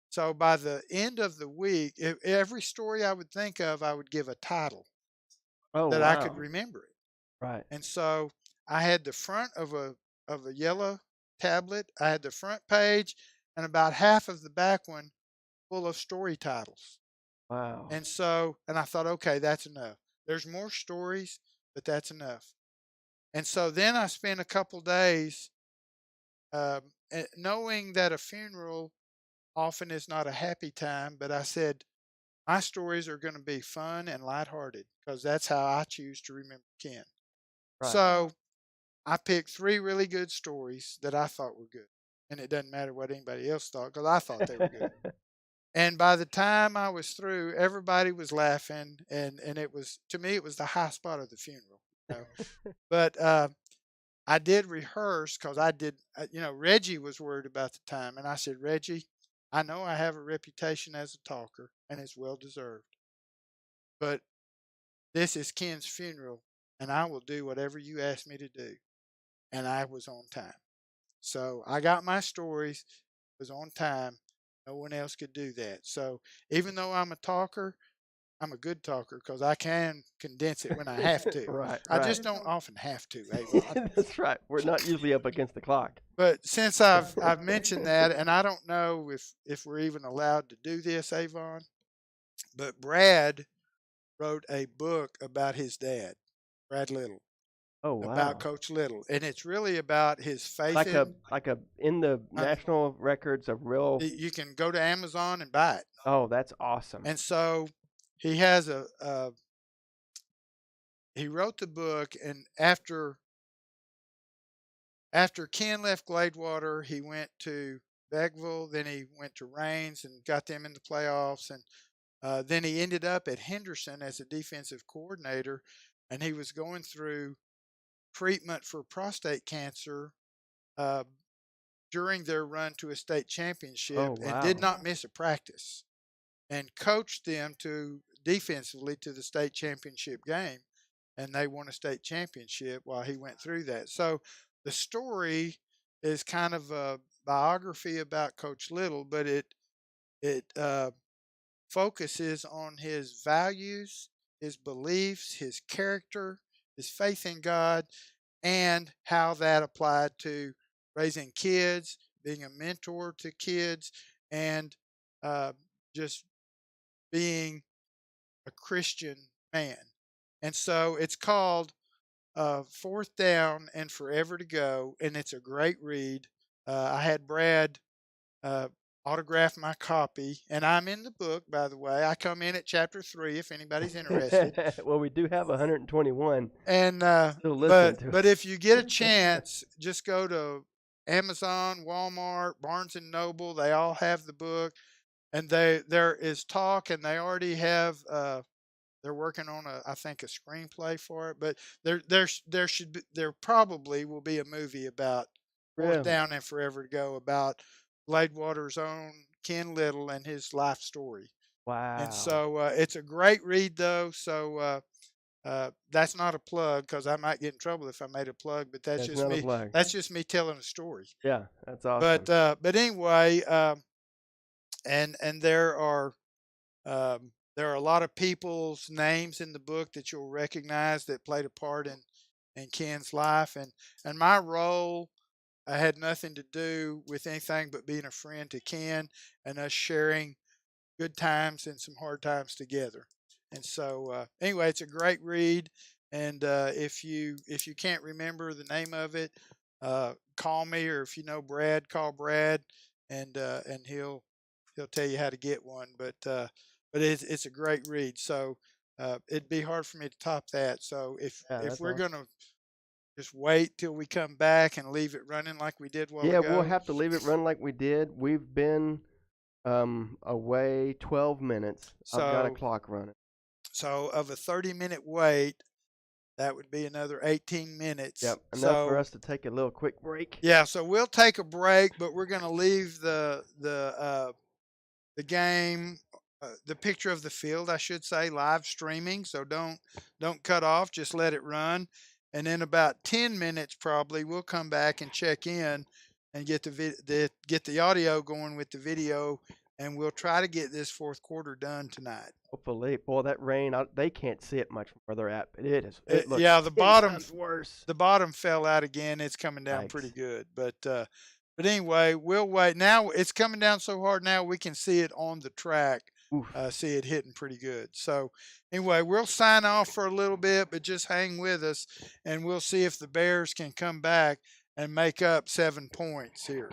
So by the end of the week, every story I would think of, I would give a title Oh, that I could wow. remember it. Right. And so I had the front of a yellow tablet. I had the front page and about half of the back one full of story titles. Wow. And I thought, okay, that's enough. There's more stories, but that's enough. And so then I spent a couple days knowing that a funeral often is not a happy time, but I said, my stories are going to be fun and lighthearted because that's how I choose to remember Ken. Right. So I picked 3 really good stories that I thought were good. And it doesn't matter what anybody else thought because I thought they were good. And by the time I was through, everybody was laughing, and it was to me it was the high spot of the funeral. You know? But I did rehearse because I did. Reggie was worried about the time, and I said, Reggie, I know I have a reputation as a talker, and it's well deserved. But this is Ken's funeral, and I will do whatever you ask me to do. And I was on time. So I got my stories, was on time. No one else could do that. So even though I'm a talker, I'm a good talker because I can condense it when I have to. Right, I right. just don't often have to, Avon. That's right. We're not usually up against the clock. But since I've mentioned that, and I don't know if we're even allowed to do this, Avon, but Brad wrote a book about his dad, Brad Little, Oh, about wow. Coach Little, and it's really about his faith Like in. a in the national records of real. You can go to Amazon and buy it. Oh, that's awesome. And so he has he wrote the book, and after Ken left Gladewater, he went to Beckville, then he went to Rains and got them in the playoffs, and then he ended up at Henderson as a defensive coordinator, and he was going through treatment for prostate cancer uh, during their run to a state championship, Oh, and did wow. not miss a practice, and coached them to defensively to the state championship game, and they won a state championship while he went through that. So the story is kind of a biography about Coach Little, but it focuses on his values, his beliefs, his character, his faith in God, and how that applied to raising kids, being a mentor to kids, and uh, just being a Christian man. And so it's called Fourth Down and Forever to Go, and it's a great read. I had Brad uh, autograph my copy, and I'm in the book, by the way. I come in at chapter 3 if anybody's interested. Well, we do have 121 And still listening to but us. if you get a chance, just go to Amazon, Walmart, Barnes and Noble. They all have the book, and there is talk, and they already have. They're working on I think a screenplay for it, but there probably will be a movie about Fourth Really? Down and Forever to Go about Gladewater's own Ken Little and his life story. And Wow. so it's a great read though. So that's not a plug because I might get in trouble if I made a plug, but that's That's just not a me. plug. That's just me telling a story. Yeah, that's awesome. But anyway, and there are a lot of people's names in the book that you'll recognize that played a part in Ken's life, and my role. I had nothing to do with anything but being a friend to Ken and us sharing good times and some hard times together. And so, anyway, it's a great read. And if you can't remember the name of it, call me, or if you know Brad, call Brad, and he'll tell you how to get one. But it's a great read. So it'd be hard for me to top that. So Yeah, if that's we're awesome. gonna just wait till we come back and leave it running like we did a while Yeah, we'll ago. have to leave it run like we did. We've been away 12 minutes. I've got a So clock running. so of a 30-minute wait, that would be another 18 minutes. Yep, enough for So us to take a little quick break. yeah, so we'll take a break, but we're going to leave the game, the picture of the field, I should say, live streaming. So don't cut off. Just let it run, and in about 10 minutes, probably we'll come back and check in and get get the audio going with the video, and we'll try to get this fourth quarter done tonight. Hopefully, boy, that rain, they can't see it much from where they're at, but it looks Yeah, 10 times worse. the bottom fell out again. It's coming down pretty Yikes. good, but anyway, we'll wait. Now it's coming down so hard. Now we can see it on the track. Oof. See it hitting pretty good. So anyway, we'll sign off for a little bit, but just hang with us, and we'll see if the Bears can come back and make up 7 points here.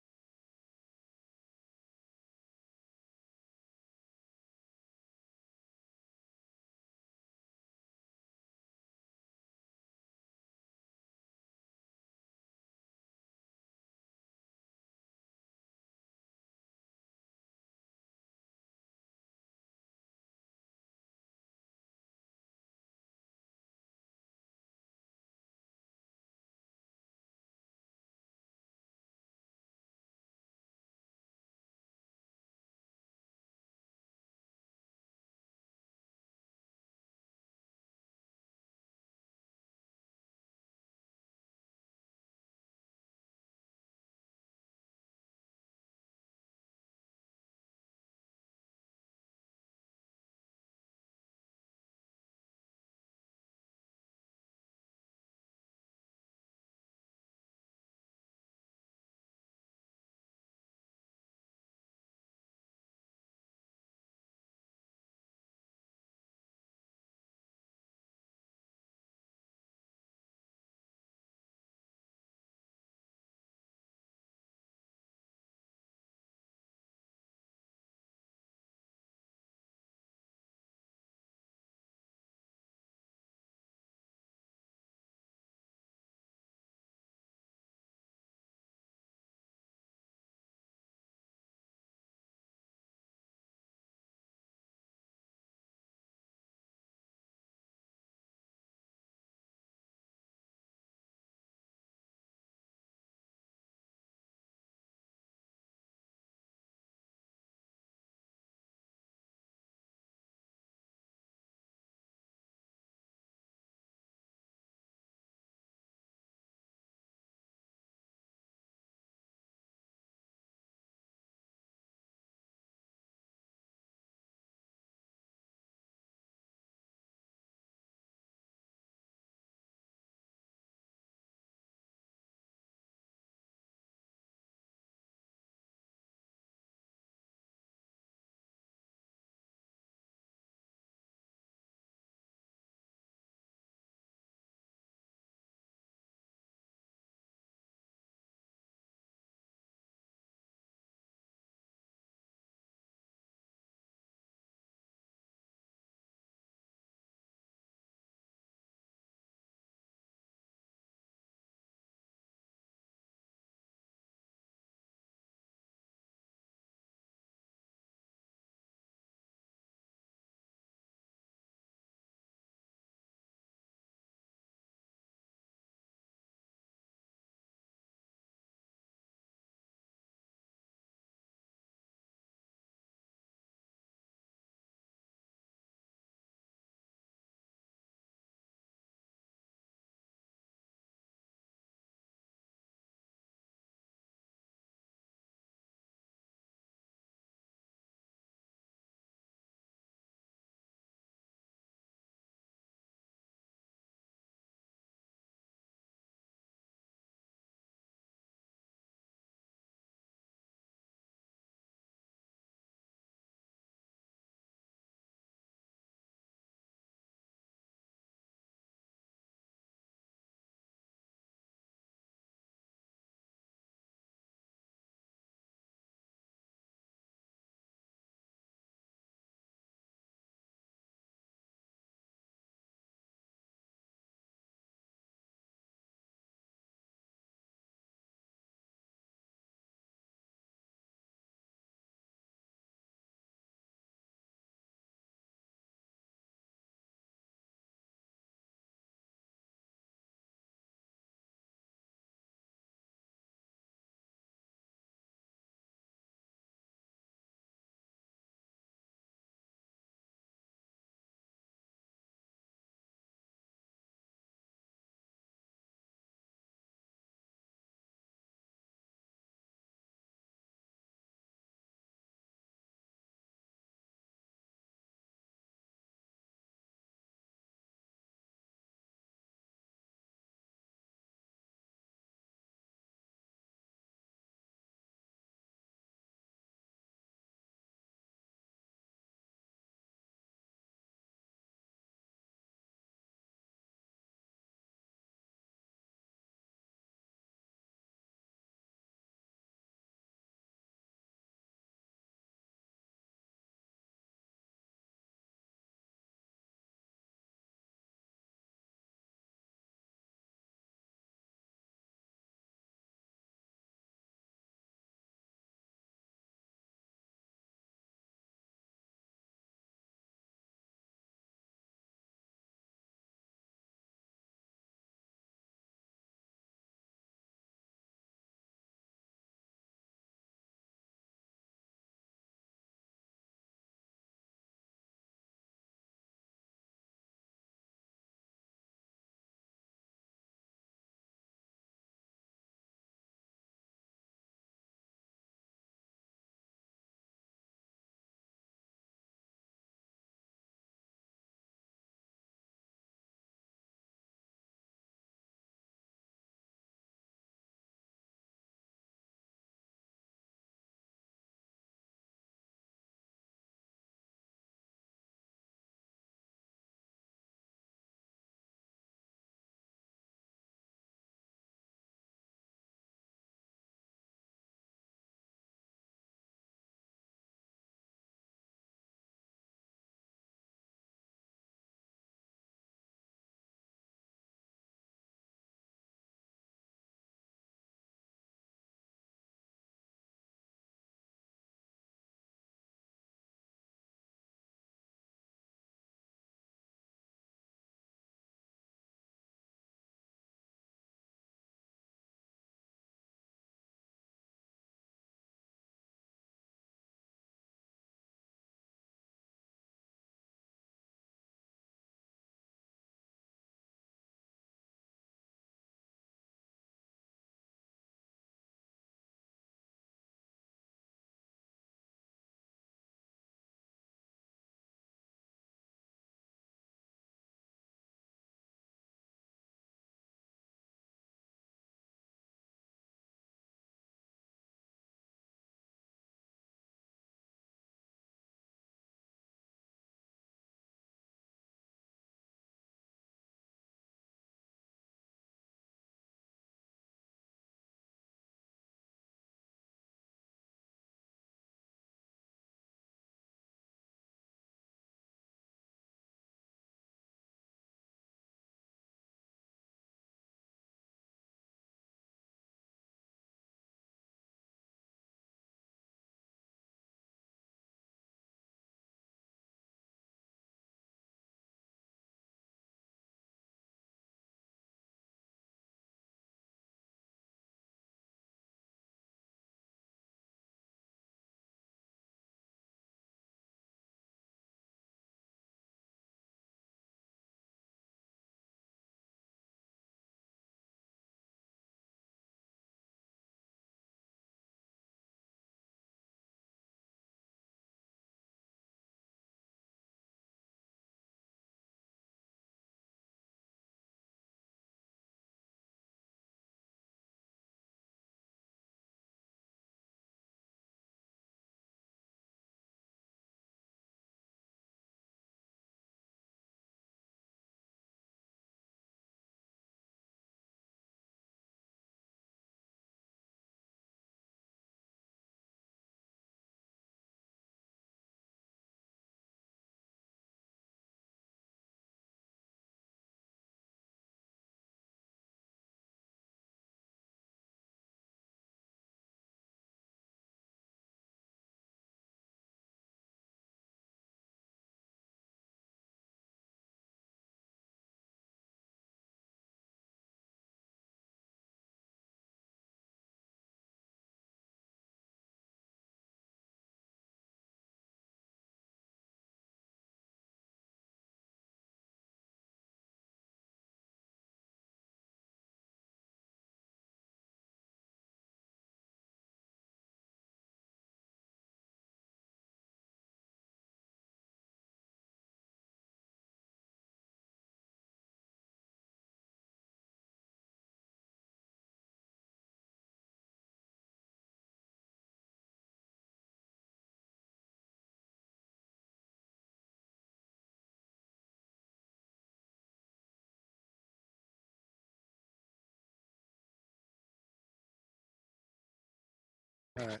All right.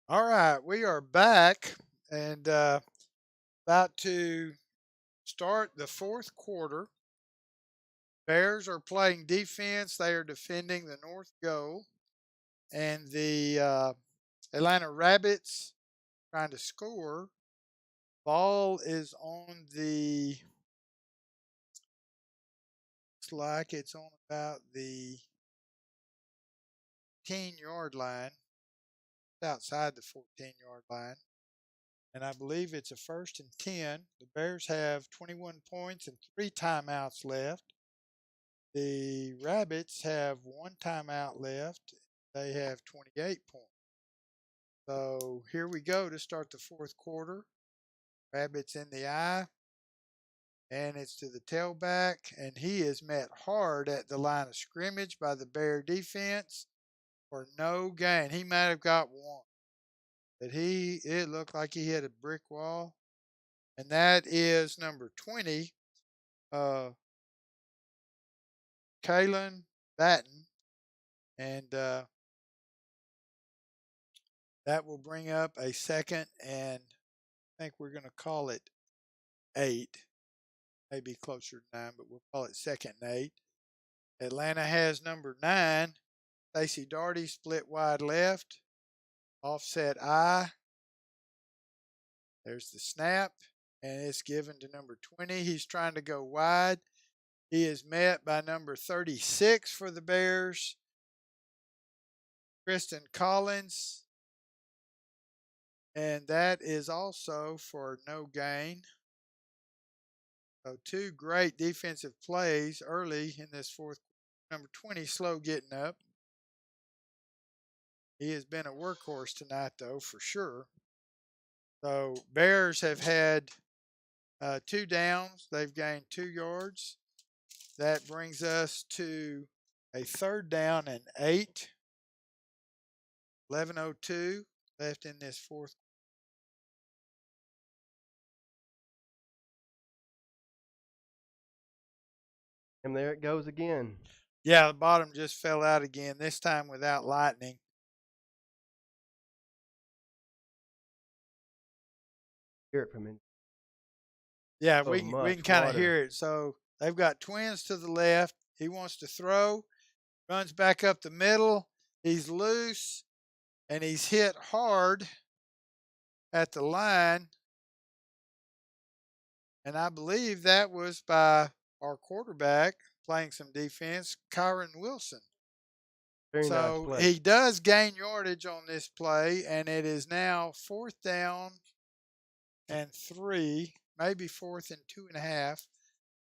All right, we are back and about to start the fourth quarter. Bears are playing defense. They are defending the north goal. And the Atlanta Rabbits trying to score. Ball is on the, looks like it's on about the 10-yard line, outside the 14-yard line. And I believe it's a 1st and 10. The Bears have 21 points and 3 timeouts left. The Rabbits have 1 timeout left. They have 28 points. So here we go to start the fourth quarter. Rabbits in the eye. And it's to the tailback. And he is met hard at the line of scrimmage by the Bear defense for no gain. He might have got one. But it looked like he hit a brick wall. And that is number 20, Kalen Batten. And that will bring up a 2nd, and I think we're going to call it 8. Maybe closer to 9, but we'll call it 2nd and 8. Atlanta has number 9, Stacey Darty, split wide left, offset I. There's the snap, and it's given to number 20. He's trying to go wide. He is met by number 36 for the Bears, Kristen Collins. And that is also for no gain. So 2 great defensive plays early in this fourth. Number 20, slow getting up. He has been a workhorse tonight, though, for sure. So Bears have had 2 downs. They've gained 2 yards. That brings us to a 3rd down and 8. 11:02 left in this fourth. And there it goes again. Yeah, the bottom just fell out again, this time without lightning. Hear it from him. Yeah, So we can much kind of water. hear it. So they've got twins to the left. He wants to throw, runs back up the middle. He's loose, and he's hit hard at the line. And I believe that was by our quarterback playing some defense, Kyron Wilson. Very nice So play. he does gain yardage on this play, and it is now 4th down and 3, maybe 4th and 2.5.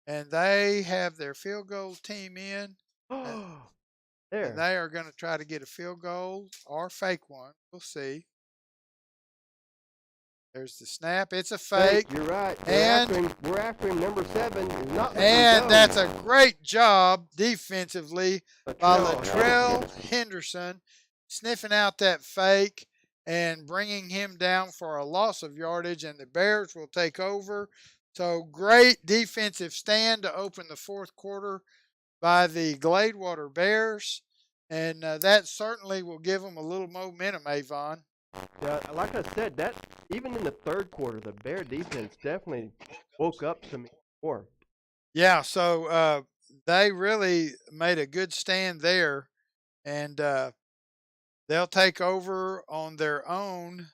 And they have their field goal team in. There. And they are going to try to get a field goal or fake one. We'll see. There's the snap. It's a fake. You're right. And we're after him. Number 7 is not. And that's a great job defensively by Latrell Henderson, sniffing out that fake and bringing him down for a loss of yardage. And the Bears will take over. So great defensive stand to open the fourth quarter by the Gladewater Bears. And that certainly will give them a little momentum, Avon. Yeah, like I said, that even in the third quarter, the Bear defense definitely woke up some more. Yeah, so they really made a good stand there, and they'll take over on their own.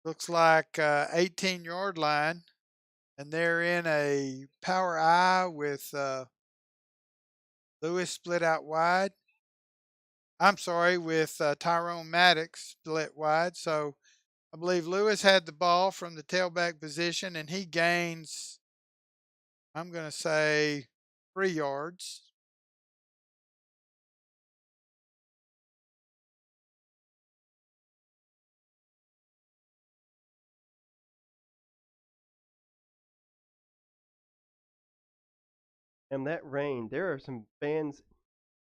Looks like 18-yard line, and they're in a power I with Lewis split out wide. I'm sorry, with Tyrone Maddox split wide. So I believe Lewis had the ball from the tailback position, and he gains, I'm going to say, 3 yards. And that rain, there are some fans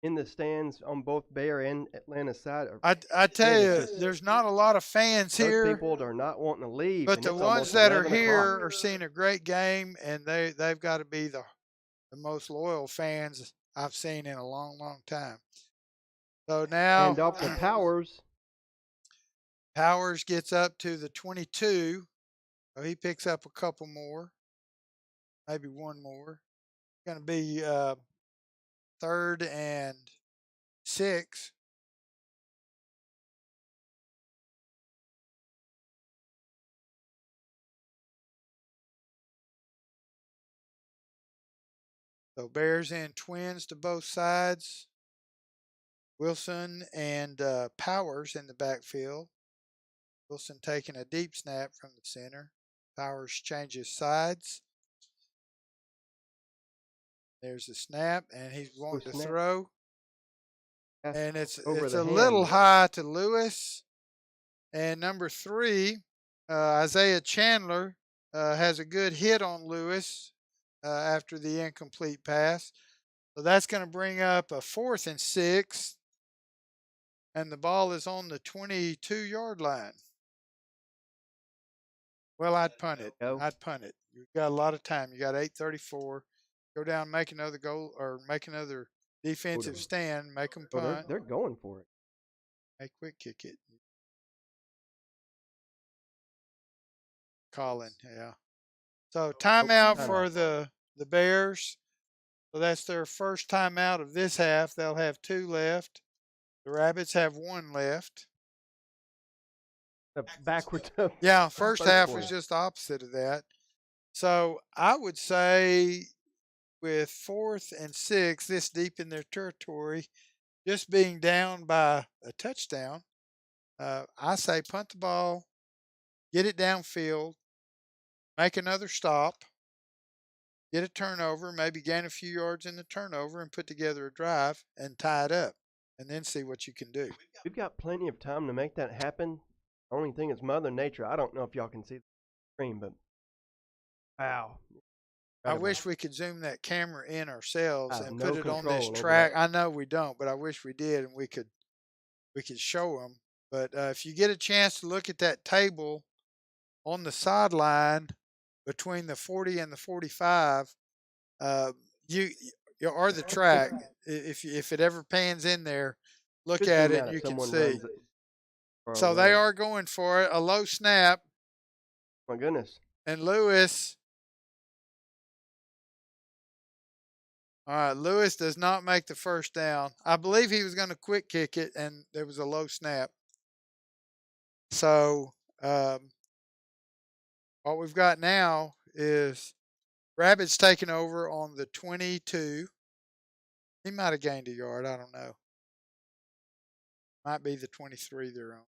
in the stands on both Bear and Atlanta side. I tell you, there's not a lot of fans those here. People are not wanting to leave. But the ones that are here are seeing a great game, and they've got to be the the most loyal fans I've seen in a long, long time. So now And off to Powers. Powers gets up to the 22. So he picks up a couple more, maybe one more. Going to be 3rd and 6. So Bears in twins to both sides. Wilson and Powers in the backfield. Wilson taking a deep snap from the center. Powers changes sides. There's the snap, and he's wanting to throw. And it's Over a little hand. high to Lewis. And number 3, Isaiah Chandler has a good hit on Lewis after the incomplete pass. So that's going to bring up a 4th and 6. And the ball is on the 22-yard line. Well, I'd punt it. I'd punt it. You've got a lot of time. You got 8:34. Go down, make another goal, or make another defensive stand. Make them punt. Well, they're going for it. Hey, quick kick it. Colin, yeah. So timeout for the Bears. So that's their first timeout of this half. They'll have 2 left. The Rabbits have 1 left. Backwards. Yeah, first half was just the opposite of that. So I would say with 4th and 6, this deep in their territory, just being down by a touchdown, I say punt the ball, get it downfield, make another stop, get a turnover, maybe gain a few yards in the turnover and put together a drive and tie it up and then see what you can do. We've got plenty of time to make that happen. The only thing is Mother Nature. I don't know if y'all can see the screen, but wow. I wish we could zoom that camera in ourselves and put it on this over track. that. I know we don't, but I wish we did and we could show them. But if you get a chance to look at that table on the sideline between the 40 and the 45, you or the track, if it ever pans in there, look at it and you can see. So they are going for it. A low snap. My goodness. And Lewis. All right, Lewis does not make the first down. I believe he was going to quick kick it, and there was a low snap. So what we've got now is Rabbits taking over on the 22. He might have gained a yard. I don't know. Might be the 23 they're on.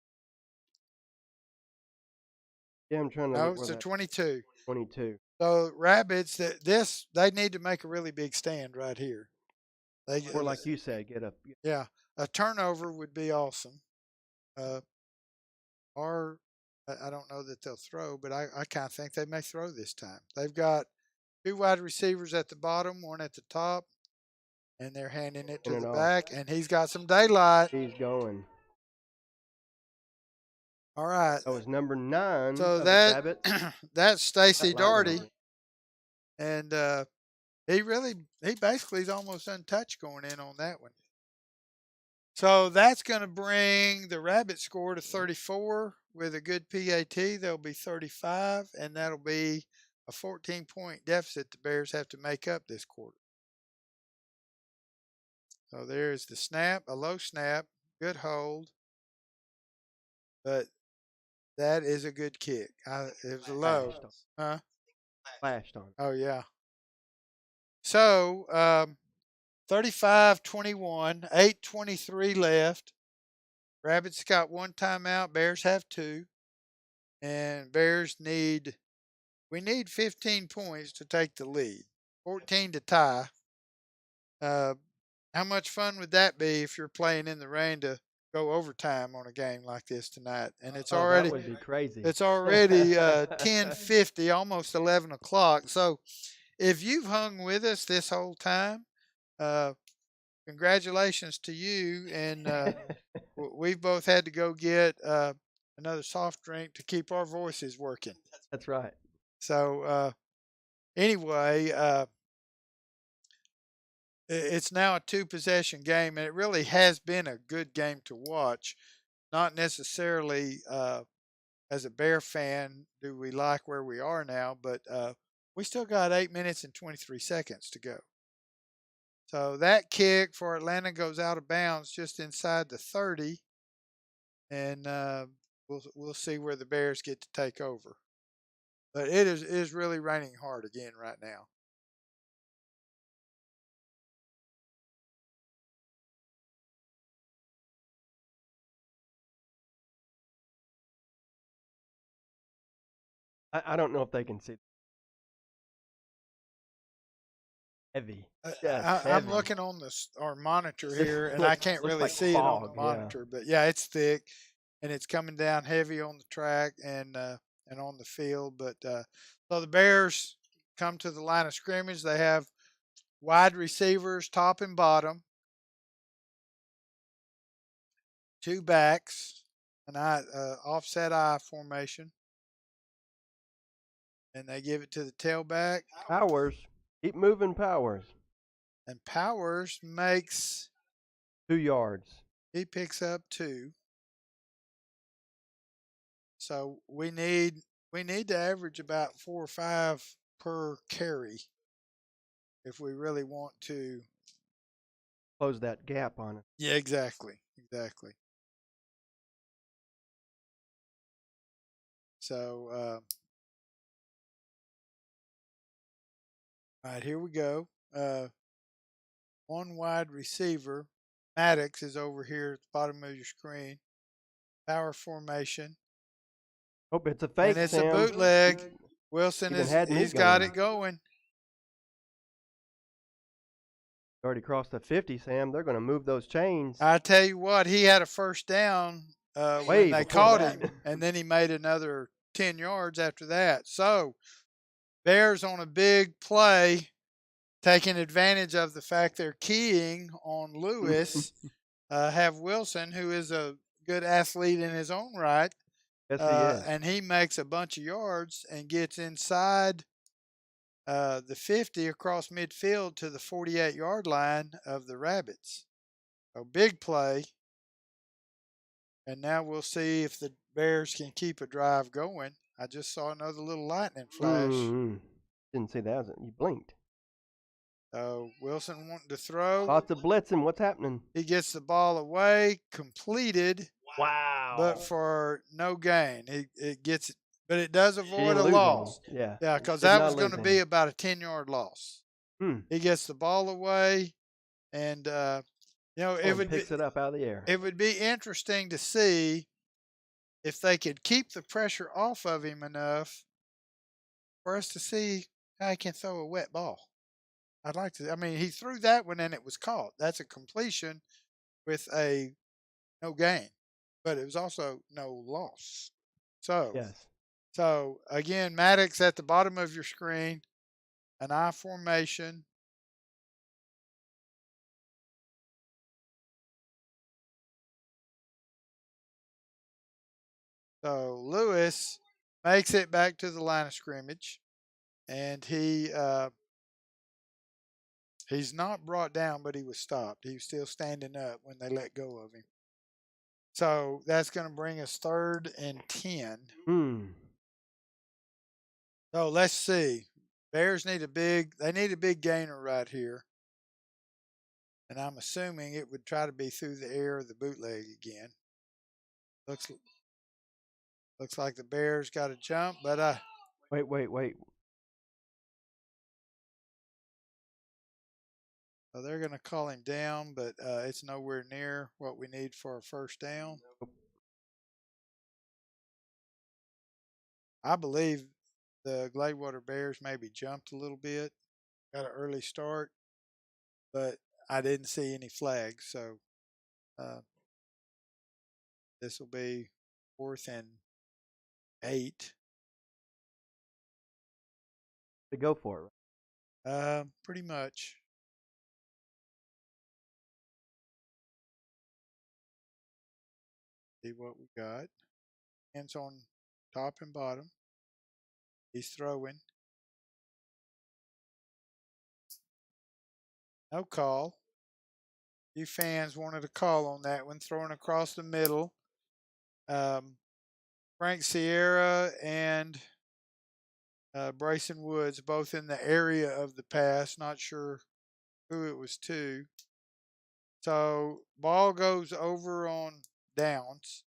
Yeah, I'm trying to No, look it's where the 22. 22. So Rabbits, they need to make a really big stand right here. Or like you said, get up. Yeah, a turnover would be awesome. Or I don't know that they'll throw, but I kind of think they may throw this time. They've got 2 wide receivers at the bottom, 1 at the top, and they're handing it to the back, and he's got some daylight. He's going. All right. That was number 9. So that's Stacy Darty, and he basically is almost untouched going in on that one. So that's going to bring the Rabbit score to 34 with a good PAT. They'll be 35, and that'll be a 14-point deficit the Bears have to make up this quarter. So there's the snap, a low snap, good hold, but that is a good kick. It was a low. Huh? Flashed on. Oh, yeah. So 35-21, 8:23 left. Rabbits got 1 timeout. Bears have 2. And Bears we need 15 points to take the lead. 14 to tie. How much fun would that be if you're playing in the rain to go overtime on a game like this tonight? And it's already, that would be crazy. It's already 10:50, almost 11 o'clock. So if you've hung with us this whole time, congratulations to you. And we've both had to go get another soft drink to keep our voices working. That's right. So anyway, It's now a two-possession game, and it really has been a good game to watch. Not necessarily as a Bear fan do we like where we are now, but we still got 8 minutes and 23 seconds to go. So that kick for Atlanta goes out of bounds just inside the 30, and we'll see where the Bears get to take over. But it is really raining hard again right now. I don't know if they can see. Heavy, just I'm heavy. looking on our monitor It here, and I looks can't looks really like see it on the fog. Yeah. monitor. But yeah, it's thick, and it's coming down heavy on the track and on the field. But so the Bears come to the line of scrimmage. They have wide receivers, top and bottom, two backs, an offset I formation, and they give it to the tailback. Powers, keep moving, Powers. And Powers makes 2 yards. he picks up two. So we need to average about 4 or 5 per carry if we really want to. Close that gap on it. Yeah, exactly. So all right, here we go. One wide receiver. Maddox is over here at the bottom of your screen. Power formation, Oh, it's a and fake, it's a Sam. bootleg. Wilson Even had me he's got going. it going. Already crossed the 50, Sam. They're going to move those chains I tell you what, he had a first down when way they before caught that. him, and then he made another 10 yards after that. So, Bears on a big play, taking advantage of the fact they're keying on Lewis, have Wilson, who is a good athlete in his own right, Yes, he is. and he makes a bunch of yards and gets inside the 50 across midfield to the 48-yard line of the Rabbits. A big play. And now we'll see if the Bears can keep a drive going. I just saw another little lightning flash. Mm-hmm. Didn't see that. You blinked. Wilson wanting to throw. Lots of blitzing. What's happening? He gets the ball away, completed, but Wow. for no gain. It gets it, but it does He avoid didn't a lose any. loss. Yeah. Yeah, because Did that not was going lose to any. be about a 10-yard loss. Hmm. He gets the ball away, and And picks it up out of the air. it would be interesting to see if they could keep the pressure off of him enough for us to see how he can throw a wet ball. I'd like to. I mean, he threw that one and it was caught. That's a completion with a no gain, but it was also no loss. So, Yes. so again, Maddox at the bottom of your screen, an I formation. So Lewis makes it back to the line of scrimmage, and he's not brought down, but he was stopped. He was still standing up when they let go of him. So that's going to bring us 3rd and 10. Hmm. So let's see. Bears need they need a big gainer right here. And I'm assuming it would try to be through the air of the bootleg again. Looks like the Bears got a jump, but Wait. so they're going to call him down, but it's nowhere near what we need for a first down. I believe the Gladewater Bears maybe jumped a little bit, got an early start, but I didn't see any flags. So this will be 4th and 8. To go for it. Pretty much. See what we got. Hands on top and bottom. He's throwing. No call. You fans wanted a call on that one, throwing across the middle. Um, Frank Sierra and Bryson Woods, both in the area of the pass. Not sure who it was to. So ball goes over on downs.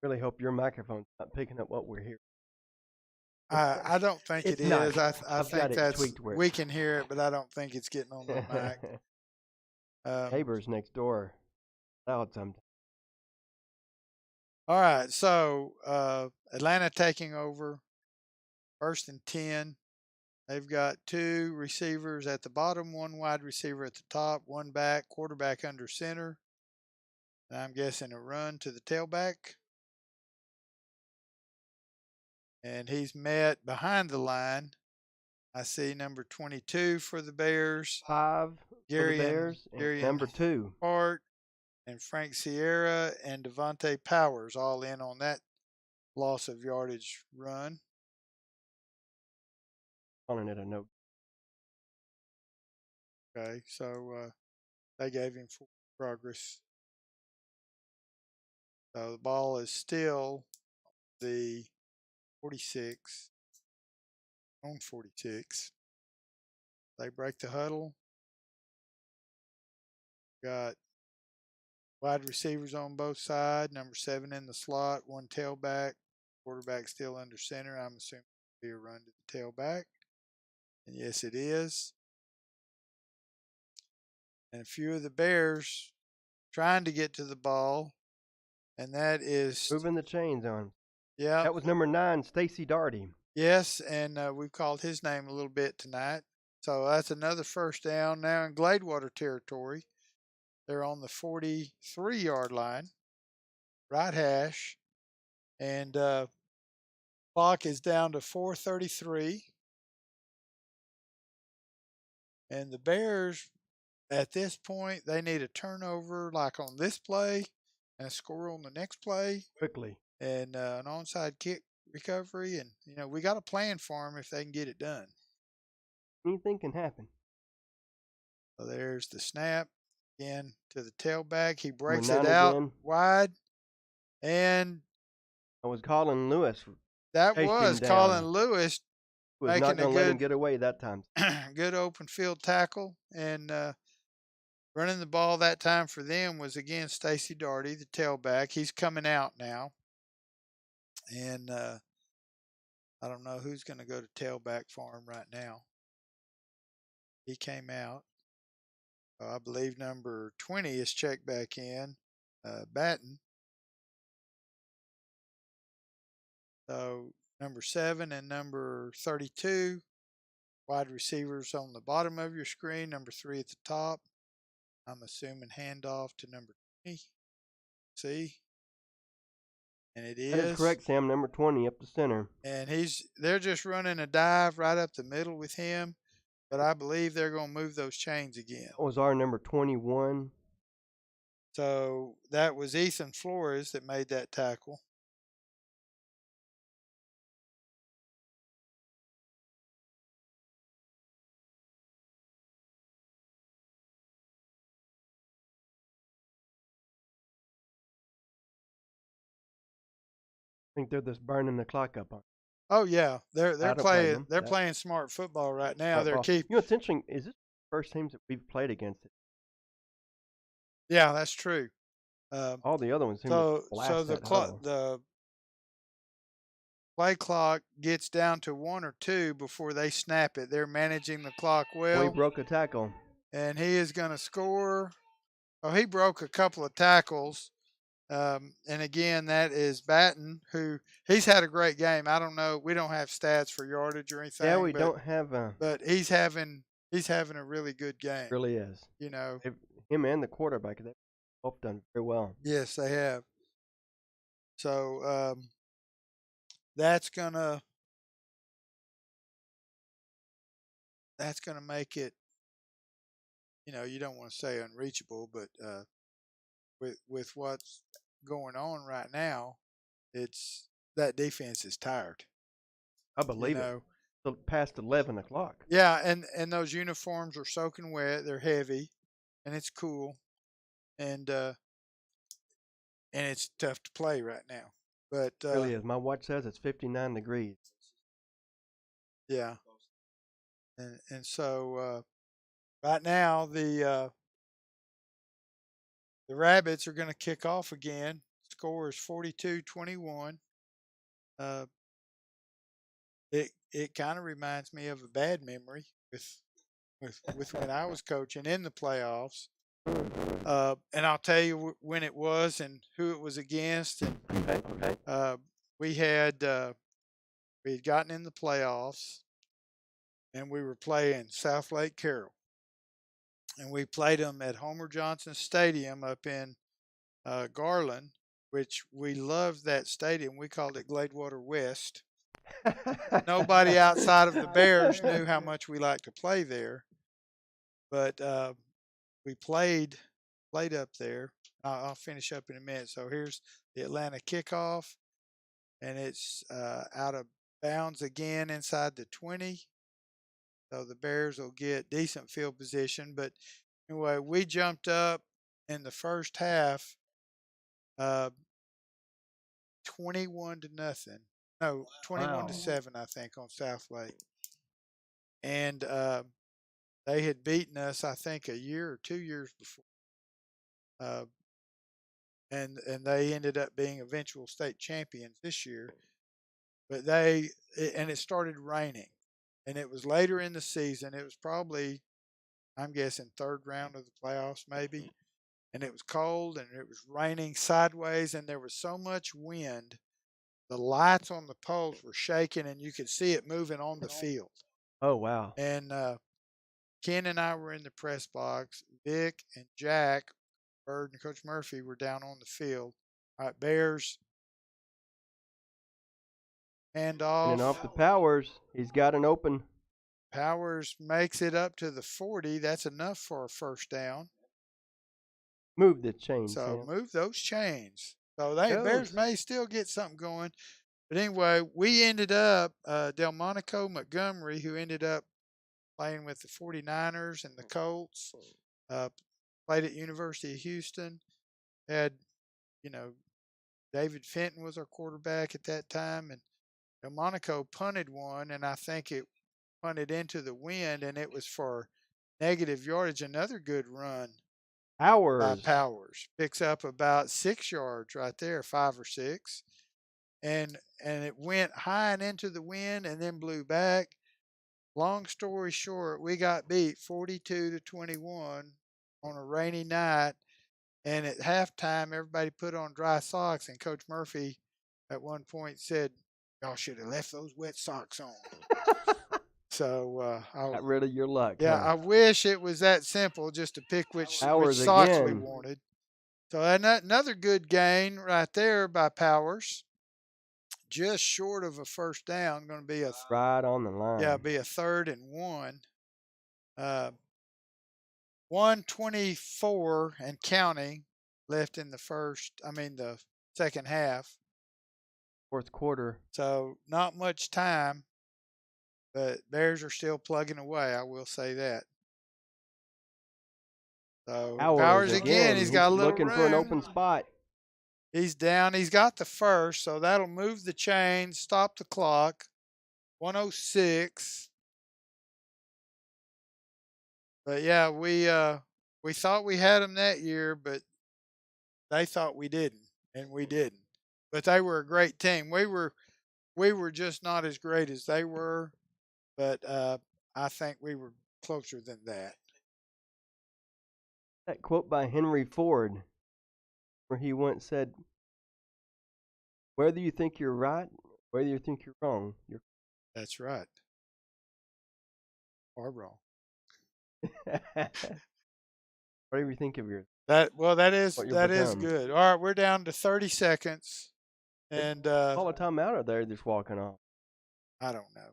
Really hope your microphone's not picking up what we're hearing. I don't think It's it not. is. I I've got think it that's tweaked where we can hear it, but I don't think it's getting on my mic. neighbors next door loud sometimes. All right, so Atlanta taking over, 1st and 10. They've got two receivers at the bottom, one wide receiver at the top, one back, quarterback under center. And I'm guessing a run to the tailback. And he's met behind the line. I see number 22 for the Bears, 5 for the Gary Bears, and Gary number 2. Hart, and Frank Sierra and Devontae Powers all in on that loss of yardage run. Calling it a note. Okay, so they gave him full progress. So the ball is still the 46, on 46. They break the huddle. Got wide receivers on both sides, number 7 in the slot, one tailback, quarterback still under center. I'm assuming it'll be a run to the tailback. And yes, it is. And a few of the Bears trying to get to the ball, and that is Moving the chains on. yeah. That was number 9, Stacy Darty. Yes, and we've called his name a little bit tonight. So that's another first down now in Gladewater territory. They're on the 43-yard line, right hash, and clock is down to 4:33. And the Bears, at this point, they need a turnover like on this play and a score on the next play Quickly. and an onside kick recovery. And, we got a plan for them if they can get it done. Anything can happen. So there's the snap again to the tailback. He Number breaks 9 it out again. wide. And I was calling Lewis. that Chased him was down. Colin Lewis Was making not a going to let him good, get away that time. good open field tackle. And running the ball that time for them was again Stacy Darty, the tailback. He's coming out now. And I don't know who's going to go to tailback for him right now. He came out. I believe number 20 is checked back in, Batten. So number 7 and number 32, wide receivers on the bottom of your screen, number 3 at the top. I'm assuming handoff to number 20. See? And it is. That is correct, Sam. Number 20 up the center. And they're just running a dive right up the middle with him. But I believe they're going to move those chains again. That was our number 21. So that was Ethan Flores that made that tackle. I think they're just burning the clock up on. Oh yeah, they're I don't blame playing them. they're playing smart football right now. Smart They're ball. keep You know what's interesting is this the first teams that we've played against it. Yeah, that's true. All the other ones seem So to blast so that huddle. the play clock gets down to 1 or 2 before they snap it. They're managing the clock well. We broke a tackle. And he is going to score. Oh, he broke a couple of tackles. And again, that is Batten, who he's had a great game. I don't know. We don't have stats for yardage or anything. Yeah, we don't have a. But he's having a really good game. Really is. Him and the quarterback, they've both done very well. Yes, they have. So that's gonna make it. You don't want to say unreachable, but with what's going on right now, it's that defense is tired. I You believe it. know, Till past 11 o'clock. yeah, and those uniforms are soaking wet. They're heavy, and it's cool, and uh, and it's tough to play right now. But Really is. My watch says it's 59 degrees. yeah, and so right now the Rabbits are going to kick off again. Score is 42-21. Uh, it kind of reminds me of a bad memory with when I was coaching in the playoffs. And I'll tell you when it was and who it was against. And Okay. uh, we had we had gotten in the playoffs, and we were playing South Lake Carroll, and we played them at Homer Johnson Stadium up in Garland, which we loved that stadium. We called it Gladewater West. Nobody outside of the Bears knew how much we liked to play there, but we played up there. I'll finish up in a minute. So here's the Atlanta kickoff, and it's out of bounds again inside the 20. So the Bears will get decent field position. But anyway, we jumped up in the first half, uh, 21-0. No, 21 to Wow. 7, I think, on South Lake. And they had beaten us, I think, a year or 2 years before. Uh, and they ended up being eventual state champions this year. But and it started raining, and it was later in the season. It was probably, I'm guessing, third round of the playoffs, maybe. And it was cold, and it was raining sideways, and there was so much wind. The lights on the poles were shaking, and you could see it moving on the field. Oh, wow. And Ken and I were in the press box. Vic and Jack Bird and Coach Murphy were down on the field. All right, Bears hand And off. off the Powers. He's got an open. Powers makes it up to the 40. That's enough for a first down. Move the chain, So Sam. move those chains. So Goes. Bears may still get something going. But anyway, we ended up Delmonico Montgomery, who ended up playing with the 49ers and the Colts, uh, played at University of Houston. Had, you know, David Fenton was our quarterback at that time, and Delmonico punted one, and I think it punted into the wind, and it was for negative yardage. Another good run by Powers. Powers. Picks up about 6 yards right there, 5 or 6. And it went high and into the wind and then blew back. Long story short, we got beat 42-21 on a rainy night. And at halftime, everybody put on dry socks. And Coach Murphy at one point said, "Y'all should have left those wet socks on." So, Got rid of your luck, yeah, huh? I wish it was that simple just to pick which Powers socks we again. wanted. So another good gain right there by Powers, just short of a first down. Going to be Right on the line. be a 3rd and 1. 1:24 and counting left in the second half. Fourth quarter. So not much time, but Bears are still plugging away. I will say that. So Powers again. He's got a little looking for an room. open spot. He's down. He's got the first, so that'll move the chain, stop the clock. 106. But yeah, we thought we had them that year, but they thought we didn't, and we didn't. But they were a great team. We were just not as great as they were, but I think we were closer than that. That quote by Henry Ford, where he once said, "Whether you think you're right, whether you think you're wrong, you're." That's right. Or wrong. Whatever you think of your. That What you'll that is become. good. All right, we're down to 30 seconds, and Call a timeout, or they're just walking off. I don't know.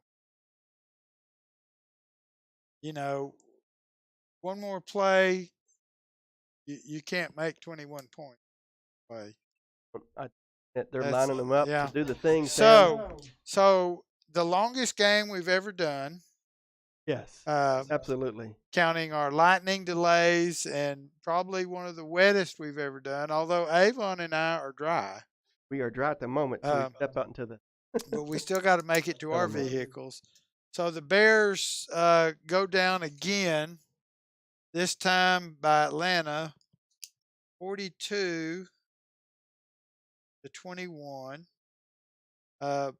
You know, one more play, you can't make 21 points play. I They're That's lining them up to yeah. do the thing, Sam. So the longest game we've ever done, Yes, uh, absolutely. counting our lightning delays, and probably one of the wettest we've ever done. Although Avon and I are dry, We are dry at the moment till we um, step out into the but we still got to make it to our element. vehicles. So the Bears go down again. This time by Atlanta, 42-21. Uh,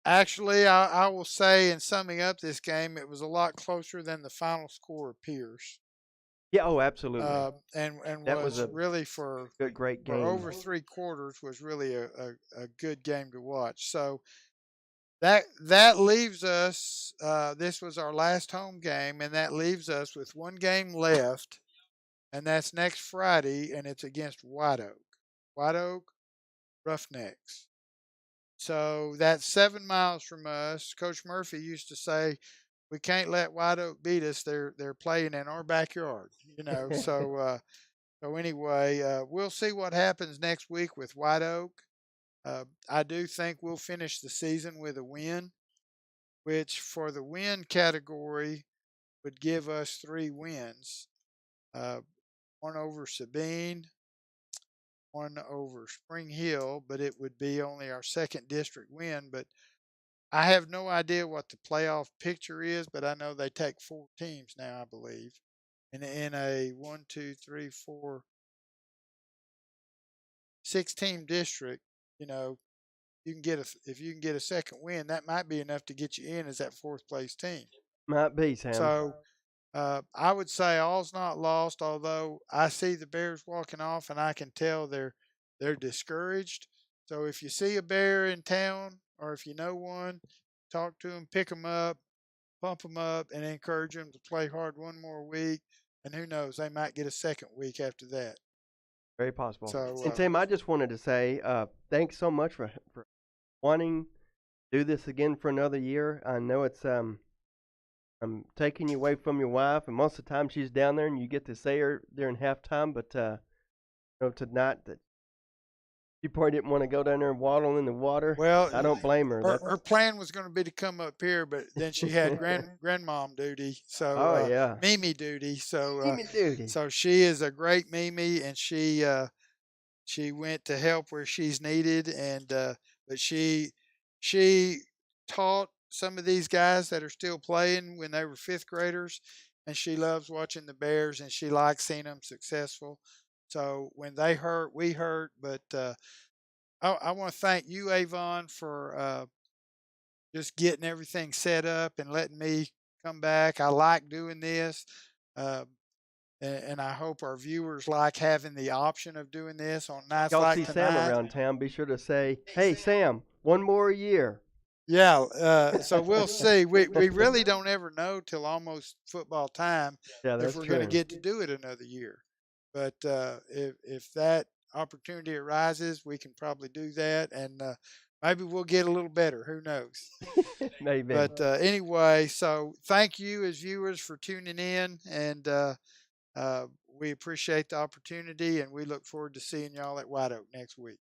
Actually, I will say, in summing up this game, it was a lot closer than the final score appears, Yeah, oh, absolutely. and That was was a really for great for game. over 3 quarters was really a good game to watch. So that leaves us. This was our last home game, and that leaves us with one game left, and that's next Friday, and it's against White Oak. White Oak Roughnecks. So that's 7 miles from us. Coach Murphy used to say, "We can't let White Oak beat us. They're playing in our backyard." So anyway, we'll see what happens next week with White Oak. I do think we'll finish the season with a win, which for the win category would give us 3 wins. Uh, one over Sabine, one over Spring Hill, but it would be only our second district win. But I have no idea what the playoff picture is, but I know they take 4 teams now, I believe. In a one, two, three, four, 6 team district, you know, you can get if you can get a second win, that might be enough to get you in as that fourth place team. Might be, Sam. So I would say all's not lost, although I see the Bears walking off and I can tell they're discouraged. So if you see a bear in town or if you know one, talk to them, pick them up, pump them up, and encourage them to play hard one more week. And who knows, they might get a second week after that. Very possible. So And Sam, I just wanted to say thanks so much for wanting to do this again for another year. I know it's I'm taking you away from your wife, and most of the time she's down there, and you get to see her during halftime. But tonight that she probably didn't want to go down there and waddle in the water. well, I don't blame her. her plan was going to be to come up here, but then she had grandmom duty, so Oh yeah, Mimi duty. Mimi duty. So she is a great Mimi, and she went to help where she's needed, and but she taught some of these guys that are still playing when they were fifth graders, and she loves watching the Bears, and she likes seeing them successful. So when they hurt, we hurt. But I want to thank you, Avon, for just getting everything set up and letting me come back. I like doing this. Uh, and I hope our viewers like having the option of doing this on nights Y'all like see Sam tonight. around town, be sure to say, "Hey Sam, one more year." Yeah, so we'll see. We really don't ever know till almost football time Yeah, if that's we're going to true. get to do it another year. But if that opportunity arises, we can probably do that, and maybe we'll get a little better. Who knows? Maybe. But anyway, so thank you as viewers for tuning in, and we appreciate the opportunity, and we look forward to seeing y'all at White Oak next week.